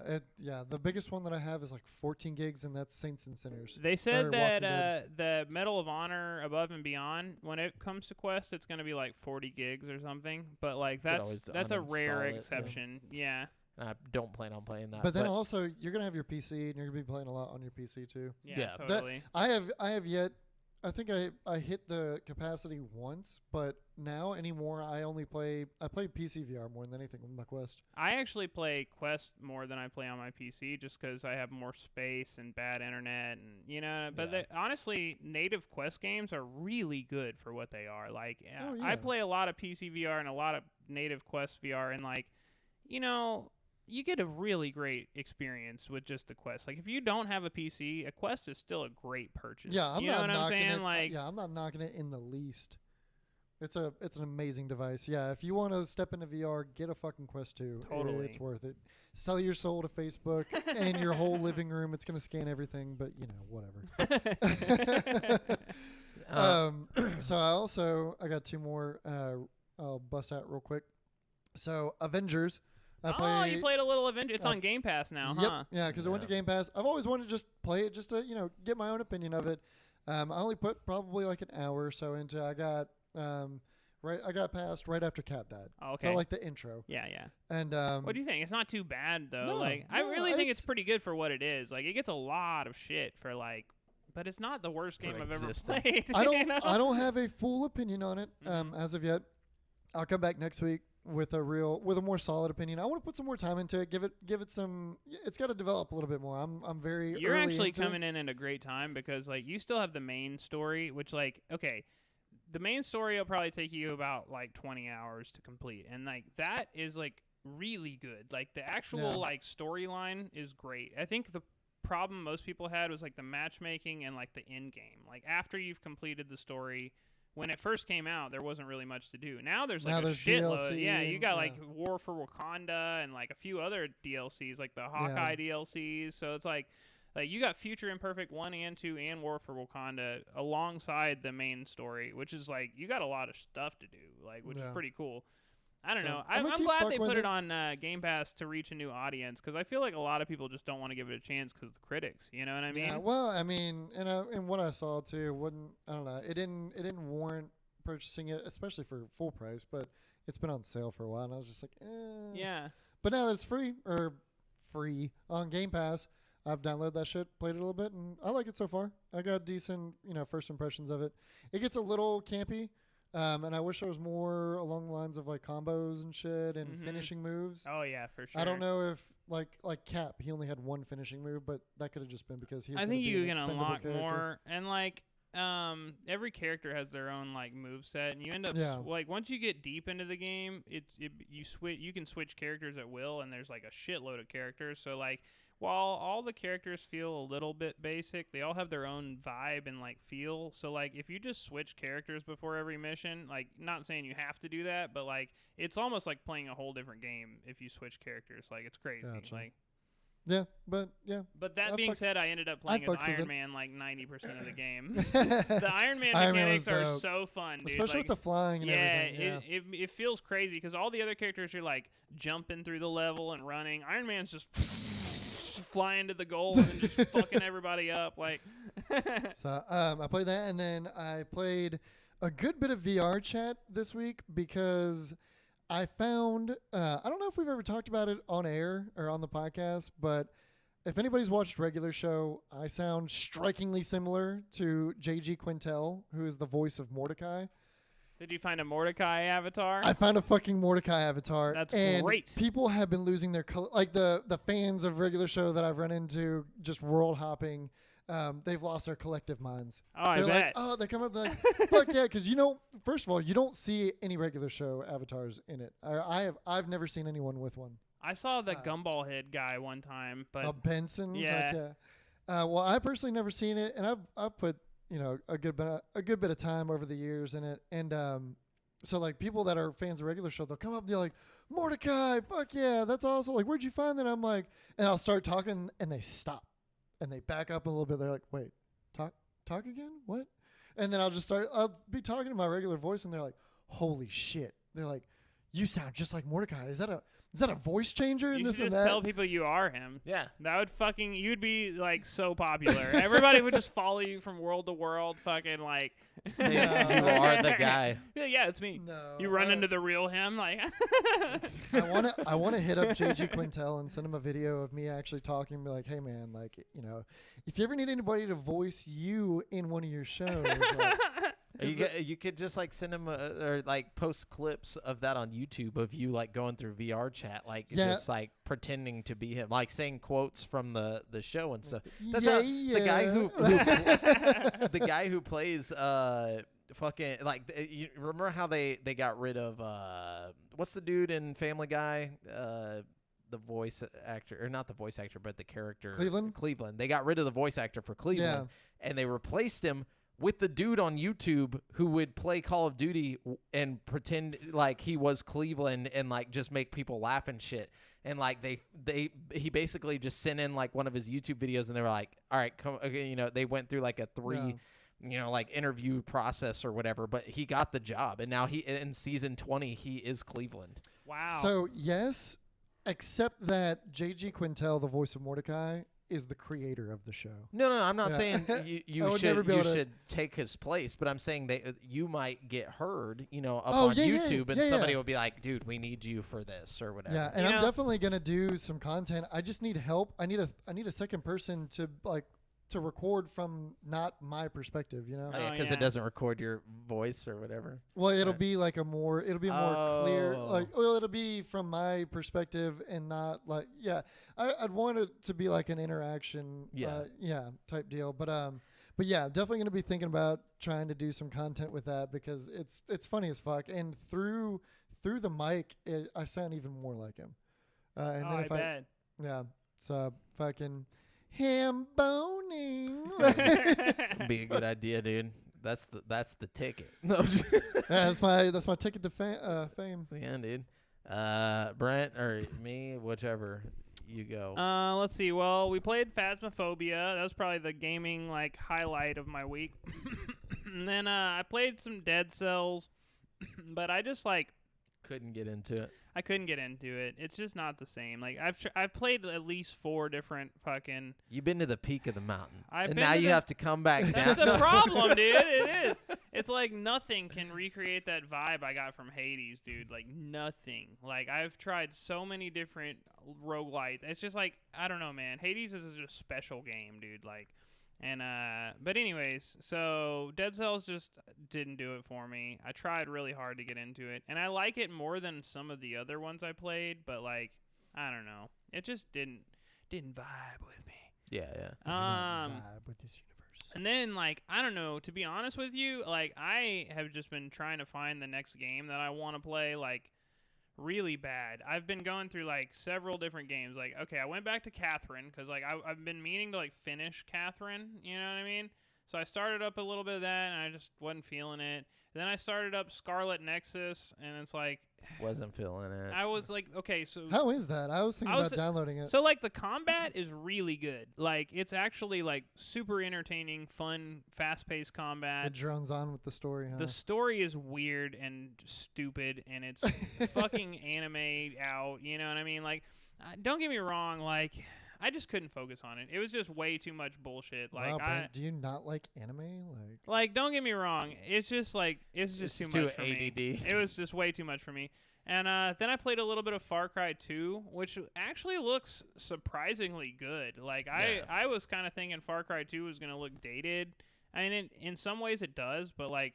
The biggest one that I have is like 14 gigs, and that's Saints and Sinners. They said Or that Walking Dead. the Medal of Honor Above and Beyond, when it comes to Quest, it's going to be like 40 gigs or something. But like always that's a rare uninstall it, yeah. exception. Yeah. And I don't plan on playing that. But then also, you're gonna have your PC, and you're gonna be playing a lot on your PC too. Yeah. Yeah. Totally. I have yet. I think I hit the capacity once, but now anymore I play PC VR more than anything with my Quest. I actually play Quest more than I play on my PC just because I have more space and bad internet, and you know. But Yeah. honestly, native Quest games are really good for what they are. Like, Oh, I yeah. play a lot of PC VR and a lot of native Quest VR, and like, you know, you get a really great experience with just the Quest. Like, if you don't have a PC, a Quest is still a great purchase. Yeah, I'm you know not what I'm knocking saying? it. Like, Yeah, I'm not knocking it in the least. It's an amazing device. Yeah, if you want to step into VR, get a fucking Quest 2. Totally. It's worth it. Sell your soul to Facebook and your whole living room. It's gonna scan everything, but you know, whatever. So I got 2 more. I'll bust out real quick. So Avengers. you played a little Avenger. It's on Game Pass now, Yep. huh? Yeah, because I went to Game Pass. I've always wanted to just play it, just to get my own opinion of it. I only put probably like an hour or so into. I got past right after Cap died. Oh, okay. So like the intro. Yeah. And What do you think? It's not too bad though. No, Like I no, really think it's it's- pretty good for what it is. Like it gets a lot of shit for like, but it's not the worst game I've ever existing. played. I you don't know? I don't have a full opinion on it Mhm. as of yet. I'll come back next week with a more solid opinion. I want to put some more time into it. Give it some. It's got to develop a little bit more. I'm very. You're early actually into it. coming in at a great time because like you still have the main story, which like okay, the main story will probably take you about like 20 hours to complete, and like that is like really good. Like the actual Yeah. like storyline is great. I think the problem most people had was like the matchmaking and like the end game. Like after you've completed the story. When it first came out, there wasn't really much to do. Now there's like Now a there's shitload. DLC Yeah, you and- got yeah. like War for Wakanda and like a few other DLCs, like the Hawkeye DLCs. So it's like you got Future Imperfect 1 and 2 and War for Wakanda alongside the main story, which is like you got a lot of stuff to do, like which is Yeah. pretty cool. I don't So, know. I'm gonna I'm keep glad they fucking with put it it. on Game Pass to reach a new audience because I feel like a lot of people just don't want to give it a chance because the critics. You know what I mean? Yeah, well, I mean, and what I saw too, I don't know, it didn't warrant purchasing it, especially for full price. But it's been on sale for a while, and I was just like, Yeah. But now that it's free on Game Pass, I've downloaded that shit, played it a little bit, and I like it so far. I got decent, first impressions of it. It gets a little campy, and I wish there was more along the lines of like combos and shit and finishing moves. Oh yeah, for sure. I don't know if like Cap, he only had one finishing move, but that could have just been because he was I think you can expendable unlock character. more, and like every character has their own like move set, and you end up like once you get deep into the game, you can switch characters at will, and there's like a shitload of characters. So like while all the characters feel a little bit basic, they all have their own vibe and like feel. So like if you just switch characters before every mission, like not saying you have to do that, but like it's almost like playing a whole different game if you switch characters. Like it's crazy. Gotcha. Like But that being said, I ended up playing as Iron Man like 90% of the game. The Iron Man mechanics are so fun, dude. Especially like, with the flying and everything. It feels crazy because all the other characters are like jumping through the level and running. Iron Man's just flying to the goal and just fucking everybody up. Like, So I played that, and then I played a good bit of VR chat this week because I found I don't know if we've ever talked about it on air or on the podcast, but if anybody's watched regular show, I sound strikingly similar to J.G. Quintel, who is the voice of Mordecai. did you find a Mordecai avatar? I found a fucking Mordecai avatar. That's and great. People have been losing their like the fans of regular show that I've run into just world hopping. They've lost their collective minds. Oh, They're I like, bet. oh, they come up like, fuck yeah, because first of all, you don't see any regular show avatars in it. I've never seen anyone with one. I saw the gumball head guy one time, but Benson, yeah. Like, well, I personally never seen it, and I've put a good bit of time over the years in it, and so like people that are fans of regular show, they'll come up and they're like, Mordecai, fuck yeah, that's awesome. Like, where'd you find that? I'm like, and I'll start talking, and they stop. And they back up a little bit. They're like, wait, talk again? What? And then I'll be talking to my regular voice, and they're like, holy shit. They're like, you sound just like Mordecai. Is that a voice changer? You And this should and just that? tell people you are him. Yeah. That would you'd be like so popular. Everybody would just follow you from world to world, fucking like. Say you are the guy. Yeah, it's me. No. You run into the real him, like. I want to hit up JG Quintel and send him a video of me actually talking and be like, hey man, like, if you ever need anybody to voice you in one of your shows, like, You could just like send him or like post clips of that on YouTube of you like going through VR chat, like just like pretending to be him, like saying quotes from the show and stuff. That's how the guy who the guy who plays fucking like you remember how they got rid of what's the dude in Family Guy, the voice actor, or not the voice actor but the character Cleveland. They got rid of the voice actor for Cleveland, and they replaced him with the dude on YouTube who would play Call of Duty and pretend like he was Cleveland and like just make people laugh and shit. And like he basically just sent in like one of his YouTube videos, and they were like, all right, come, okay, they went through like a three like interview process or whatever, but he got the job, and now he in season 20 he is Cleveland. Wow. So yes, except that JG Quintel, the voice of Mordecai, is the creator of the show. No, I'm not saying you should take his place, but I'm saying that you might get heard, up on YouTube, and somebody will be like, dude, we need you for this or whatever. Yeah, and I'm definitely gonna do some content. I just need help. I need a second person to to record from not my perspective, because it doesn't record your voice or whatever. Well, it'll be like more clear, it'll be from my perspective and not like, I'd want it to be like an interaction, type deal. But yeah, definitely going to be thinking about trying to do some content with that because it's funny as fuck. And through the mic, I sound even more like him. And then if bet. So fucking ham boning. Be a good idea, dude. That's the ticket. That's my ticket to fame. Yeah, dude. Brent or me, whichever you go. Let's see. Well, we played Phasmaphobia. That was probably the gaming like highlight of my week. And then I played some Dead Cells, but I just like couldn't get into it. I couldn't get into it. It's just not the same. Like I've played at least 4 different fucking. You've been to the peak of the mountain, I've and been now to you the- have to come back down. That's the problem, dude. It is. It's like nothing can recreate that vibe I got from Hades, dude. Like nothing. Like I've tried so many different roguelites. It's just like I don't know, man. Hades is a special game, dude. Like. And but anyways, so Dead Cells just didn't do it for me. I tried really hard to get into it, and I like it more than some of the other ones I played, but like I don't know, it just didn't vibe with me. Yeah. Vibe with this universe. And then like I don't know, to be honest with you, like I have just been trying to find the next game that I want to play like really bad. I've been going through like several different games. Like, okay, I went back to Catherine because like I've been meaning to like finish Catherine. You know what I mean? So I started up a little bit of that, and I just wasn't feeling it. Then I started up Scarlet Nexus, and it's like Wasn't feeling it. I was like, okay, so How is that? I was thinking I was- about downloading it. so like the combat is really good. Like it's actually like super entertaining, fun, fast-paced combat. It drones on with the story, huh? The story is weird and stupid, and it's fucking anime out. You know what I mean? Like, don't get me wrong. Like, I just couldn't focus on it. It was just way too much bullshit. Like, wow, Brent, do you not like anime? like, don't get me wrong. It's just like it's just It's too too much for me. ADD. It was just way too much for me. And then I played a little bit of Far Cry 2, which actually looks surprisingly good. Like I was kind of thinking Far Cry 2 was gonna look dated. I mean, in some ways it does, but like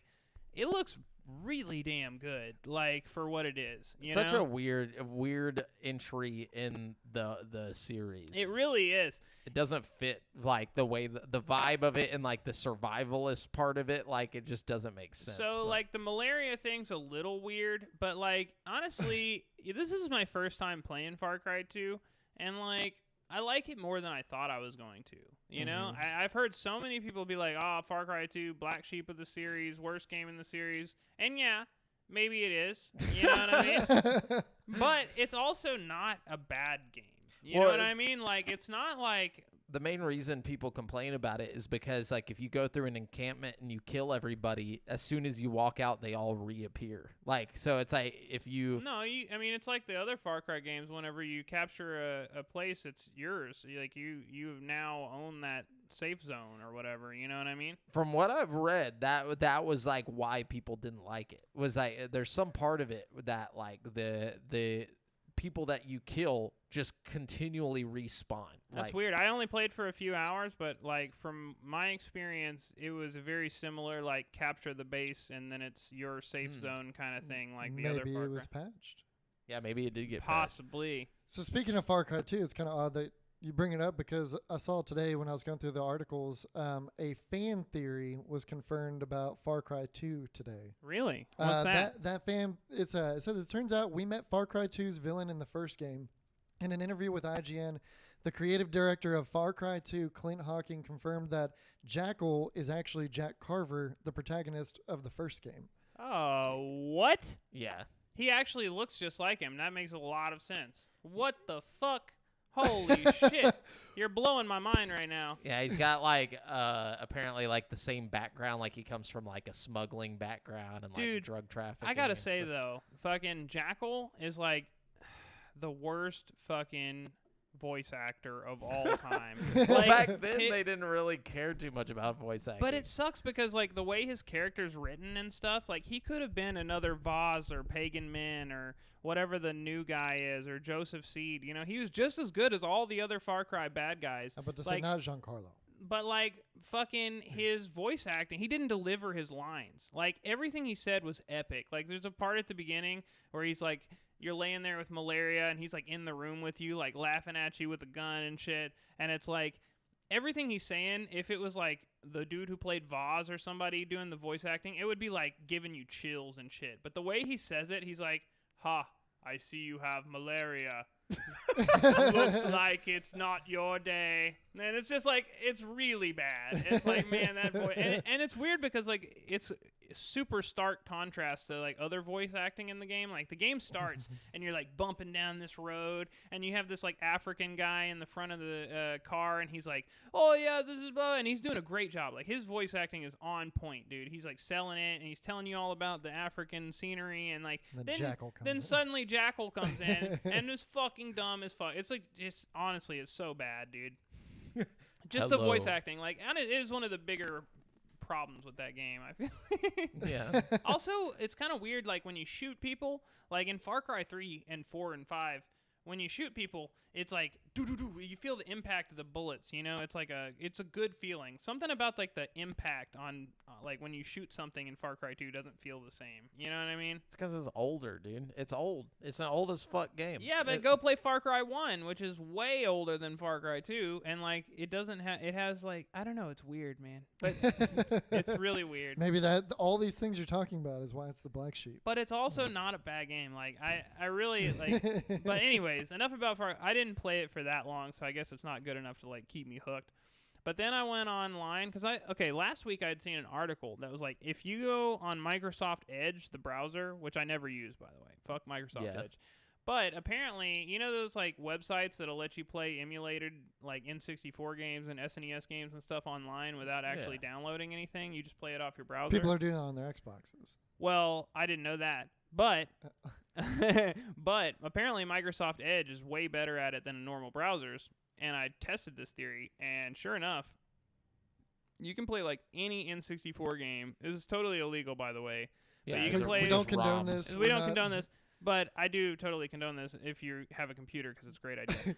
it looks really damn good. Like for what it is. You Such know? a weird entry in the series. It really is. It doesn't fit like the way the vibe of it and like the survivalist part of it. Like it just doesn't make sense. So like the malaria thing's a little weird, but like honestly, this is my first time playing Far Cry 2, and like I like it more than I thought I was going to. You know, I've heard so many people be like, "Oh, Far Cry 2, black sheep of the series, worst game in the series," and yeah, maybe it is. You know what I mean? But it's also not a bad game. You know what I mean? Like it's not like. The main reason people complain about it is because, like, if you go through an encampment and you kill everybody, as soon as you walk out, they all reappear. Like, so it's like if you... No, I mean, it's like the other Far Cry games. Whenever you capture a place, it's yours. Like, you now own that safe zone or whatever. You know what I mean? From what I've read, that was, like, why people didn't like it. Was, like, there's some part of it that, like, the people that you kill just continually respawn. That's like, weird. I only played for a few hours, but like from my experience, it was a very similar like capture the base and then it's your safe zone kind of thing, like the other Maybe Far it was Cry. Mm. patched. Yeah, maybe it did get patched. Possibly. So speaking of Far Cry 2, it's kind of odd that you bring it up because I saw today when I was going through the articles, a fan theory was confirmed about Far Cry 2 today. Really? What's that? That fan, it says, it turns out we met Far Cry 2's villain in the first game. In an interview with IGN, the creative director of Far Cry 2, Clint Hawking, confirmed that Jackal is actually Jack Carver, the protagonist of the first game. Oh, what? Yeah. He actually looks just like him. That makes a lot of sense. What the fuck? Holy shit. You're blowing my mind right now. Yeah, he's got like apparently like the same background, like he comes from like a smuggling background and Dude, like drug trafficking. I gotta and say stuff. though, fucking Jackal is like the worst fucking voice actor of all time. Like, Back then it- they didn't really care too much about voice acting. But it sucks because like the way his character's written and stuff, like he could have been another Voz or Pagan Min or whatever the new guy is, or Joseph Seed. You know, he was just as good as all the other Far Cry bad guys. I'm about to say Like, not Giancarlo. But like fucking his voice acting, he didn't deliver his lines. Like everything he said was epic. Like there's a part at the beginning where he's like, you're laying there with malaria and he's like in the room with you, like laughing at you with a gun and shit. And it's like everything he's saying, if it was like the dude who played Voz or somebody doing the voice acting, it would be like giving you chills and shit. But the way he says it, he's like, "Ha, I see you have malaria. Looks like it's not your day." And it's just like, it's really bad. It's like, man, that voice. And it's weird because like it's super stark contrast to like other voice acting in the game. Like the game starts and you're like bumping down this road, and you have this like African guy in the front of the car, and he's like, "Oh yeah, this is blah," and he's doing a great job. Like his voice acting is on point, dude. He's like selling it, and he's telling you all about the African scenery, and like then suddenly Jackal comes in and it's fucking dumb as fuck. It's like honestly, it's so bad, dude. Just the voice acting, like, and it is one of the bigger problems with that game, I feel. Yeah. Also, it's kind of weird, like, when you shoot people, like in Far Cry 3 and 4 and 5, when you shoot people, it's like, doo-doo-doo, you feel the impact of the bullets, you know? It's like it's a good feeling. Something about, like, the impact on, like, when you shoot something in Far Cry 2 doesn't feel the same. You know what I mean? It's because it's older, dude. It's old. It's an old as fuck game. Yeah, but go play Far Cry 1, which is way older than Far Cry 2, and, like, it doesn't have, it has, like, I don't know, it's weird, man. But it's really weird. Maybe all these things you're talking about is why it's the black sheep. But it's also not a bad game. Like, I really, like, but anyways, enough about Far Cry. I didn't play it for that long, so I guess it's not good enough to, like, keep me hooked. But then I went online, because last week I had seen an article that was like, if you go on Microsoft Edge, the browser, which I never use, by the way, fuck Microsoft Edge. But apparently, you know those, like, websites that'll let you play emulated, like, N64 games and SNES games and stuff online without actually downloading anything? You just play it off your browser? People are doing that on their Xboxes. Well, I didn't know that. But but apparently Microsoft Edge is way better at it than normal browsers, and I tested this theory, and sure enough, you can play like any N64 game. This is totally illegal, by the way. Yeah, but you can play. We don't condone this. We don't condone this, but I do totally condone this if you have a computer, because it's a great idea.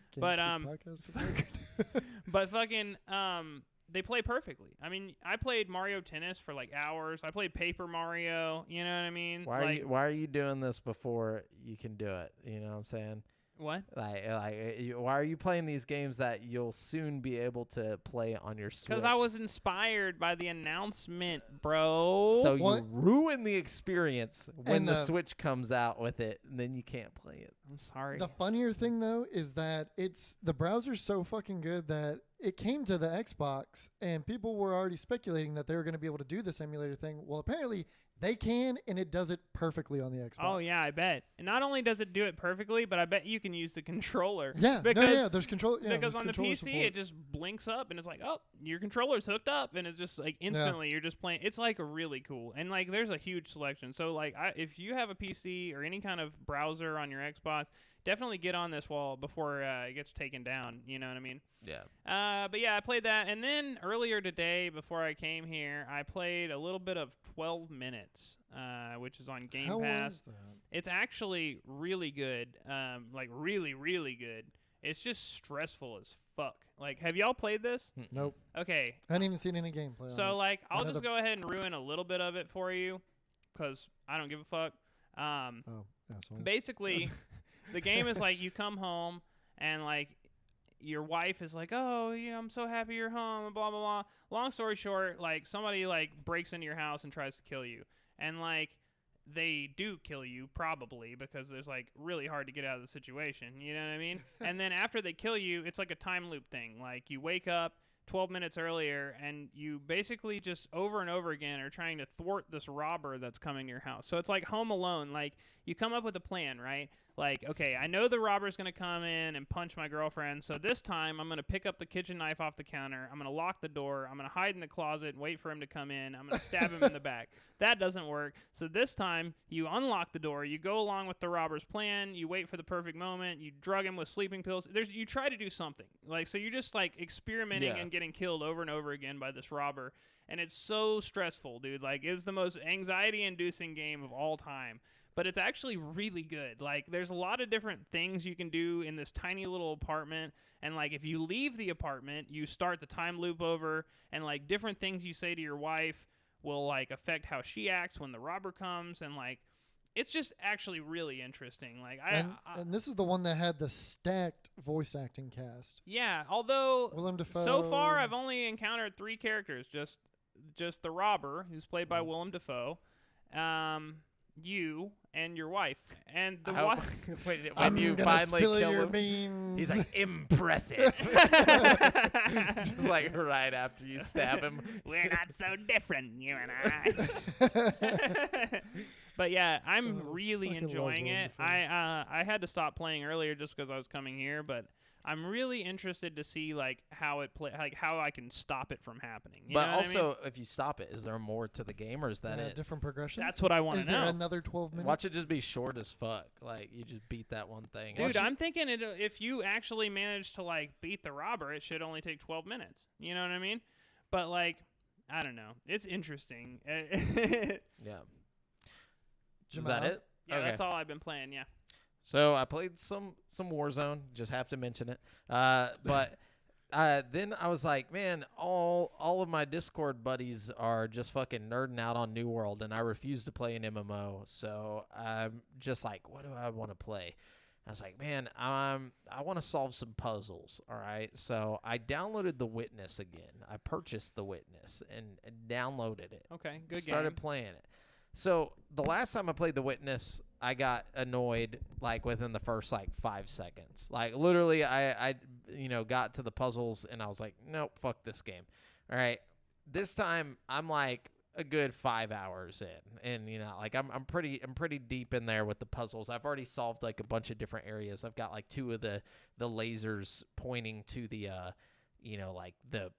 But fucking they play perfectly. I mean, I played Mario Tennis for like hours. I played Paper Mario. You know what I mean? Why are you doing this before you can do it? You know what I'm saying? What? Why are you playing these games that you'll soon be able to play on your Switch? Because I was inspired by the announcement, bro. So you ruin the experience when the Switch comes out with it, and then you can't play it. I'm sorry. The funnier thing, though, is that the browser's so fucking good that it came to the Xbox, and people were already speculating that they were going to be able to do this emulator thing. Well, apparently they can, and it does it perfectly on the Xbox. Oh, yeah, I bet. And not only does it do it perfectly, but I bet you can use the controller. Yeah, there's control. Yeah, because on the PC, support. it just blinks up, and it's like, oh, your controller's hooked up, and it's just like instantly you're just playing. It's like really cool. And like there's a huge selection. So like if you have a PC or any kind of browser on your Xbox, definitely get on this before it gets taken down. You know what I mean? Yeah. But yeah, I played that. And then earlier today, before I came here, I played a little bit of 12 Minutes, which is on Game Pass. How is that? It's actually really good. Like really, really good. It's just stressful as fuck. Like, have y'all played this? Nope. Okay. I haven't even seen any gameplay. So, like, I'll just go ahead and ruin a little bit of it for you, because I don't give a fuck. Basically, the game is like you come home and like your wife is like, oh, yeah, I'm so happy you're home, and blah blah blah. Long story short, like somebody like breaks into your house and tries to kill you, and like they do kill you probably because it's like really hard to get out of the situation. You know what I mean? And then after they kill you, it's like a time loop thing. Like you wake up 12 minutes earlier, and you basically just over and over again are trying to thwart this robber that's coming to your house. So it's like Home Alone. Like, you come up with a plan, right? Like, okay, I know the robber's going to come in and punch my girlfriend, so this time I'm going to pick up the kitchen knife off the counter, I'm going to lock the door, I'm going to hide in the closet and wait for him to come in, I'm going to stab him in the back. That doesn't work. So this time, you unlock the door, you go along with the robber's plan, you wait for the perfect moment, you drug him with sleeping pills. You try to do something. Like, so you're just, like, experimenting and getting killed over and over again by this robber. And it's so stressful, dude. Like, it's the most anxiety-inducing game of all time. But it's actually really good. Like, there's a lot of different things you can do in this tiny little apartment. And, like, if you leave the apartment, you start the time loop over. And, like, different things you say to your wife will, like, affect how she acts when the robber comes. And, like, it's just actually really interesting. Like, and this is the one that had the stacked voice acting cast. Yeah, although Willem Dafoe. So far I've only encountered 3 characters. Just the robber, who's played by Willem Dafoe. you and your wife. And the I hope- wife. when I'm you gonna finally spill kill your him, beans. he's like, impressive. Just like right after you stab him. We're not so different, you and I. But yeah, I'm really fucking love enjoying it. Wonderful. I had to stop playing earlier just because I was coming here, but I'm really interested to see like how it how I can stop it from happening. You But know what I mean? also, if you stop it, is there more to the game, or is that it? Different progressions. That's what I want Is to there know. another 12 minutes? Watch it just be short as fuck. Like you just beat that one thing. Dude, I'm thinking if you actually manage to like beat the robber, it should only take 12 minutes. You know what I mean? But like, I don't know. It's interesting. Yeah. Is that Jamal? it? Yeah, Okay. that's all I've been playing. Yeah. So I played some Warzone. Just have to mention it. But then I was like, man, all of my Discord buddies are just fucking nerding out on New World, and I refuse to play an MMO. So I'm just like, what do I want to play? I was like, man, I want to solve some puzzles. All right. So I downloaded The Witness again. I purchased The Witness and downloaded it. Okay. Good Started game. playing it. So the last time I played The Witness, I got annoyed like within the first like 5 seconds. Like literally, I got to the puzzles and I was like, nope, fuck this game. All right, this time I'm like a good 5 hours in, and like I'm pretty deep in there with the puzzles. I've already solved like a bunch of different areas. I've got like 2 of the lasers pointing to the like the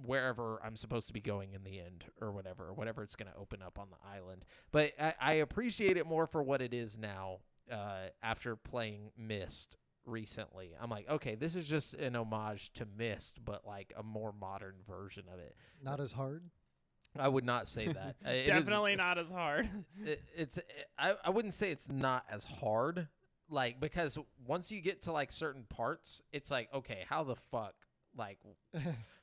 wherever I'm supposed to be going in the end or whatever it's going to open up on the island. But I appreciate it more for what it is now after playing Myst recently. I'm like, okay, this is just an homage to Myst, but like a more modern version of it. Not as hard. I would not say that. Definitely not as hard. I wouldn't say it's not as hard, like, because once you get to like certain parts, it's like, okay, how the fuck, like,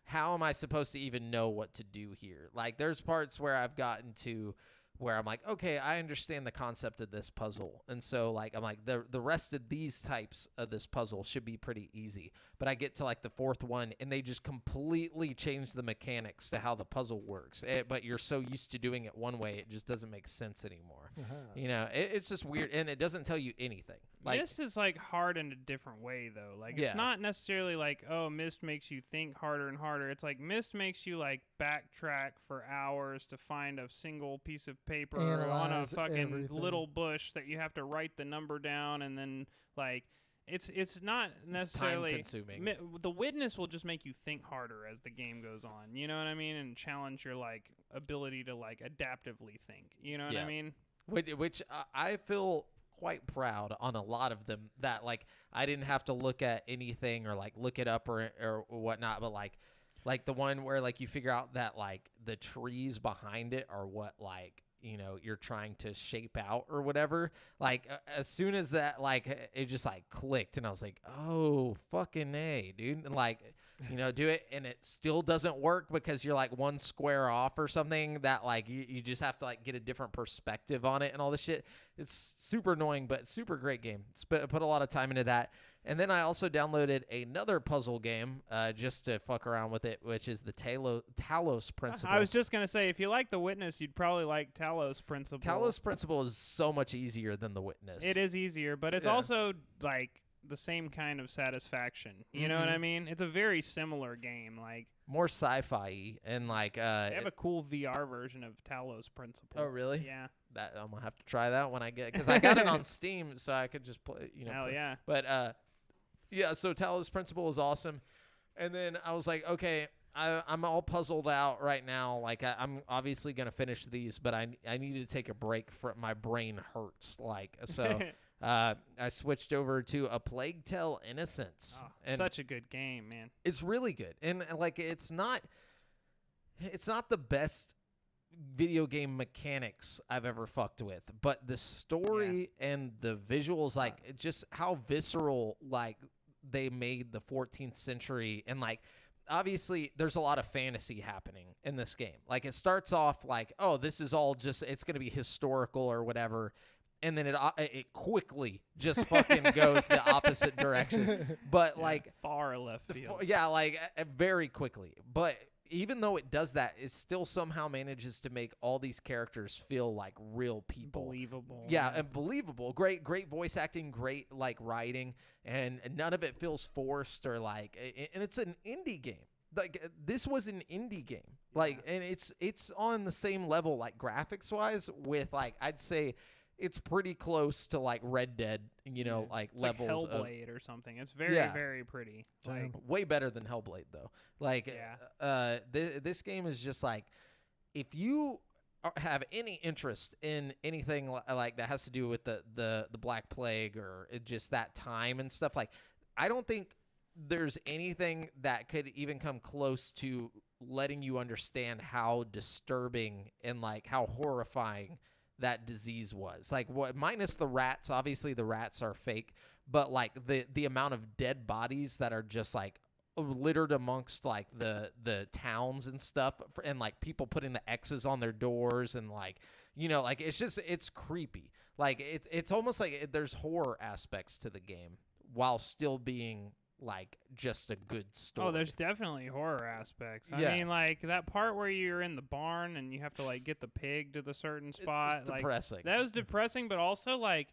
how am I supposed to even know what to do here? Like, there's parts where I've gotten to where I'm like, okay, I understand the concept of this puzzle. And so, like, I'm like, the rest of these types of this puzzle should be pretty easy. But I get to, like, the 4th one, and they just completely change the mechanics to how the puzzle works. But you're so used to doing it one way, it just doesn't make sense anymore. It's just weird, and it doesn't tell you anything. Like, Myst is like hard in a different way though. Like Yeah. it's not necessarily like, oh, Myst makes you think harder and harder. It's like Myst makes you like backtrack for hours to find a single piece of paper on a Analyze fucking everything. little bush that you have to write the number down, and then like it's not necessarily time-consuming. The Witness will just make you think harder as the game goes on. You know what I mean? And challenge your like ability to like adaptively think. You know what Yeah. I mean? Which I feel quite proud on a lot of them that like I didn't have to look at anything or like look it up or whatnot, but like the one where like you figure out that like the trees behind it are what like you're trying to shape out or whatever. Like as soon as that like it just like clicked and I was like, oh fucking A, dude, and like do it and it still doesn't work because you're like one square off or something, that like you just have to like get a different perspective on it and all this shit. It's super annoying, but super great game. Put a lot of time into that. And then I also downloaded another puzzle game just to fuck around with it, which is the Talos Principle. I was just going to say, if you like The Witness, you'd probably like Talos Principle. Talos Principle is so much easier than The Witness. It is easier, but it's Yeah. also like the same kind of satisfaction. You know what I mean? It's a very similar game. Like more sci-fi and like they have a cool VR version of Talos Principle. Oh, really? Yeah. That I'm gonna have to try that when I get, because I got it on Steam, so I could just play. Hell play. yeah. But yeah. So Talos Principle was awesome, and then I was like, okay, I'm all puzzled out right now. Like I'm obviously gonna finish these, but I needed to take a break from my brain hurts. Like so. I switched over to A Plague Tale: Innocence. Oh, and such a good game, man. it's really good, and like it's not the best video game mechanics I've ever fucked with, but the story and the visuals, like just how visceral like they made the 14th century, and like obviously there's a lot of fantasy happening in this game. Like it starts off like, oh, this is all just, it's going to be historical or whatever. And then it quickly just fucking goes the opposite direction. But like far left field. yeah, like very quickly. But even though it does that, it still somehow manages to make all these characters feel like real people. Believable. Yeah, and believable. Great voice acting, great like writing, and none of it feels forced or like. And it's an indie game. Like this was an indie game. Like, and it's on the same level, like graphics wise, with like I'd say. It's pretty close to like Red Dead, like it's levels like Hellblade or something. It's very, very pretty. Damn. way better than Hellblade though. Like, this game is just like, if you have any interest in anything like that has to do with the Black Plague or just that time and stuff, like, I don't think there's anything that could even come close to letting you understand how disturbing and like how horrifying that disease was. Like, what, minus the rats, obviously the rats are fake, but like the amount of dead bodies that are just like littered amongst like the towns and stuff, and like people putting the X's on their doors, and like, like it's creepy. Like it's almost like there's horror aspects to the game while still being like just a good story. Oh, there's definitely horror aspects. Yeah. I mean, like that part where you're in the barn and you have to like get the pig to the certain spot. It's like, depressing. That was depressing, but also like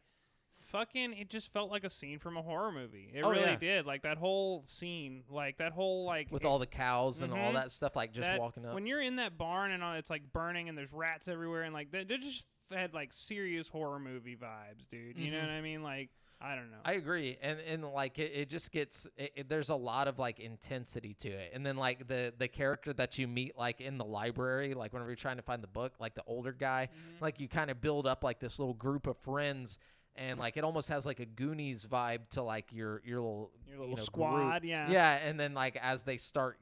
fucking, it just felt like a scene from a horror movie. It Oh, really yeah. did. Like that whole scene, like that whole like with all the cows and all that stuff, like just that, walking up. when you're in that barn and it's like burning and there's rats everywhere, and like they just had like serious horror movie vibes, dude. You know what I mean? Like, I don't know. I agree, and like it just gets there's a lot of like intensity to it, and then like the character that you meet like in the library, like whenever you're trying to find the book, like the older guy, like you kind of build up like this little group of friends, and like it almost has like a Goonies vibe to like your little squad, group. yeah, and then like as they start,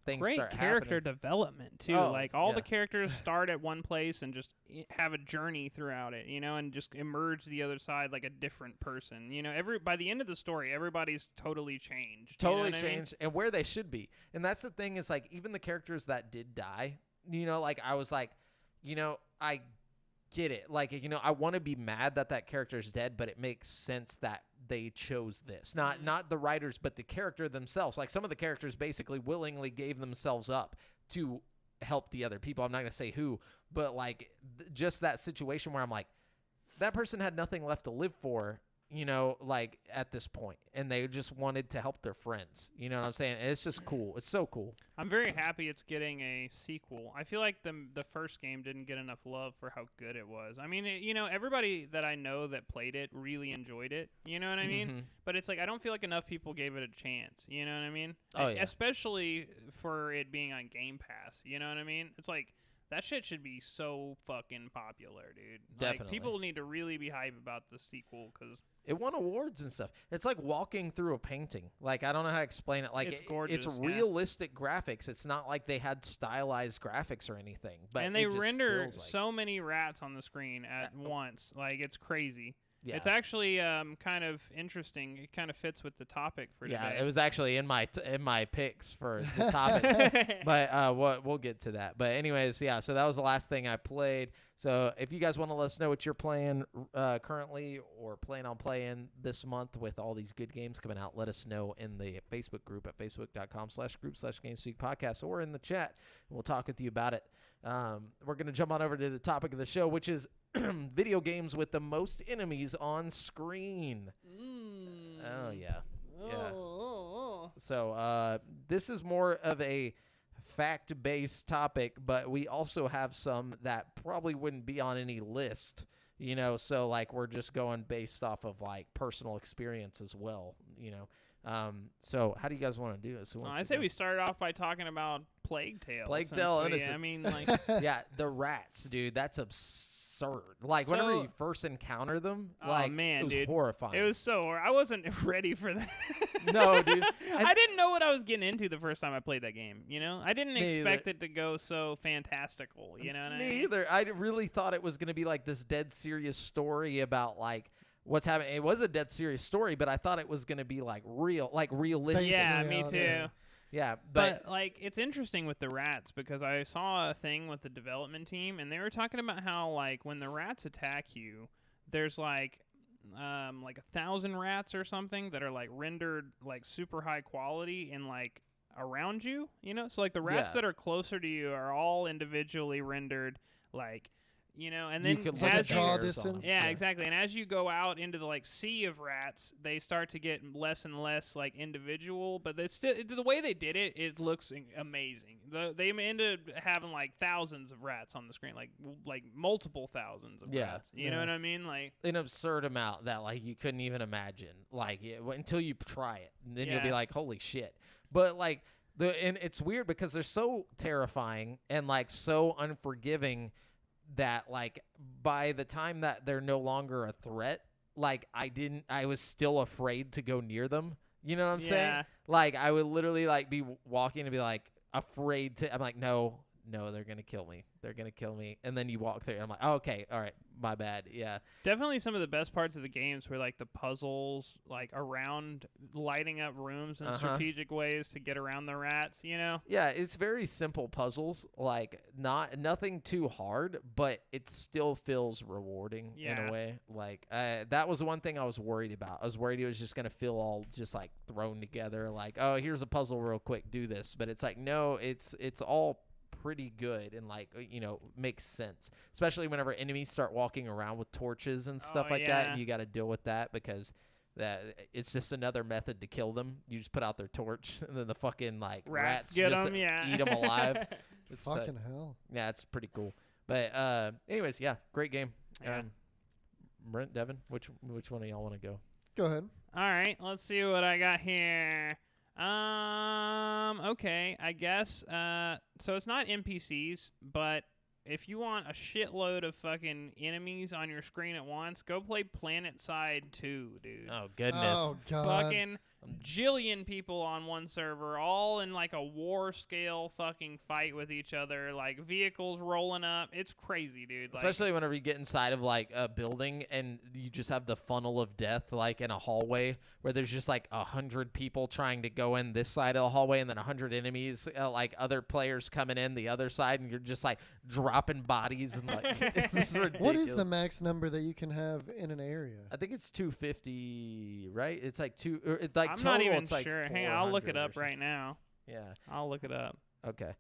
things great start character happening. development too. Oh, like all yeah. the characters start at one place and just have a journey throughout it, and just emerge the other side like a different person. By the end of the story, everybody's totally changed. Totally you know what changed, and where they should be. And that's the thing, is like even the characters that did die, like I was like, I get it. Like, I want to be mad that character's dead, but it makes sense that they chose this. Not the writers, but the character themselves. Like some of the characters basically willingly gave themselves up to help the other people. I'm not going to say who, but like just that situation where I'm like, that person had nothing left to live for, like at this point, and they just wanted to help their friends. You know what I'm saying? And it's just cool. It's so cool. I'm very happy it's getting a sequel. I feel like the first game didn't get enough love for how good it was. I mean, everybody that I know that played it really enjoyed it. You know what I mean? But it's like I don't feel like enough people gave it a chance. You know what I mean? Oh, yeah. Especially for it being on Game Pass. You know what I mean? It's like that shit should be so fucking popular, dude. Definitely. Like, people need to really be hype about the sequel because it won awards and stuff. It's like walking through a painting. Like, I don't know how to explain it. Like, it's gorgeous. It's realistic graphics. It's not like they had stylized graphics or anything. But and they render like so many rats on the screen at once. Like, it's crazy. Yeah. It's actually kind of interesting. It kind of fits with the topic for today. Yeah, it was actually in my picks for the topic. But we'll get to that. But anyways, yeah, so that was the last thing I played. So if you guys want to let us know what you're playing currently or plan on playing this month with all these good games coming out, let us know in the Facebook group at facebook.com/group/GameSpeakPodcast or in the chat. We'll talk with you about it. We're going to jump on over to the topic of the show, which is video games with the most enemies on screen. Oh, yeah. So this is more of a fact-based topic, but we also have some that probably wouldn't be on any list, so like we're just going based off of like personal experience as well, so how do you guys want to do this? I say we started off by talking about Plague Tale. Plague Tale, I mean, like, yeah, the rats, dude, that's absurd. Like, whenever you first encounter them, like, man, it was dude, horrifying. It was so I wasn't ready for that. No, dude. I didn't know what I was getting into the first time I played that game, I didn't expect it to go so fantastical, what I mean? Me either. I really thought it was going to be like this dead serious story about like what's happening. It was a dead serious story, but I thought it was going to be like realistic. Yeah, me too. Yeah, but like it's interesting with the rats because I saw a thing with the development team and they were talking about how like when the rats attack you, there's like 1,000 rats or something that are like rendered like super high quality in like around you, you know? So, like, the rats Yeah. that are closer to you are all individually rendered, like, you know, and You then could look at as you, draw hairs on distance. them. yeah, exactly. And as you go out into the like sea of rats, they start to get less and less like individual. But it's still the way they did it. It looks amazing. They ended up having like thousands of rats on the screen, like multiple thousands of Yeah. rats. You know what I mean? Like An absurd amount that like you couldn't even imagine. Like until you try it, and then you'll be Yeah. like, holy shit. But like and it's weird because they're so terrifying and like so unforgiving that like by the time that they're no longer a threat, like I was still afraid to go near them. You know what I'm saying? Yeah. Like I would literally like be walking and be like afraid to. I'm like, no, they're gonna kill me. They're gonna kill me. And then you walk through, and I'm like, oh, okay, all right, my bad. Yeah. Definitely some of the best parts of the games were like the puzzles, like around lighting up rooms in strategic ways to get around the rats. You know? Yeah, it's very simple puzzles, like nothing too hard, but it still feels rewarding in Yeah. a way. Like that was one thing I was worried about. I was worried it was just gonna feel all just like thrown together, like, oh, here's a puzzle real quick, do this. But it's like, no, it's all pretty good and like makes sense, especially whenever enemies start walking around with torches and stuff like that, and you got to deal with that because that it's just another method to kill them. You just put out their torch and then the fucking like rats get just them, eat them alive. It's Fucking hell. yeah, it's pretty cool. But anyways, yeah, great game. Yeah. Brent, Devin, which one of y'all want to go? Go ahead. All right, let's see what I got here. Okay, I guess. So it's not NPCs, but if you want a shitload of fucking enemies on your screen at once, go play PlanetSide 2, dude. Oh goodness. Oh god. Fucking jillion people on one server, all in like a war scale fucking fight with each other, like vehicles rolling up. It's crazy, dude. Like, Especially whenever you get inside of like a building and you just have the funnel of death, like in a hallway where there's just like 100 people trying to go in this side of the hallway, and then 100 enemies, like other players coming in the other side, and you're just like dropping bodies and like it's just ridiculous. What is the max number that you can have in an area? I think it's 250, right? It's like it's like I'm total, not even it's like sure. Hang on, I'll look it 400 or up right now. something. Yeah. I'll look it up. Okay.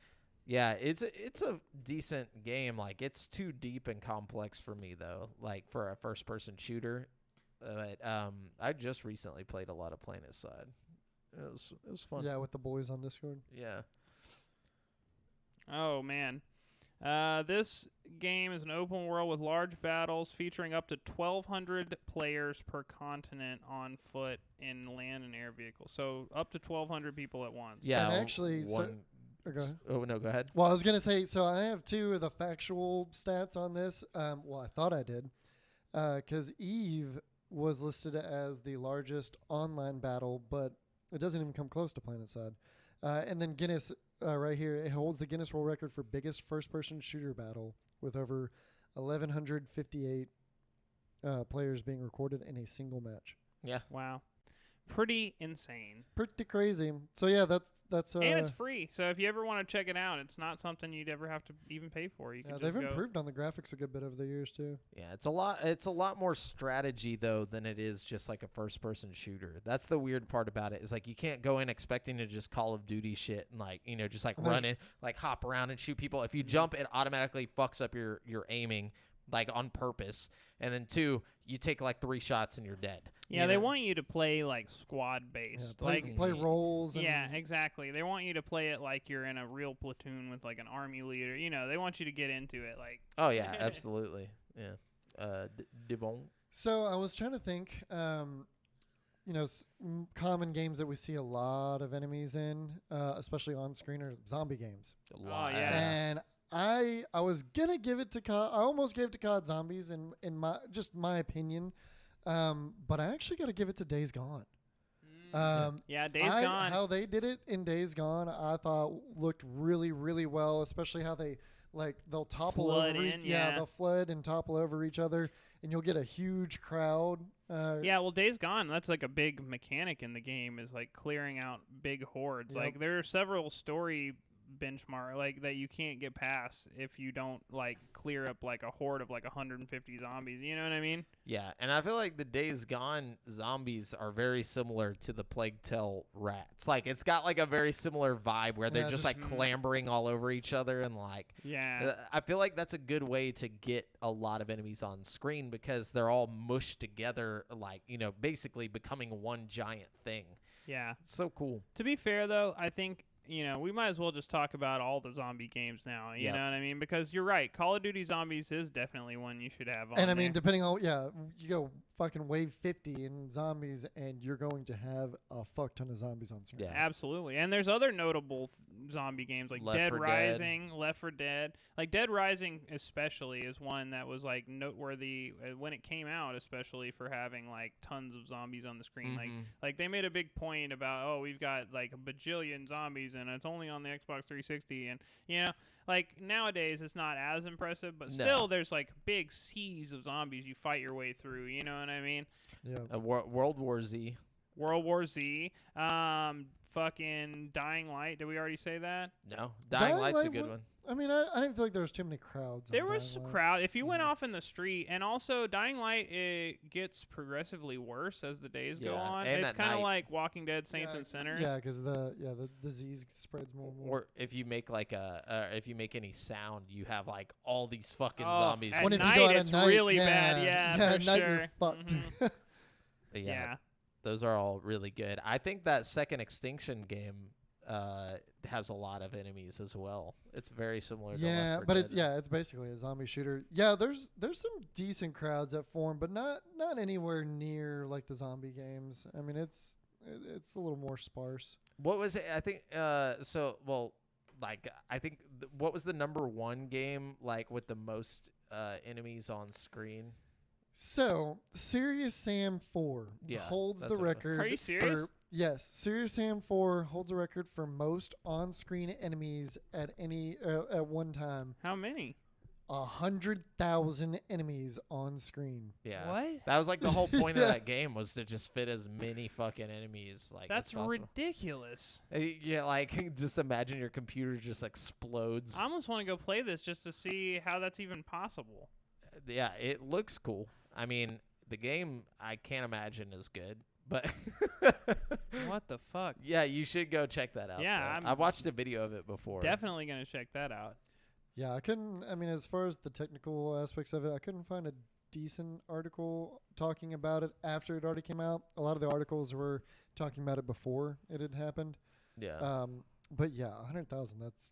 Yeah, it's a decent game. Like it's too deep and complex for me though. Like for a first person shooter. But I just recently played a lot of PlanetSide. It was fun. Yeah, with the boys on Discord. Yeah. Oh man. This game is an open world with large battles featuring up to 1,200 players per continent on foot in land and air vehicles. So up to 1,200 people at once. Yeah. And actually, one. Or go ahead. Oh no, go ahead. Well, I was gonna say, so I have two of the factual stats on this. Well, I thought I did, because Eve was listed as the largest online battle, but it doesn't even come close to PlanetSide. And then Guinness, right here, it holds the Guinness World Record for biggest first-person shooter battle with over 1,158 players being recorded in a single match. Yeah. Wow. Pretty insane. Pretty crazy. So yeah, that's And it's free. So if you ever want to check it out, it's not something you'd ever have to even pay for. You yeah, can they've just go. improved on the graphics a good bit over the years too. Yeah, it's a lot more strategy though than it is just like a first person shooter. That's the weird part about it, is like you can't go in expecting to just Call of Duty shit and like, just like And there's- run in, like hop around and shoot people. If you jump, it automatically fucks up your aiming, like on purpose. And then 2, you take like 3 shots and you're dead. Yeah, they want you to play like squad based. Yeah, play roles. And Yeah, exactly. They want you to play it like you're in a real platoon with like an army leader. They want you to get into it. Like, Oh yeah, absolutely. Yeah. Devon. So I was trying to think, common games that we see a lot of enemies in, especially on screen, are zombie games. A lot. yeah. And I was gonna give it to COD. I almost gave it to COD Zombies in my opinion, but I actually got to give it to Days Gone. yeah, Days Gone. How they did it in Days Gone, I thought looked really, really well. Especially how they'll topple Flood over. in, yeah. They'll flood and topple over each other, and you'll get a huge crowd. Yeah, well, Days Gone, that's like a big mechanic in the game, is like clearing out big hordes. Yep. Like there are several story benchmark, like that you can't get past if you don't like clear up like a horde of like 150 zombies. You know what I mean? Yeah, and I feel like the Days Gone zombies are very similar to the Plague Tale rats. Like, it's got like a very similar vibe where they're just like clambering all over each other, and like, I feel like that's a good way to get a lot of enemies on screen because they're all mushed together, like, you know, basically becoming one giant thing. Yeah. It's so cool. To be fair, though, I think, you know, we might as well just talk about all the zombie games now. You know what I mean? Because you're right. Call of Duty Zombies is definitely one you should have on And I mean, depending on, you go fucking wave 50 in zombies, and you're going to have a fuck ton of zombies on screen. Yeah, absolutely. And there's other notable zombie games like Dead Rising, Left 4 Dead. Like Dead Rising especially is one that was like noteworthy when it came out, especially for having like tons of zombies on the screen. Like they made a big point about, oh, we've got like a bajillion zombies and it's only on the Xbox 360, and you know, like nowadays it's not as impressive, but still there's like big seas of zombies you fight your way through. You know what I mean? Yeah. World War Z. World War Z. Fucking Dying Light. Did we already say that? No, Dying Light's a good one. I mean, I didn't feel like there was too many crowds. There was some crowd. If you went off in the street, and also Dying Light, it gets progressively worse as the days go on. And it's kind of like Walking Dead, Saints and Sinners. Yeah, because the disease spreads more and more. Or if you make like if you make any sound, you have like all these fucking zombies. At night, it's really bad. Yeah, for at night sure. you're fucked. Yeah. Those are all really good. I think that second Extinction game has a lot of enemies as well. It's very similar to Left 4 Dead. It's basically a zombie shooter. Yeah, there's some decent crowds that form, but not anywhere near like the zombie games. I mean, it's a little more sparse. What was it? I think what was the number one game like with the most enemies on screen? So, Serious Sam 4 holds the record. Are you serious? Yes, Serious Sam 4 holds a record for most on-screen enemies at one time. How many? 100,000 enemies on screen. Yeah. What? That was like the whole point of that game was to just fit as many fucking enemies like That's as possible. ridiculous. Yeah, like just imagine your computer just explodes. I almost want to go play this just to see how that's even possible. Yeah, it looks cool. I mean, the game I can't imagine is good, but what the fuck? Yeah, you should go check that out. Yeah, I've watched a video of it before. Definitely gonna check that out. Yeah, I mean, as far as the technical aspects of it, I couldn't find a decent article talking about it after it already came out. A lot of the articles were talking about it before it had happened. Yeah. But yeah, 100,000, that's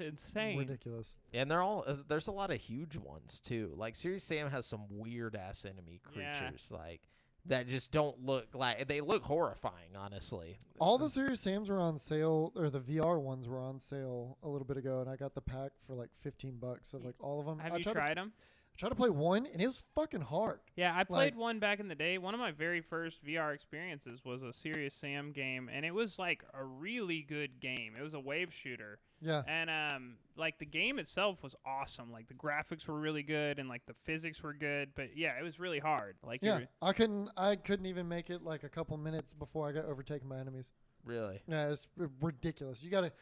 insane. Ridiculous. And there's a lot of huge ones too. Like Serious Sam has some weird ass enemy creatures like that just don't look like, they look horrifying, honestly. All the Serious Sams were on sale, or the VR ones were on sale a little bit ago, and I got the pack for like $15 of like all of them. Have you tried them? I tried to play one, and it was fucking hard. Yeah, I played one back in the day. One of my very first VR experiences was a Serious Sam game, and it was like a really good game. It was a wave shooter. Yeah. And like the game itself was awesome. Like the graphics were really good, and like the physics were good. But yeah, it was really hard. Like I couldn't even make it like a couple minutes before I got overtaken by enemies. Really? Yeah, it's ridiculous. You gotta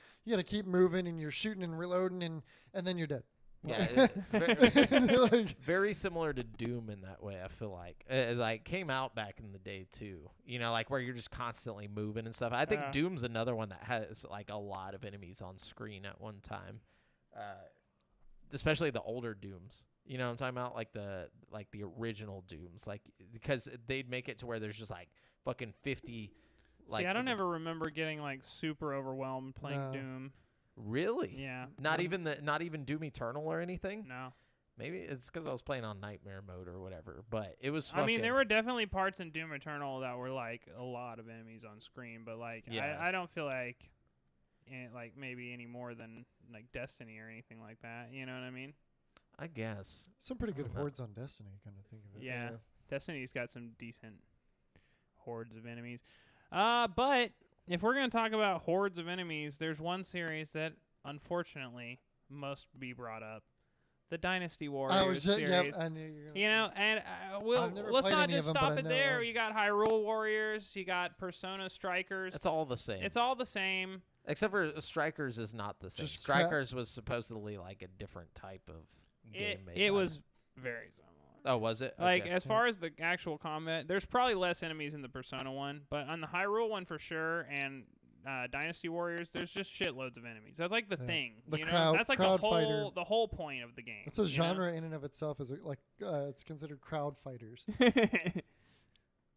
keep moving, and you're shooting and reloading, and then you're dead. Yeah, it's very similar to Doom in that way. I feel like it like came out back in the day too. You know, like where you're just constantly moving and stuff. I think Doom's another one that has like a lot of enemies on screen at one time, especially the older Dooms. You know what I'm talking about? Like the original Dooms, like because they'd make it to where there's just like fucking 50. Like, see, I don't ever remember getting like super overwhelmed playing Doom. Really? Yeah. Not even Doom Eternal or anything? No. Maybe it's because I was playing on Nightmare mode or whatever, but it was fucking... I mean, there were definitely parts in Doom Eternal that were like a lot of enemies on screen, but like I don't feel like maybe any more than like Destiny or anything like that. You know what I mean? I guess. Some pretty good hordes on Destiny, kind of think of it. Yeah. Destiny's got some decent hordes of enemies. But if we're going to talk about hordes of enemies, there's one series that, unfortunately, must be brought up. The Dynasty Warriors series. Yep, I knew you were gonna you know, and let's not just stop it there. You got Hyrule Warriors. You got Persona Strikers. It's all the same. It's all the same. Except for Strikers is not the same. Just Strikers was supposedly like a different type of game. It was very similar. Oh, was it? Like, Okay. as far as the actual combat, there's probably less enemies in the Persona one, but on the Hyrule one for sure, and Dynasty Warriors, there's just shitloads of enemies. That's like the thing. The you crowd- know? That's like crowd fighter. the whole point of the game. It's a you know? genre in and of itself. Is like it's considered crowd fighters.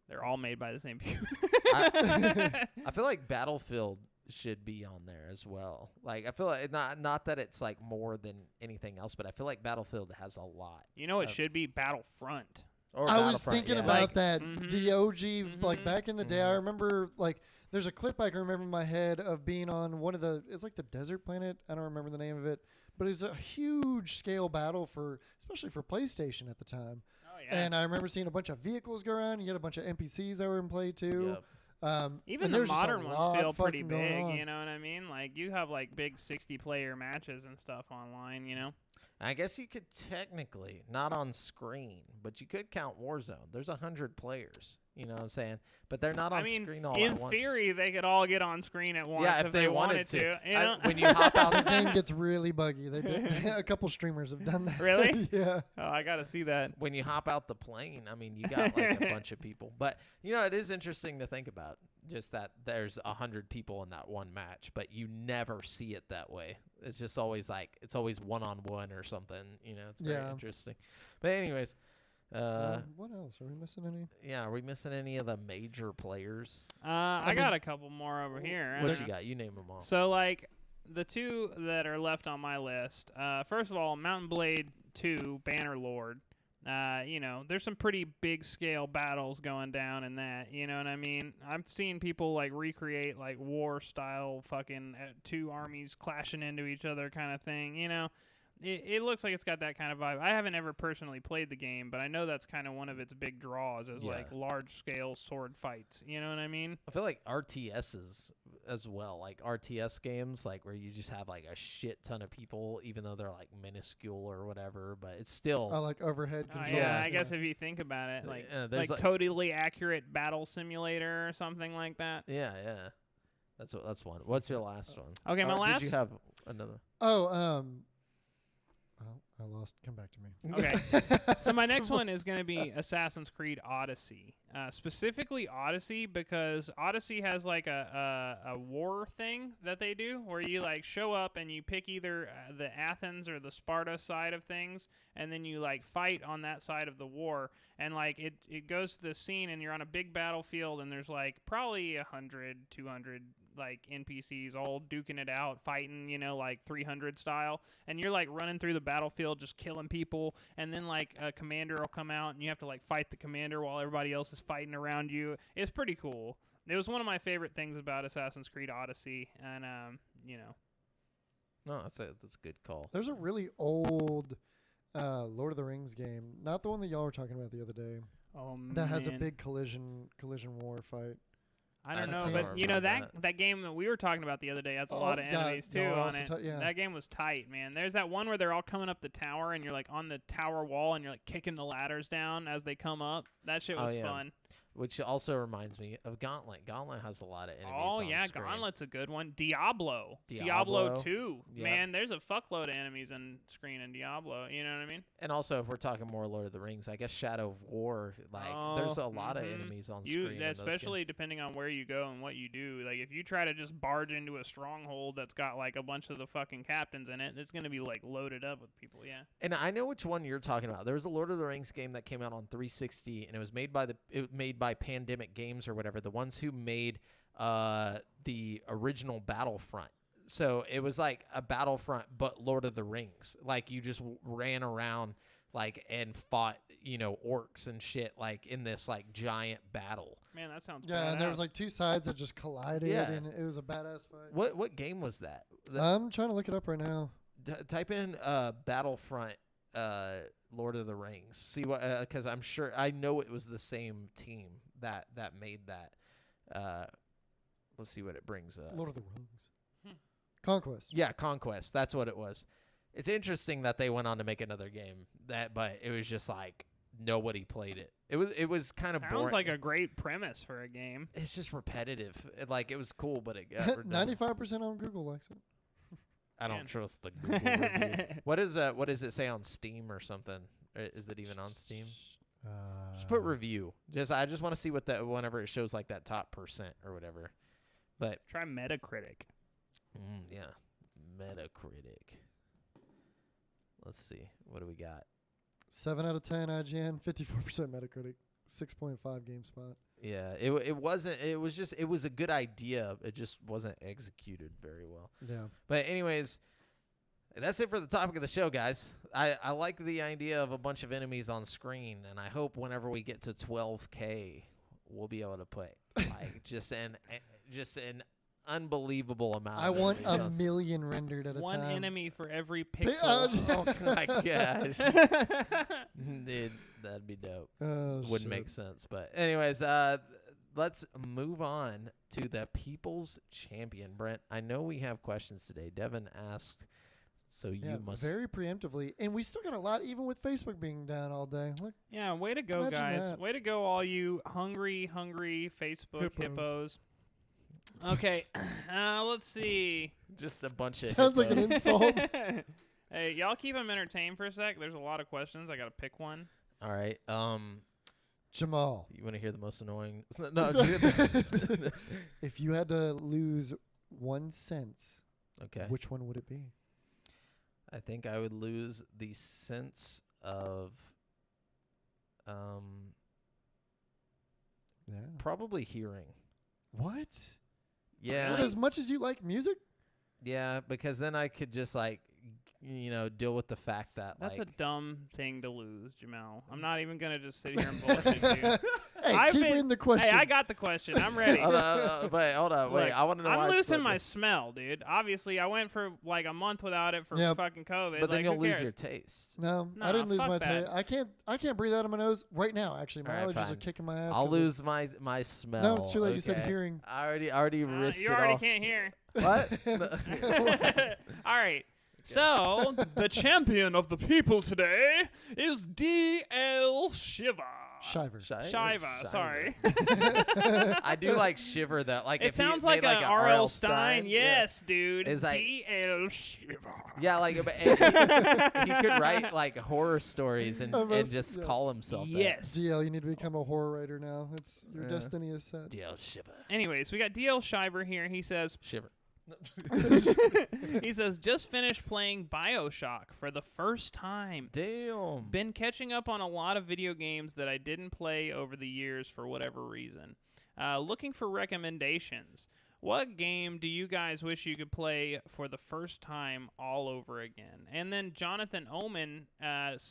They're all made by the same people. I feel like Battlefield should be on there as well. Like, I feel like not that it's like more than anything else, but I feel like Battlefield has a lot. You know, it should be Battlefront. Or I was Battlefront, thinking yeah. about Like, that. mhm, The OG, like back in the day, I Mhm. remember like there's a clip I can remember in my head of being on one of the. It's like the desert planet. I don't remember the name of it, but it's a huge scale battle especially for PlayStation at the time. Oh yeah. And I remember seeing a bunch of vehicles go around. You had a bunch of NPCs that were in play too. Yep. Even and the there's just a modern ones lot feel pretty fucking going big, on. you know what I mean? Like, you have like big 60-player matches and stuff online, you know? I guess you could technically, not on screen, but you could count Warzone. There's 100 players. You know what I'm saying? But they're not on I mean, screen all in at once. theory, they could all get on screen at once Yeah, if they wanted to. You know? When you hop out, The game gets really buggy. They did, a couple streamers have done that. Really? Yeah. Oh, I got to see that. when you hop out the plane, I mean, you got like a bunch of people. But you know, it is interesting to think about just that there's 100 people in that one match, but you never see it that way. It's just always like it's always one-on-one or something. You know, it's very Yeah. interesting. But anyways, What else? Are we missing any? yeah, are we missing any of the major players? I mean, got a couple more over here. What you got? You name them all. So, like, the two that are left on my list, first of all, Mountain Blade 2, Bannerlord. You know, there's some pretty big scale battles going down in that, you know what I mean? I've seen people, like, recreate, like, war-style fucking two armies clashing into each other kind of thing, you know? It looks like it's got that kind of vibe. I haven't ever personally played the game, but I know that's kind of one of its big draws is, Yeah. like, large-scale sword fights, you know what I mean? I feel like RTSs as well, like RTS games, like where you just have like a shit ton of people, even though they're like minuscule or whatever, but it's still Oh, like overhead control. Yeah, I guess if you think about it, like there's like totally accurate battle simulator or something like that. yeah. That's one. What's your last one? Okay, my Or last. Did you have another? Oh, well, I lost. Come back to me. Okay. So my next one is going to be Assassin's Creed Odyssey, specifically Odyssey because Odyssey has like a war thing that they do where you like show up and you pick either the Athens or the Sparta side of things, and then you like fight on that side of the war, and like it goes to the scene and you're on a big battlefield and there's like probably 100, 200 like NPCs all duking it out, fighting, you know, like 300 style, and you're like running through the battlefield just killing people, and then like a commander will come out and you have to like fight the commander while everybody else is fighting around you. It's pretty cool. It was one of my favorite things about Assassin's Creed Odyssey, and you know. No, that's a good call. There's a really old Lord of the Rings game, not the one that y'all were talking about the other day, Oh that has a man. big collision war fight. I don't I know, can't but you know remember that game that we were talking about the other day has a lot of yeah, enemies too no, on also it. yeah. That game was tight, man. There's that one where they're all coming up the tower and you're like on the tower wall and you're like kicking the ladders down as they come up. That shit was yeah. fun. Which also reminds me of Gauntlet. Gauntlet has a lot of enemies. Oh on yeah, screen. Gauntlet's a good one. Diablo Diablo. 2. Yeah. Man, there's a fuckload of enemies on screen in Diablo. You know what I mean? And also, if we're talking more Lord of the Rings, I guess Shadow of War. Like, there's a lot of enemies on screen. in those especially games. depending on where you go and what you do. Like if you try to just barge into a stronghold that's got like a bunch of the fucking captains in it, it's gonna be like loaded up with people. Yeah. And I know which one you're talking about. There was a Lord of the Rings game that came out on 360, and it was made by Pandemic Games or whatever, the ones who made the original Battlefront. So it was like a Battlefront, but Lord of the Rings. Like you just ran around like and fought, you know, orcs and shit like in this like giant battle. Man, that sounds Yeah, and there was badass. like two sides that just collided, Yeah. and it was a badass fight. What game was that? I'm trying to look it up right now. Type in Battlefront Lord of the Rings. See what, because I'm sure I know it was the same team that made that. Let's see what it brings up. Lord of the Rings. Conquest. Yeah, Conquest. That's what it was. It's interesting that they went on to make another game but it was just like nobody played it. It was kind of boring. Sounds like a great premise for a game. It's just repetitive. It was cool, but it got redundant. 95% on Google likes it. I don't trust the Google reviews. What does it say on Steam or something? Is it even on Steam? Just put review. I just want to see what whenever it shows like that top percent or whatever. But try Metacritic. Yeah, Metacritic. Let's see. What do we got? 7 out of 10 IGN, 54% Metacritic, 6.5 GameSpot. Yeah, it wasn't. It was a good idea. It just wasn't executed very well. Yeah. But anyways, that's it for the topic of the show, guys. I like the idea of a bunch of enemies on screen, and I hope whenever we get to 12K, we'll be able to put like just an unbelievable amount. I of want enemies a million rendered at a One time. enemy for every pixel. Oh my gosh. Dude, that'd be dope. Oh, Wouldn't make sense. But anyways, let's move on to the People's Champion. Brent, I know we have questions today. Devin asked, so you must. Very preemptively. And we still got a lot, even with Facebook being down all day. Look, Yeah, way to go, Imagine guys. that. Way to go, all you hungry Facebook hippos. Okay, let's see. Just a bunch of sounds like an hippos. insult. Hey, y'all keep them entertained for a sec. There's a lot of questions. I got to pick one. All right. Jamal. You want to hear the most annoying? No. Dude. If you had to lose 1 sense, Okay. which one would it be? I think I would lose the sense of probably hearing. What? Yeah. Well, as much as you like music? Yeah, because then I could just deal with the fact that That's like a dumb thing to lose, Jamal. I'm not even going to just sit here and bullshit you. Hey, keep reading the question. Hey, I got the question. I'm ready. hold on, wait. Look, I want to know. why I'm it's losing so my good. smell, dude. Obviously, I went for like a month without it for Yep. fucking COVID. But then like, you'll who lose cares? your taste. No, Nah, I didn't lose fuck my that. taste. I can't breathe out of my nose right now. Actually, my All right, allergies are fine. kicking my ass. I'll 'cause lose my smell. No, it's too late. You said okay? hearing. I already risked You it already all. can't hear. What? All right. So, the champion of the people today is DL Shiva. Shiver. Shiva, sorry. I do like Shiver though. Like It if sounds he like made a like R.L. Stein. Yeah. Yes, dude. It's like- DL Shiva. Yeah, like but he could write like horror stories and Almost, just yeah. call himself Yes. DL, you need to become a horror writer now. It's your Yeah. destiny is set. that. DL Shiver. Anyways, we got DL Shiver here. He says, Shiver. just finished playing BioShock for the first time. Damn. Been catching up on a lot of video games that I didn't play over the years for whatever reason. Looking for recommendations. What game do you guys wish you could play for the first time all over again? And then Jonathan Oman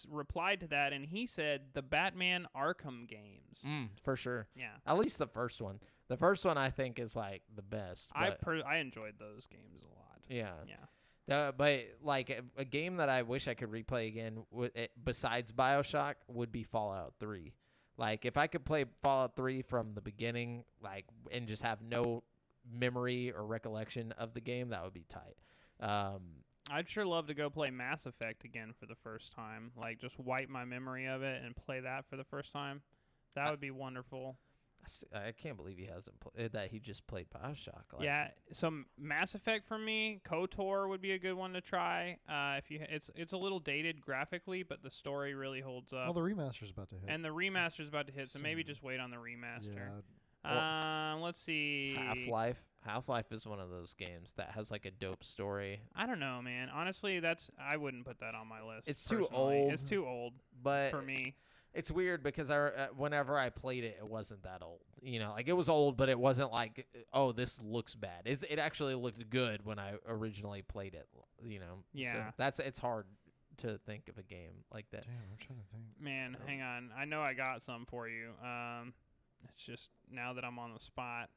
replied to that, and he said the Batman Arkham games. For sure. Yeah. At least the first one. The first one I think is like the best. I but- enjoyed those games a lot. yeah. Yeah. But like a game that I wish I could replay again besides BioShock would be Fallout 3. Like if I could play Fallout 3 from the beginning, like and just have no memory or recollection of the game, that would be tight. I'd sure love to go play Mass Effect again for the first time. Like just wipe my memory of it and play that for the first time. That would be wonderful. I can't believe he hasn't that he just played BioShock. Like, Yeah, so Mass Effect for me, KOTOR would be a good one to try. It's a little dated graphically, but the story really holds up. Well, the remaster's about to hit. And the remaster's about to hit, so maybe Soon. just wait on the remaster. Yeah. Let's see. Half-Life is one of those games that has like a dope story. I don't know, man. Honestly, I wouldn't put that on my list. It's too personally. old. It's too old But for me. it's weird because whenever I played it, it wasn't that old. You know, like it was old, but it wasn't like, oh, this looks bad. It actually looked good when I originally played it. You know, Yeah. So it's hard to think of a game like that. Damn, I'm trying to think. Man, hang on. I know I got some for you. It's just now that I'm on the spot.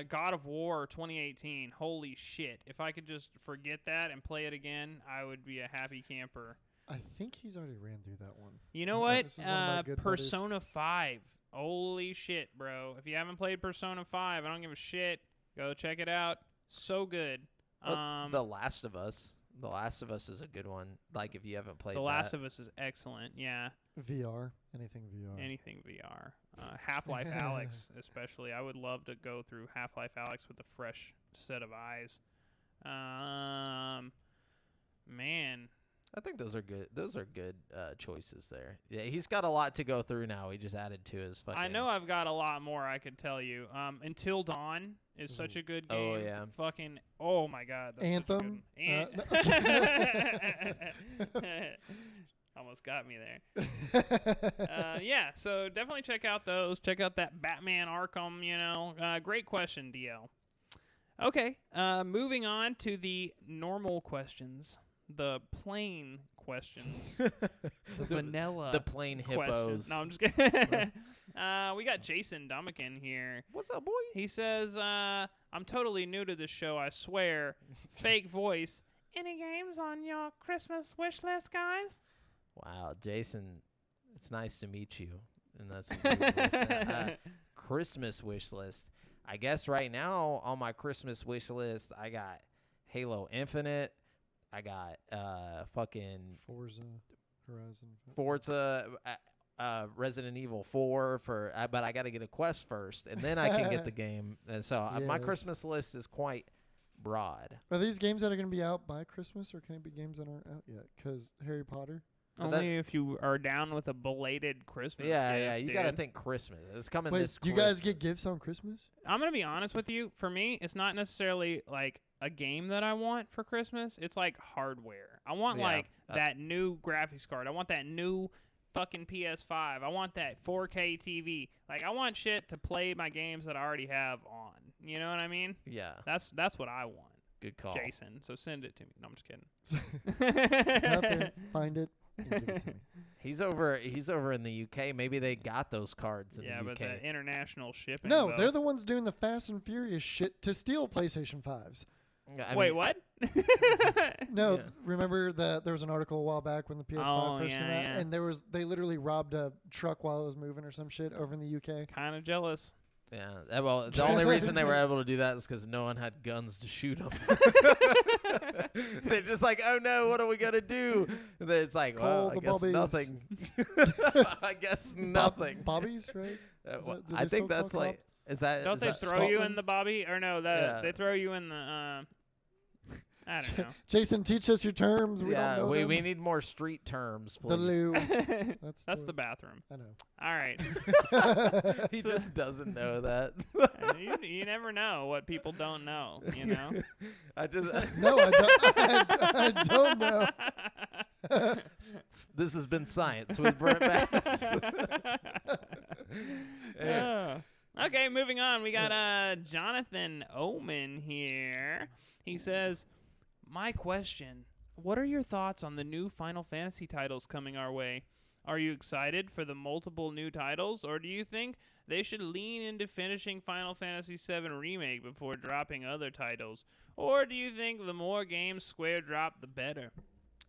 God of War 2018. Holy shit. If I could just forget that and play it again, I would be a happy camper. I think he's already ran through that one. You know Okay, what? this is one of my good buddies. Persona 5. Holy shit, bro. If you haven't played Persona 5, I don't give a shit. Go check it out. So good. The Last of Us. The Last of Us is a good one. Like if you haven't played The Last that. of Us is excellent. Yeah, VR, anything VR. anything VR. Half-Life Alyx, especially. I would love to go through Half-Life Alyx with a fresh set of eyes. Man, I think those are good. Those are good choices there. Yeah, he's got a lot to go through now. He just added to his fucking. I know I've got a lot more I could tell you. Until Dawn is such a good game. Oh, yeah. Fucking. Oh my God. That's Anthem. Such a good one. Almost got me there. Yeah. So definitely check out those. Check out that Batman Arkham. Great question, DL. Okay. Moving on to the normal questions. The plain questions. The vanilla. The plain questions. hippos. No, I'm just kidding. We got Jason Dummican here. What's up, boy? He says, I'm totally new to this show, I swear. Fake voice. Any games on your Christmas wish list, guys? Wow, Jason, it's nice to meet you. And that's a weird voice. Christmas wish list. I guess right now on my Christmas wish list, I got Halo Infinite. I got fucking Forza Horizon. Forza, Resident Evil 4 but I got to get a Quest first, and then I can get the game. And so my Yes. Christmas list is quite broad. Are these games that are going to be out by Christmas, or can it be games that aren't out yet? Because Harry Potter. But Only if you are down with a belated Christmas Yeah, gift, you got to dude. think Christmas. It's coming Wait, this do you Christmas. guys get gifts on Christmas? I'm going to be honest with you. For me, it's not necessarily like a game that I want for Christmas. It's like hardware. I want Yeah, that new graphics card. I want that new fucking PS5. I want that 4K TV. Like, I want shit to play my games that I already have on. You know what I mean? Yeah, That's what I want, good call. Jason. So send it to me. No, I'm just Stick out there, kidding. find it, and give it to me. He's over in the UK. Maybe they got those cards in Yeah, the but UK. the international shipping. No, though. they're the ones doing the Fast and Furious shit to steal PlayStation 5s. I Wait, mean, what? No, Yeah. remember that there was an article a while back when the PS5 first yeah, came out, yeah. and they literally robbed a truck while it was moving or some shit over in the UK. Kind of jealous. Yeah, well, the only reason they were able to do that is because no one had guns to shoot them. They're just like, oh no, what are we gonna do? And then it's like, Call well, I the guess bobbies. nothing. I guess nothing. Bobbies, right? Well, do I they think still that's call like, is that? Don't is they that throw you in Scotland? the bobby? Or no, Yeah. they throw you in the. I don't know. Jason, teach us your terms. We Yeah, don't know them. we need more street terms, please. The loo. That's the bathroom. I All right. know. He just doesn't know that. you never know what people don't know, you know? I just No, I don't. I don't know. This has been Science with Brent Bass. Yeah. Okay, moving on. We got Jonathan Oman here. He says, my question, what are your thoughts on the new Final Fantasy titles coming our way? Are you excited for the multiple new titles, or do you think they should lean into finishing Final Fantasy VII Remake before dropping other titles? Or do you think the more games Square drop, the better?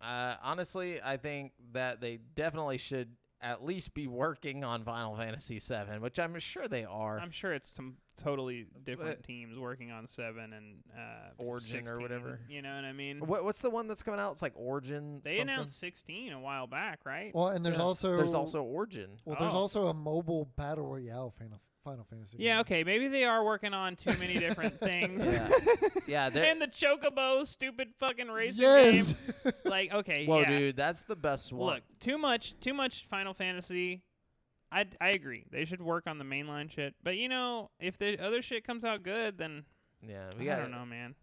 Honestly, I think that they definitely should at least be working on Final Fantasy VII, which I'm sure they are. I'm sure it's some totally different But- teams working on 7 and Origin or 16, whatever. You know what I mean? What's the one that's coming out? It's like Origin. They something? announced 16 a while back, right? Well, and there's Yeah. also There's also Origin. there's Oh. also a mobile battle royale Final Fantasy. Yeah, game. okay. Maybe they are working on too many different things. Yeah, yeah. they're- And the Chocobo stupid fucking racing Yes. game. Like, okay, Whoa, yeah. dude, that's the best one. Look, too much Final Fantasy. I agree. They should work on the mainline shit. But you know, if the other shit comes out good, then Yeah, I don't know, man.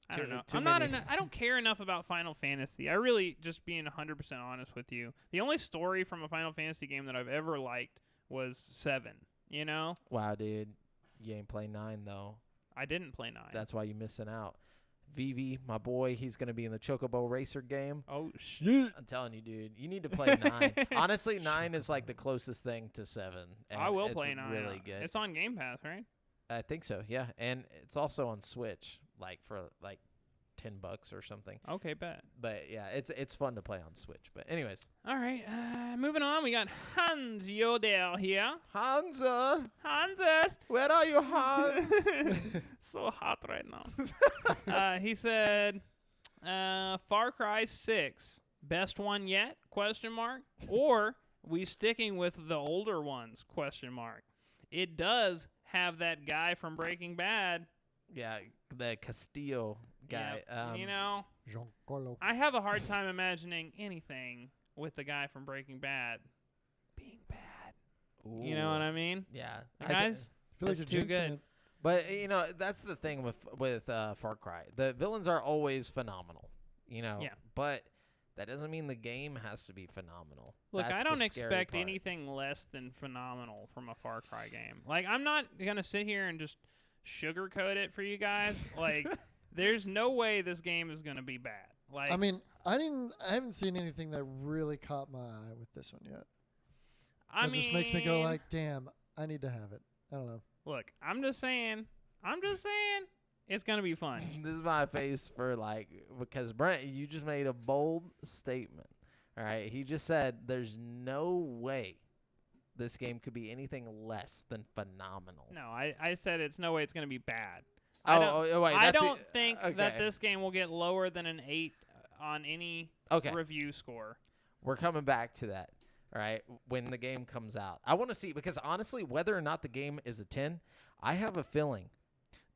I too- don't know. too I'm not. many- I don't care enough about Final Fantasy. I really, just being 100% honest with you, the only story from a Final Fantasy game that I've ever liked was 7. You know, Wow, dude, you ain't play 9 though. I didn't play 9. That's why you're missing out. Vivi, my boy, he's gonna be in the Chocobo Racer game. Oh shit! I'm telling you, dude, you need to play 9. Honestly, 9 is like the closest thing to 7. And I will it's play 9. Really good. It's on Game Pass, right? I think so. Yeah, and it's also on Switch, like for like $10 or something. Okay, bet. But yeah, it's fun to play on Switch. But anyways, All right, moving on. We got Hans Yodel here. Hansa, Hansa, where are you, Hans? so hot right now. He said, Far Cry 6, best one yet? ? Or we sticking with the older ones? ? It does have that guy from Breaking Bad. Yeah, the Castillo guy. Yep. Giancarlo. I have a hard time imagining anything with the guy from Breaking Bad being bad. Ooh. You know what I mean? Yeah. Guys, I feel like that's you're too jinxing good. it. But, that's the thing with Far Cry. The villains are always phenomenal, Yeah. But that doesn't mean the game has to be phenomenal. Look, That's I don't the scary expect part. anything less than phenomenal from a Far Cry game. Like, I'm not going to sit here and just sugarcoat it for you guys. Like, there's no way this game is going to be bad. Like, I mean, I haven't seen anything that really caught my eye with this one yet. It just makes me go like, damn, I need to have it. I don't know. Look, I'm just saying, it's going to be fun. This is my face for because Brent, you just made a bold statement. All right. He just said there's no way this game could be anything less than phenomenal. No, I said it's no way it's going to be bad. Wait. I that's don't think that okay. this game will get lower than an 8 on any Okay. review score. We're coming back to that. All right. When the game comes out, I want to see, because honestly, whether or not the game is a 10, I have a feeling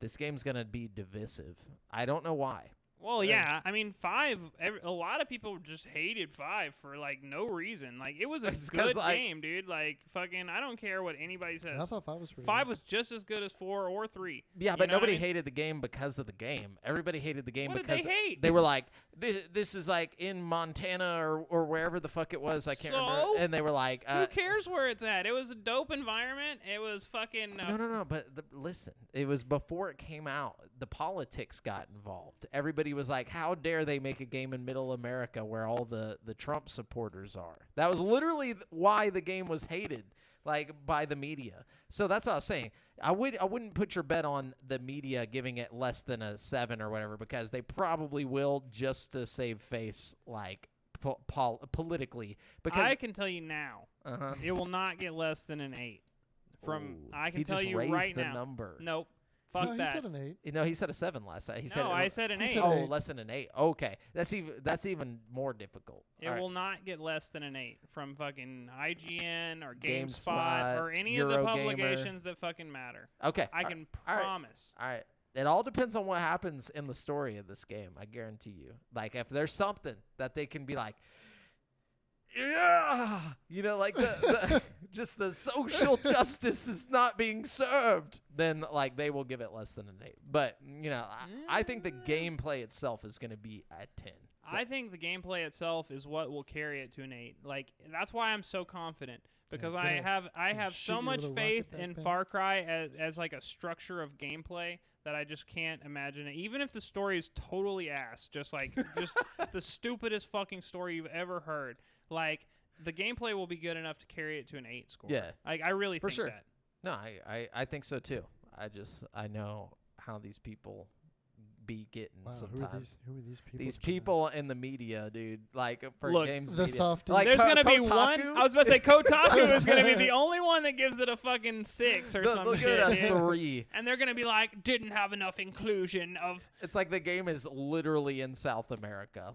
this game's going to be divisive. I don't know why. Well, yeah. I mean, 5, a lot of people just hated 5 for, no reason. Like, it was a It's 'cause, good game, dude. Like, fucking, I don't care what anybody says. I thought 5 was pretty 5 good. was just as good as 4 or 3. Yeah, You but know what nobody I mean? hated the game because of the game. Everybody hated the game What did because they hate? they were like, this is like in Montana or wherever the fuck it was. I can't remember. So? And they were like, Who cares where it's at? It was a dope environment. It was fucking... no. But listen, it was before it came out. The politics got involved. Everybody was like, how dare they make a game in Middle America where all the Trump supporters are? That was literally why the game was hated, by the media. So that's what I was saying. I wouldn't put your bet on the media giving it less than a 7 or whatever, because they probably will, just to save face, politically. Because I can tell you now, it will not get less than an 8. I can tell you right now. He just raised the number. Nope. Fuck No, that. he said an 8. No, he said a 7 last time. I said an 8. said Oh, 8. less than an 8. Okay, that's even more difficult. It All right. will not get less than an 8 from fucking IGN or GameSpot, GameSpot or any of the Eurogamer. publications that fucking matter. Okay, I can all right. promise. All right. It all depends on what happens in the story of this game. I guarantee you. Like, if there's something that they can be like, yeah, just the social justice is not being served, then they will give it less than an 8. But I think the gameplay itself is going to be a 10. I think the gameplay itself is what will carry it to an 8. That's why I'm so confident, because Yeah, I have shoot so you much with a faith rocket, that in thing. Far Cry as a structure of gameplay that I just can't imagine it. Even if the story is totally ass, just the stupidest fucking story you've ever heard. The gameplay will be good enough to carry it to an 8 score. Yeah. I really think sure. that. No, I think so too. I know how these people be getting Wow, sometimes. who are these people? These that you know? people in the media, dude, for Look, games The media. softies. There's going to be one. Kotaku? I was about to say Kotaku is going to be the only one that gives it a fucking 6 or some They'll shit. give it a dude. 3. And they're going to be like, didn't have enough inclusion of... It's like the game is literally in South America.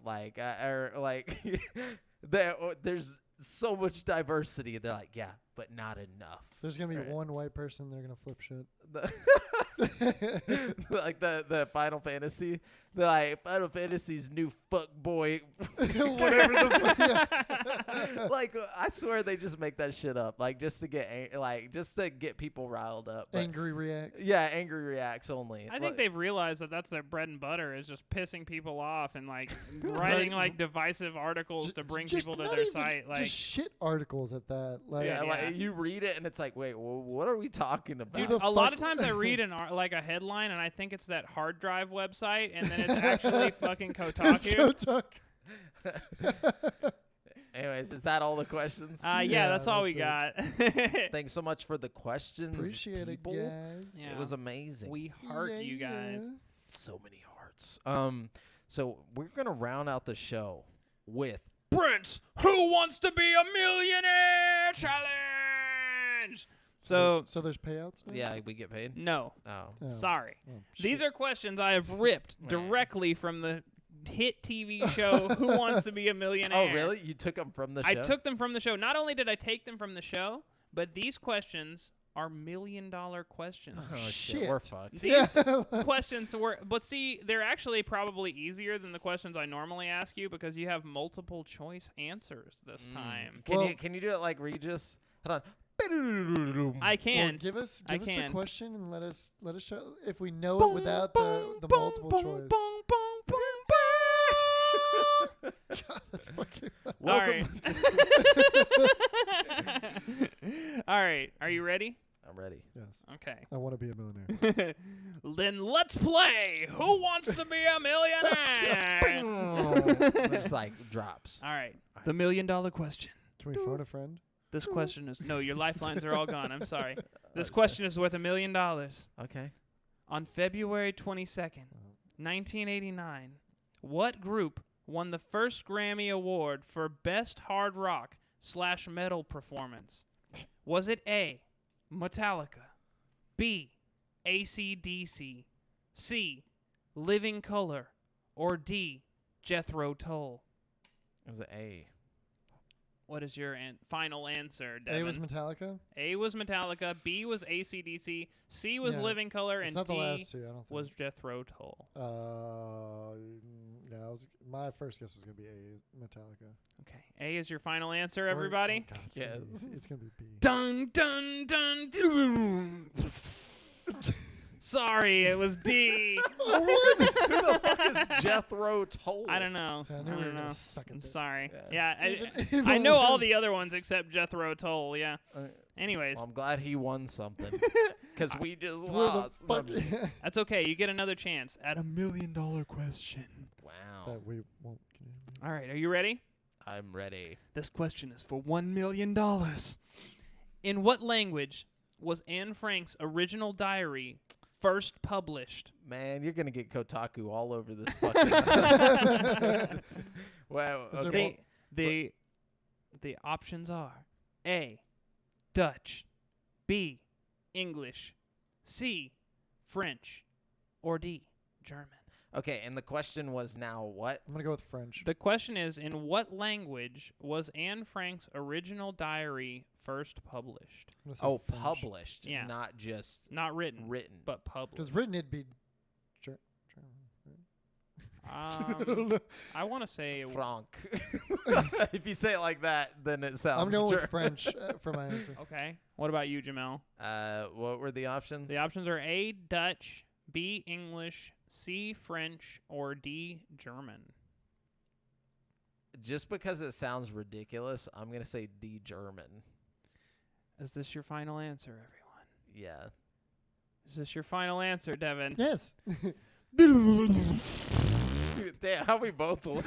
There's so much diversity. They're like, yeah, but not enough. There's gonna be Right. one white person. They're gonna flip shit. Like the Final Fantasy. They're like, Final Fantasy's new fuck boy. Whatever the fuck. I swear they just make that shit up. Just to get people riled up. But Angry reacts. yeah, angry reacts only. I think they've realized that that's their bread and butter, is just pissing people off and writing divisive articles to bring Just people to not their even- site. just shit articles at that. Yeah. you read it and it's like, wait, what are we talking about? Dude, the a lot fuck- of times I read a headline and I think it's that hard drive website, and then it's actually fucking Kotaku. Anyways, is that all the questions? Yeah, that's all we that's got. Thanks so much for the questions. Appreciate people. it, guys. Yeah. It was amazing. We heart you guys. Yeah. So many hearts. So we're gonna round out the show with Brent's Who Wants to Be a Millionaire Challenge. So, there's payouts now? Yeah, we get paid. no. Oh. Oh. Sorry. Oh, These shit. are questions I have ripped Right. directly from the hit TV show Who Wants to Be a Millionaire. Oh, really? You took them from the show? I took them from the show. Not only did I take them from the show, but these questions are $1 million questions. Oh, Shit. We're fucked. These questions were, but see, they're actually probably easier than the questions I normally ask you because you have multiple choice answers this time. Can you do it like Regis? Hold on. I can. Well, give us I the can. question and let us try if we know it without the multiple choice. God, that's fucking. Welcome. All right. Are you ready? I'm ready. Yes. Okay. I want to be a millionaire. Then let's play. Who wants to be a millionaire? Just like drops. All right. The $1 million question. Can we phone a friend? This question is no. Your lifelines are all gone. I'm sorry. This question is worth $1 million. Okay. On February 22nd, 1989, what group won the first Grammy Award for Best Hard Rock / Metal Performance? Was it A, Metallica, B, AC/DC, C, Living Colour, or D, Jethro Tull? It was an A. What is your final answer, Devin? A was Metallica. A was Metallica, B was AC/DC, C was Yeah. Living Colour, It's and not the D last two. I don't think. was Jethro Tull. Yeah, my first guess was gonna be A, Metallica. Okay, A is your final answer, everybody? Oh, God, Yes. it's gonna be B. Dun dun dun dun. Sorry, it was D. Who the fuck is Jethro Tull? I don't know. So I I knew we were don't know. gonna suck at I'm this. sorry. Yeah. Yeah, Even I know all when- the other ones except Jethro Tull. Yeah. Anyways, Well, I'm glad he won something because we just Where the lost. fuck? that's okay. You get another chance at $1 million question. Wow. That we won't. All right, are you ready? I'm ready. This question is for $1 million. In what language was Anne Frank's original diary first published? Man, you're gonna get Kotaku all over this fucking. Wow. Is there Okay. The options are A, Dutch, B, English, C, French, or D, German. Okay, and the question was now what? I'm gonna go with French. The question is, in what language was Anne Frank's original diary first published? I'm gonna say Oh, French. published, Yeah. not just Not written, written. but published. Because written it'd be German. I want to say Franc. If you say it like that, then it sounds. I'm going German. with French for my answer. okay. What about you, Jamel? What were the options? The options are A, Dutch, B, English, C, French, or D, German. Just because it sounds ridiculous, I'm gonna say D, German. Is this your final answer, everyone? Yeah. Is this your final answer, Devin? Yes. Damn, how we both. The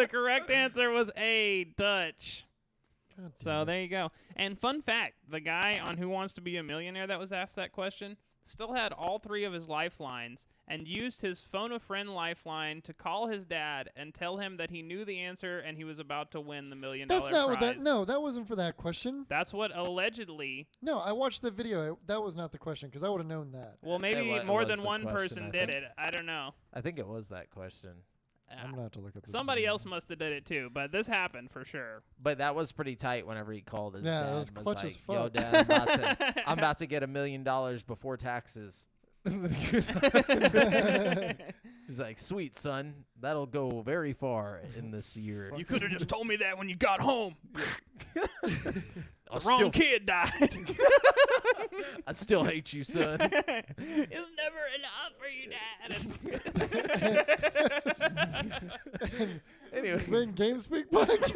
correct answer was A, Dutch. God So damn it. there you go. And fun fact, the guy on Who Wants to Be a Millionaire that was asked that question still had all 3 of his lifelines and used his phone a friend lifeline to call his dad and tell him that he knew the answer and he was about to win the $1 million That's not what prize. that. No, that wasn't for that question. That's what allegedly. No, I watched the video. That was not the question because I would have known that. Well, maybe it more was than the one question, person I did think. it. I don't know. I think it was that question. I'm gonna have to look up. This Somebody video. else must have did it too, but this happened for sure. But that was pretty tight whenever he called his Yeah, dad. it was and clutch like, as Yo, fuck." Dad, I'm about to get $1 million before taxes. He's like, sweet son, that'll go very far in this year. You could have just told me that when you got home. I'll The wrong still, kid died. I still hate you, son. It's never enough for you, Dad. Anyway, This has been GameSpeak podcast.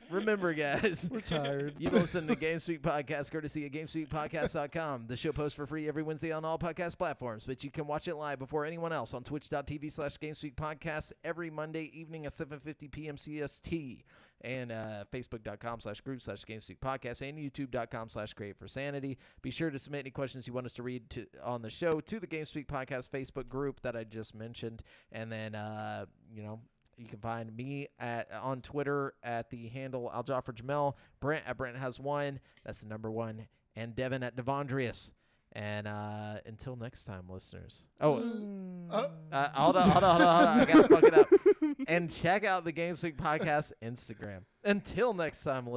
remember, guys, We're tired. you've listened to GameSpeak Podcast, courtesy of GameSpeakPodcast.com. The show posts for free every Wednesday on all podcast platforms, but you can watch it live before anyone else on twitch.tv/GameSpeakPodcast every Monday evening at 7:50 p.m. CST. And Facebook.com/group/GameSpeakPodcast and YouTube.com/CreateForSanity. Be sure to submit any questions you want us to read on the show to the GameSpeak Podcast Facebook group that I just mentioned. And then, you can find me on Twitter at the handle AlJafferJamel, Brent at Brent Has One, that's the number 1, and Devin at Devondrius. And until next time, listeners. Oh, Oh. hold on. I got to fuck it up. And check out the GameSpeak Podcast Instagram. Until next time, listeners.